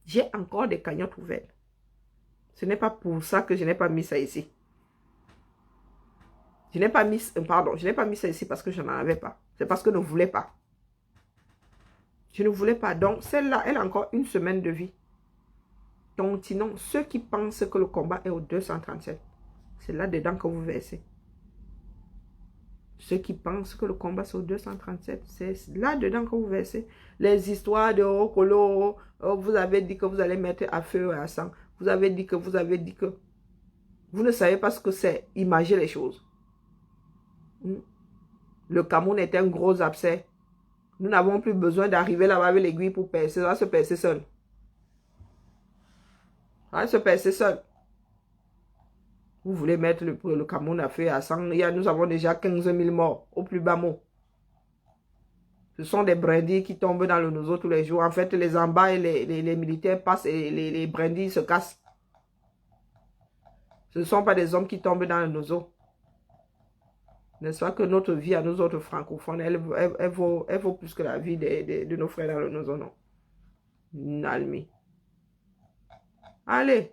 [SPEAKER 1] J'ai encore des cagnottes ouvertes. Ce n'est pas pour ça que je n'ai pas mis ça ici. Je n'ai pas mis, je n'ai pas mis ça ici parce que je n'en avais pas. C'est parce que je ne voulais pas. Je ne voulais pas. Donc, celle-là, elle a encore une semaine de vie. Donc, sinon, ceux qui pensent que le combat est au 237, C'est là-dedans que vous versez. Ceux qui pensent que le combat c'est au 237, c'est là-dedans que vous versez. Les histoires de Okolo, vous avez dit que vous allez mettre à feu et à sang. Vous avez dit que, vous ne savez pas ce que c'est. Imaginez les choses. Le Cameroun est un gros abcès. Nous n'avons plus besoin d'arriver là-bas avec l'aiguille pour percer. Ça va se percer seul. Ça va se percer seul. Vous voulez mettre le Cameroun à feu et à sang. Nous avons déjà 15 000 morts au plus bas mot. Ce sont des brindilles qui tombent dans le nozo tous les jours. En fait, les embats et les militaires passent et les brindilles se cassent. Ce ne sont pas des hommes qui tombent dans le nozo. N'est-ce pas que notre vie à nous autres francophones, elle vaut plus que la vie de nos frères dans le nozo, non? Nalmi. Allez.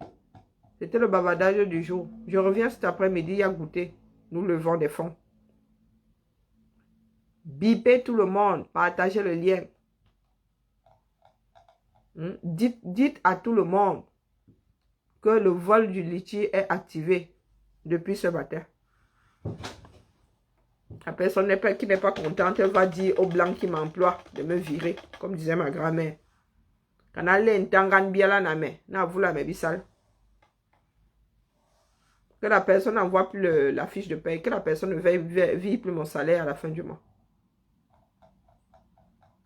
[SPEAKER 1] C'était le bavardage du jour. Je reviens cet après-midi à goûter. Nous levons des fonds. Bipez tout le monde. Partagez le lien. Dites à tout le monde que le vol du litchi est activé depuis ce matin. La personne qui n'est pas contente va dire au blanc qui m'emploie de me virer, comme disait ma grand-mère. Quand elle est en bien là, n'a vous la mébissale. Que la personne n'envoie plus la fiche de paie, que la personne ne vire plus mon salaire à la fin du mois.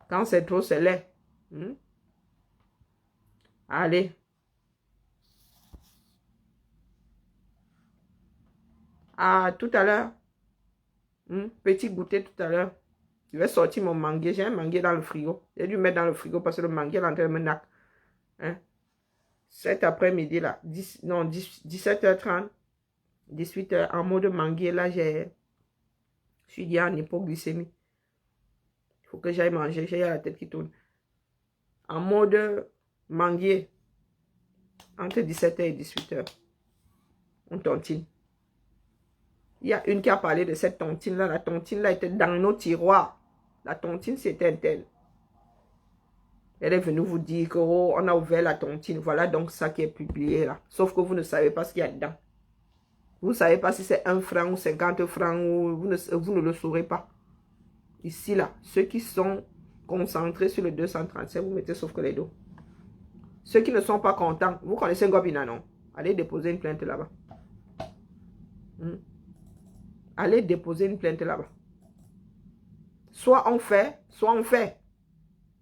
[SPEAKER 1] Quand c'est trop, c'est laid. Allez. À tout à l'heure. Petit goûter tout à l'heure. Je vais sortir mon manguier. J'ai un manguier dans le frigo. J'ai dû mettre dans le frigo parce que le manguier est en train de me nac. Cet après-midi là. 17h30. 18h en mode manguier. Là, je suis dit en hypoglycémie. Il faut que j'aille manger. J'ai la tête qui tourne. En mode manguier. Entre 17h et 18h. On tontine. Il y a une qui a parlé de cette tontine-là. La tontine-là était dans nos tiroirs. La tontine, c'était elle. Elle est venue vous dire que on a ouvert la tontine. Voilà donc ça qui est publié là. Sauf que vous ne savez pas ce qu'il y a dedans. Vous ne savez pas si c'est 1 franc ou 50 francs. Ou vous ne le saurez pas. Ici, là, ceux qui sont concentrés sur le 237, vous mettez sauf que les dos. Ceux qui ne sont pas contents, vous connaissez Ngobina, non? Allez déposer une plainte là-bas. Allez déposer une plainte là-bas. Soit on fait, soit on fait.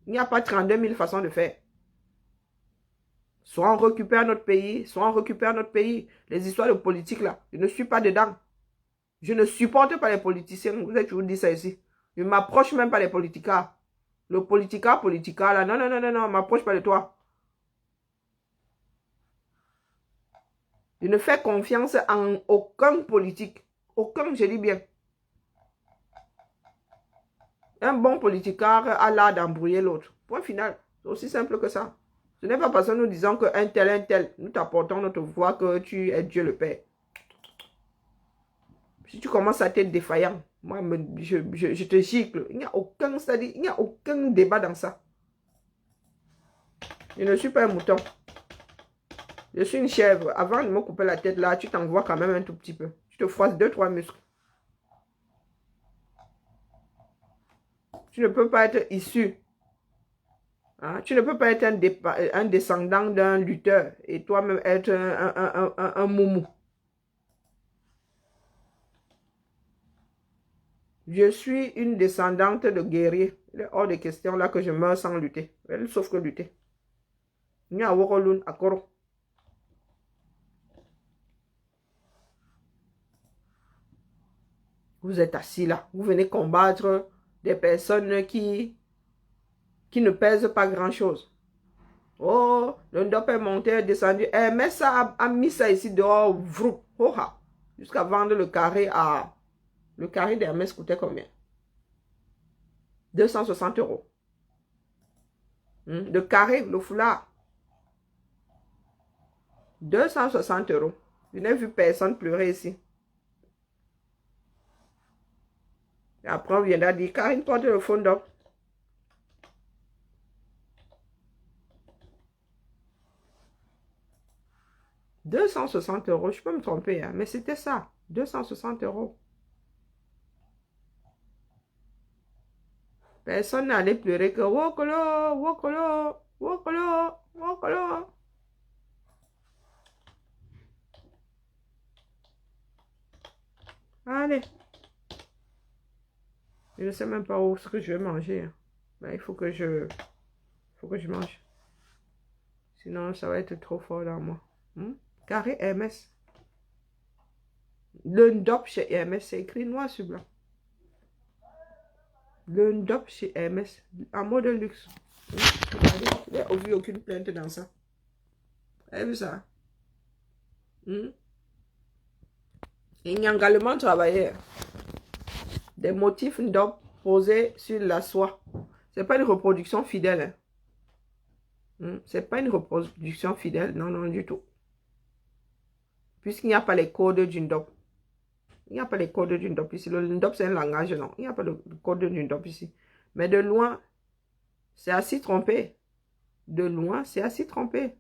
[SPEAKER 1] Il n'y a pas 32 000 façons de faire. Soit on récupère notre pays, soit on récupère notre pays. Les histoires de politique là, je ne suis pas dedans. Je ne supporte pas les politiciens. Vous avez toujours dit ça ici. Je ne m'approche même pas des politicards. Le politica là. Non, non, non, non, non, ne m'approche pas de toi. Je ne fais confiance en aucun politique. Aucun, je dis bien. Un bon politicard a l'art d'embrouiller l'autre. Point final. C'est aussi simple que ça. Ce n'est pas parce que nous disons qu'un tel, nous t'apportons notre voix que tu es Dieu le Père. Si tu commences à être défaillant, moi, je te gicle. Il n'y a aucun, c'est-à-dire, il n'y a aucun débat dans ça. Je ne suis pas un mouton. Je suis une chèvre. Avant de me couper la tête là, tu t'envoies quand même un tout petit peu. Tu te froisses 2-3 muscles. Tu ne peux pas être issu. Hein? Tu ne peux pas être un descendant d'un lutteur et toi-même être un moumou. Je suis une descendante de guerrier. Il est hors de question là que je meurs sans lutter. Sauf que lutter. Il y a Worolun à Koro. Vous êtes assis là. Vous venez combattre des personnes qui ne pèsent pas grand-chose. Oh, le Ndop est monté, descendu. Mais ça a mis ça ici dehors. Vrou, jusqu'à vendre le carré à... Le carré d'Hermès coûtait combien? 260 €. Le carré, le foulard. 260 €. Je n'ai vu personne pleurer ici. Et après, on viendra dire, Karine porte le fond d'op. 260 euros, je peux me tromper, hein, mais c'était ça. 260 euros. Personne n'allait pleurer que Wokolo, Wokolo, Wokolo, Wokolo. Allez. Je ne sais même pas où ce que je vais manger, hein. Mais il faut que je mange. Sinon, ça va être trop fort dans moi. Carré Hermès. Le Ndop chez Hermès, c'est écrit noir sur blanc. Le Ndop chez Hermès, en mode luxe. Regardez, il n'y a vu aucune plainte dans ça. Vous avez vu ça? Il y a également travaillé. Des motifs Ndop posés sur la soie. Ce n'est pas une reproduction fidèle. C'est pas une reproduction fidèle. Non, non, du tout. Puisqu'il n'y a pas les codes du Ndop. Il n'y a pas les codes du Ndop ici. Le Ndop, c'est un langage, non. Il n'y a pas de code du Ndop ici. Mais de loin, c'est à s'y tromper. De loin, c'est à s'y tromper.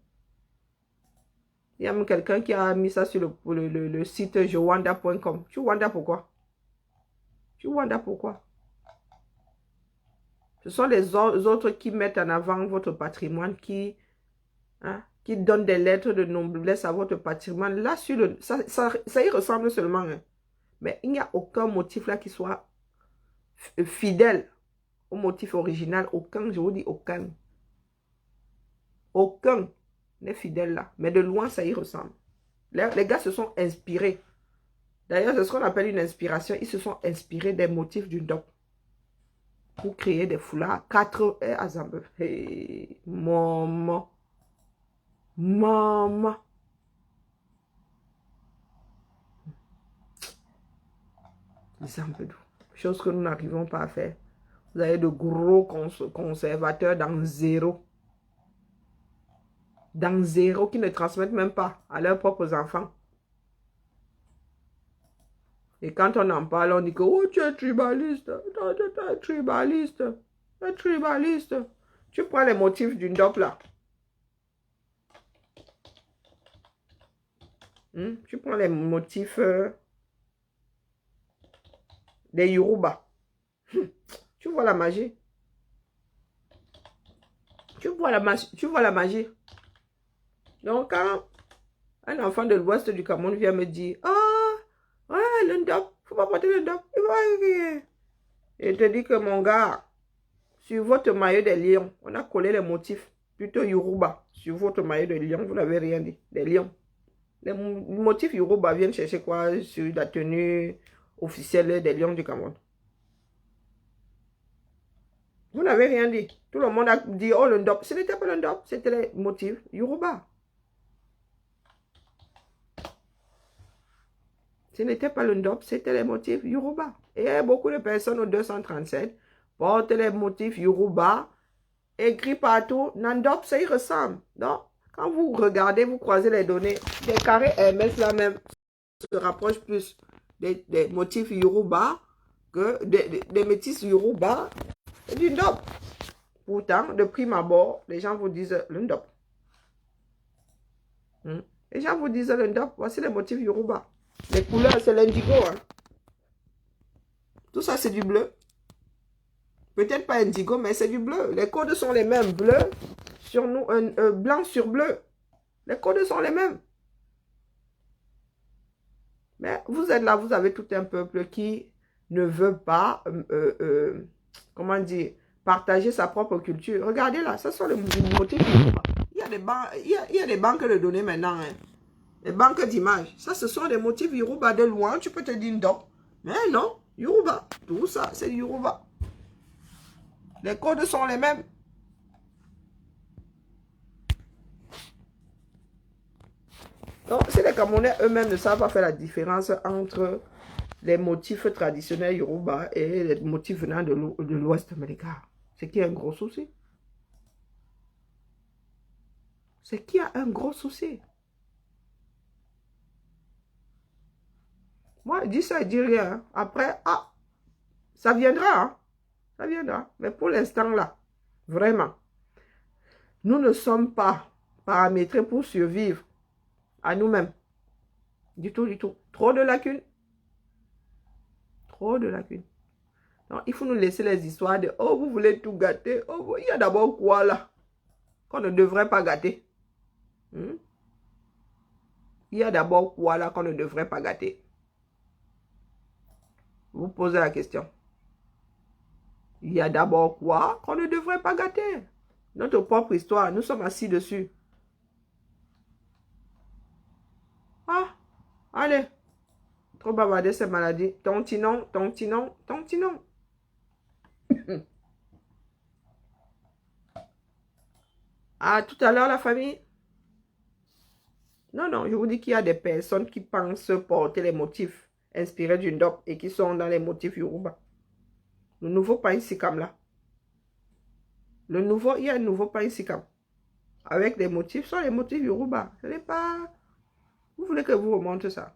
[SPEAKER 1] Il y a même quelqu'un qui a mis ça sur le site jowanda.com. Tu Wanda pourquoi? Tu Wanda pourquoi? Ce sont les autres qui mettent en avant votre patrimoine, qui donnent des lettres de noblesse à votre patrimoine. Là, ça y ressemble seulement. Hein. Mais il n'y a aucun motif là qui soit fidèle au motif original. Aucun, je vous dis aucun. Aucun n'est fidèle là. Mais de loin, ça y ressemble. Les gars se sont inspirés. D'ailleurs, c'est ce qu'on appelle une inspiration. Ils se sont inspirés des motifs du Ndop pour créer des foulards. 4 à Zambe. Hey, maman. Maman. Zambedou. Chose que nous n'arrivons pas à faire. Vous avez de gros conservateurs dans zéro. Dans zéro, qui ne transmettent même pas à leurs propres enfants. Et quand on en parle, on dit que oh, tu es tribaliste. Tu es tribaliste. Tu es tribaliste. Tu prends les motifs du Ndop là. Tu prends les motifs des Yoruba. Tu vois la magie. Tu vois la magie. Donc, quand un enfant de l'ouest du Cameroun vient me dire, ouais, le Ndop, faut pas porter le Ndop. Et je te dis que mon gars, sur votre maillot des lions, on a collé les motifs, plutôt Yoruba. Sur votre maillot de lion, vous n'avez rien dit. Des lions. Les motifs Yoruba viennent chercher quoi sur la tenue officielle des lions du Cameroun. Vous n'avez rien dit. Tout le monde a dit, oh, le Ndop. Ce n'était pas le Ndop, c'était les motifs Yoruba. Ce n'était pas le Ndop, c'était les motifs Yoruba. Et beaucoup de personnes au 237 portent les motifs Yoruba, écrits partout. Ndop, ça y ressemble. Donc, quand vous regardez, vous croisez les données, des carrés Hermès là même se rapprochent plus des motifs Yoruba que des métis Yoruba et du Ndop. Pourtant, de prime abord, les gens vous disent le Ndop. Les gens vous disent le Ndop, voici les motifs Yoruba. Les couleurs, c'est l'indigo. Hein. Tout ça, c'est du bleu. Peut-être pas indigo, mais c'est du bleu. Les codes sont les mêmes. Bleu sur nous, blanc sur bleu. Les codes sont les mêmes. Mais vous êtes là, vous avez tout un peuple qui ne veut pas, comment dire, partager sa propre culture. Regardez là, ce sont les motifs. Il y a des banques de données maintenant. Hein. Les banques d'images. Ça, ce sont des motifs Yoruba. De loin, tu peux te dire Ndop. Mais non, Yoruba. Tout ça, c'est Yoruba. Les codes sont les mêmes. Donc, si les Camerounais eux-mêmes ne savent pas faire la différence entre les motifs traditionnels Yoruba et les motifs venant de l'Ouest, mais les gars, c'est qu'il y a un gros souci. C'est qu'il y a un gros souci. Moi, je dis ça, je dis rien. Après, ça viendra. Hein? Ça viendra. Mais pour l'instant, là, vraiment, nous ne sommes pas paramétrés pour survivre à nous-mêmes. Du tout, du tout. Trop de lacunes. Trop de lacunes. Donc, il faut nous laisser les histoires de « Oh, vous voulez tout gâter. Oh, il y a d'abord quoi là qu'on ne devrait pas gâter. Il y a d'abord quoi là qu'on ne devrait pas gâter. Vous posez la question. Il y a d'abord quoi qu'on ne devrait pas gâter. Notre propre histoire, nous sommes assis dessus. Ah, allez. Trop bavarder ces maladies. Tontinon, tontinon, tontinon. À tout à l'heure, la famille. Non, non, je vous dis qu'il y a des personnes qui pensent porter les motifs inspirés du Ndop et qui sont dans les motifs Yoruba. Le nouveau pain Sikam là. Le nouveau, il y a un nouveau pain Sikam. Avec des motifs, sont les motifs Yoruba. Ce n'est pas... Vous voulez que je vous remonte ça?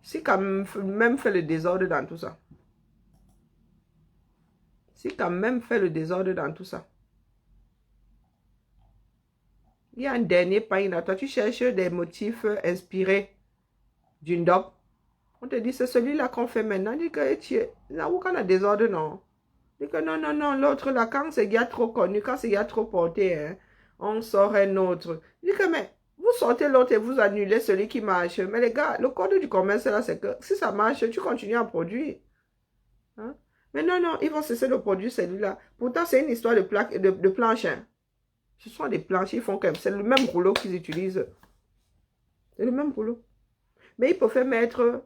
[SPEAKER 1] Sikam même fait le désordre dans tout ça. Sikam même fait le désordre dans tout ça. Il y a un dernier pain là. Toi, tu cherches des motifs inspirés du Ndop. On te dit, c'est celui-là qu'on fait maintenant. Dit que tu es là où on a désordre, non. Dit que non, non, non, l'autre là, quand c'est gars trop connu, quand c'est gars trop porté, hein, on sort un autre. Dit que, mais vous sortez l'autre et vous annulez celui qui marche. Mais les gars, le code du commerce là, c'est que si ça marche, tu continues à produire. Hein? Mais non, non, ils vont cesser de produire celui-là. Pourtant, c'est une histoire de plaque, de planche. Hein. Ce sont des planches, ils font comme c'est le même rouleau qu'ils utilisent. C'est le même rouleau. Mais ils peuvent mettre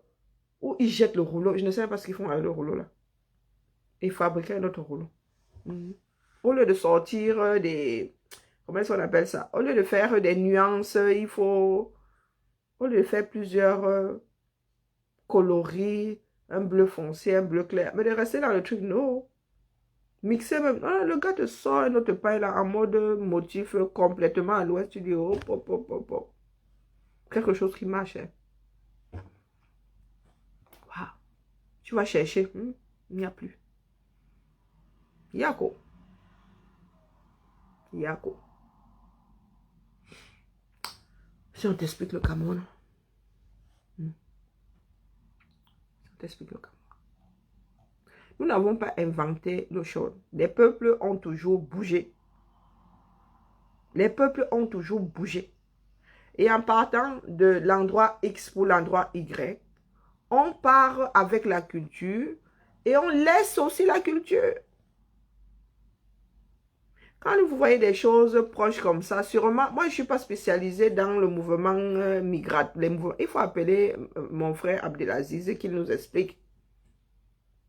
[SPEAKER 1] ou ils jettent le rouleau. Je ne sais pas ce qu'ils font avec le rouleau là. Ils fabriquent un autre rouleau. Au lieu de sortir des... Comment est-ce qu'on appelle ça? Au lieu de faire des nuances, il faut... Au lieu de faire plusieurs coloris, un bleu foncé, un bleu clair. Mais de rester dans le truc, non. Mixer même. Ah, le gars te sort un autre paille là en mode motif complètement à l'ouest. Tu dis, oh, pop, pop, pop, pop. Quelque chose qui marche. Hein. Wow. Tu vas chercher. Il n'y a plus. Yako. Yako. Si on t'explique le Cameroun. Si on t'explique le Cameroun. Nous n'avons pas inventé l'eau chaude. Les peuples ont toujours bougé. Les peuples ont toujours bougé. Et en partant de l'endroit X pour l'endroit Y, on part avec la culture et on laisse aussi la culture. Quand vous voyez des choses proches comme ça, sûrement, moi je ne suis pas spécialisée dans le mouvement migratoire. Il faut appeler mon frère Abdelaziz qu'il nous explique.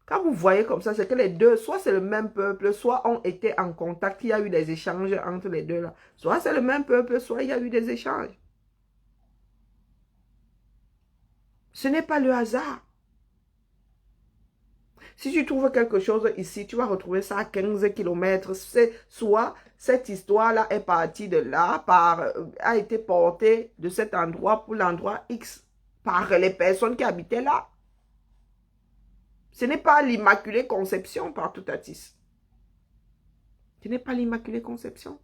[SPEAKER 1] Quand vous voyez comme ça, c'est que les deux, soit c'est le même peuple, soit ont été en contact, il y a eu des échanges entre les deux là. Soit c'est le même peuple, soit il y a eu des échanges. Ce n'est pas le hasard. Si tu trouves quelque chose ici, tu vas retrouver ça à 15 km. Soit cette histoire-là est partie de là, a été portée de cet endroit pour l'endroit X par les personnes qui habitaient là. Ce n'est pas l'Immaculée Conception par tout Atis. Ce n'est pas l'Immaculée Conception.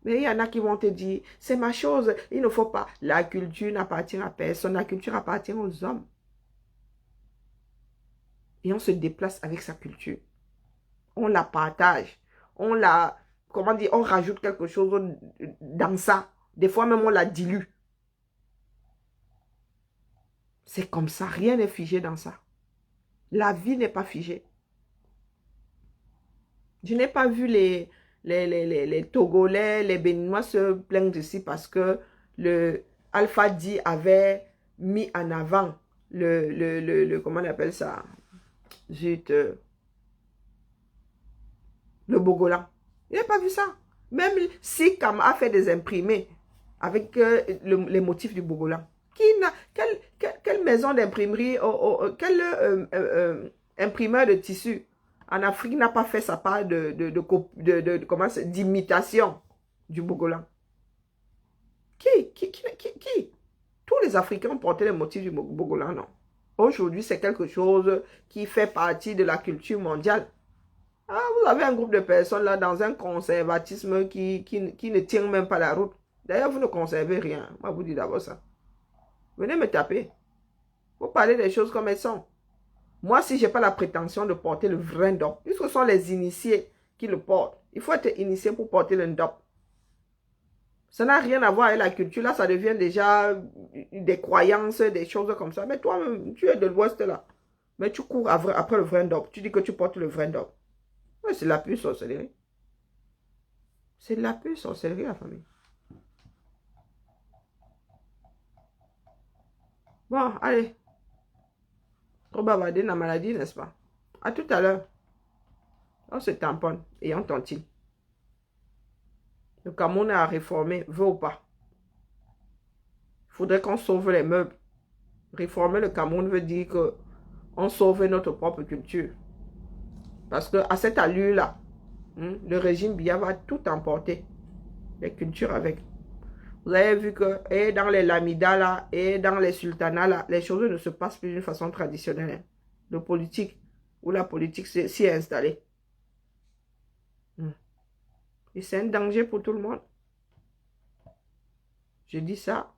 [SPEAKER 1] Mais il y en a qui vont te dire, c'est ma chose, il ne faut pas. La culture n'appartient à personne, la culture appartient aux hommes. Et on se déplace avec sa culture. On la partage. On la, comment dire, on rajoute quelque chose dans ça. Des fois même on la dilue. C'est comme ça, rien n'est figé dans ça. La vie n'est pas figée. Je n'ai pas vu les Togolais, les Béninois se plaindre ici parce que le Alpha Di avait mis en avant comment on appelle ça? Zut, le Bogolan. Il n'a pas vu ça. Même Sikam a fait des imprimés avec les motifs du Bogolan. Quelle maison d'imprimerie, quel imprimeur de tissu en Afrique n'a pas fait sa part d'imitation du Bogolan? Qui? Tous les Africains portaient les motifs du Bogolan, non? Aujourd'hui, c'est quelque chose qui fait partie de la culture mondiale. Ah, vous avez un groupe de personnes là dans un conservatisme qui ne tient même pas la route. D'ailleurs, vous ne conservez rien. Moi, je vous dis d'abord ça. Venez me taper. Vous parlez des choses comme elles sont. Moi, si je n'ai pas la prétention de porter le vrai ndop, puisque ce sont les initiés qui le portent. Il faut être initié pour porter le ndop. Ça n'a rien à voir avec la culture. Là, ça devient déjà des croyances, des choses comme ça. Mais toi-même, tu es de l'Ouest là. Mais tu cours après le vrai ndop. Tu dis que tu portes le vrai ndop. Ouais, c'est la pure sorcellerie. C'est de la pure sorcellerie, la famille. Bon, allez. Trop bavardé dans la maladie, n'est-ce pas? À tout à l'heure. On se tamponne et on tontine. Le Cameroun a réformé, veut ou pas. Il faudrait qu'on sauve les meubles. Réformer le Cameroun veut dire que on sauve notre propre culture. Parce qu'à cette allure-là, le régime Biya va tout emporter. Les cultures avec. Vous avez vu que et dans les lamidas là, et dans les sultanats là, les choses ne se passent plus d'une façon traditionnelle. Le politique, où la politique s'y est installée. Et c'est un danger pour tout le monde. Je dis ça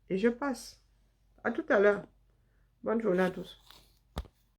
[SPEAKER 1] et je passe. À tout à l'heure. Bonne journée à tous.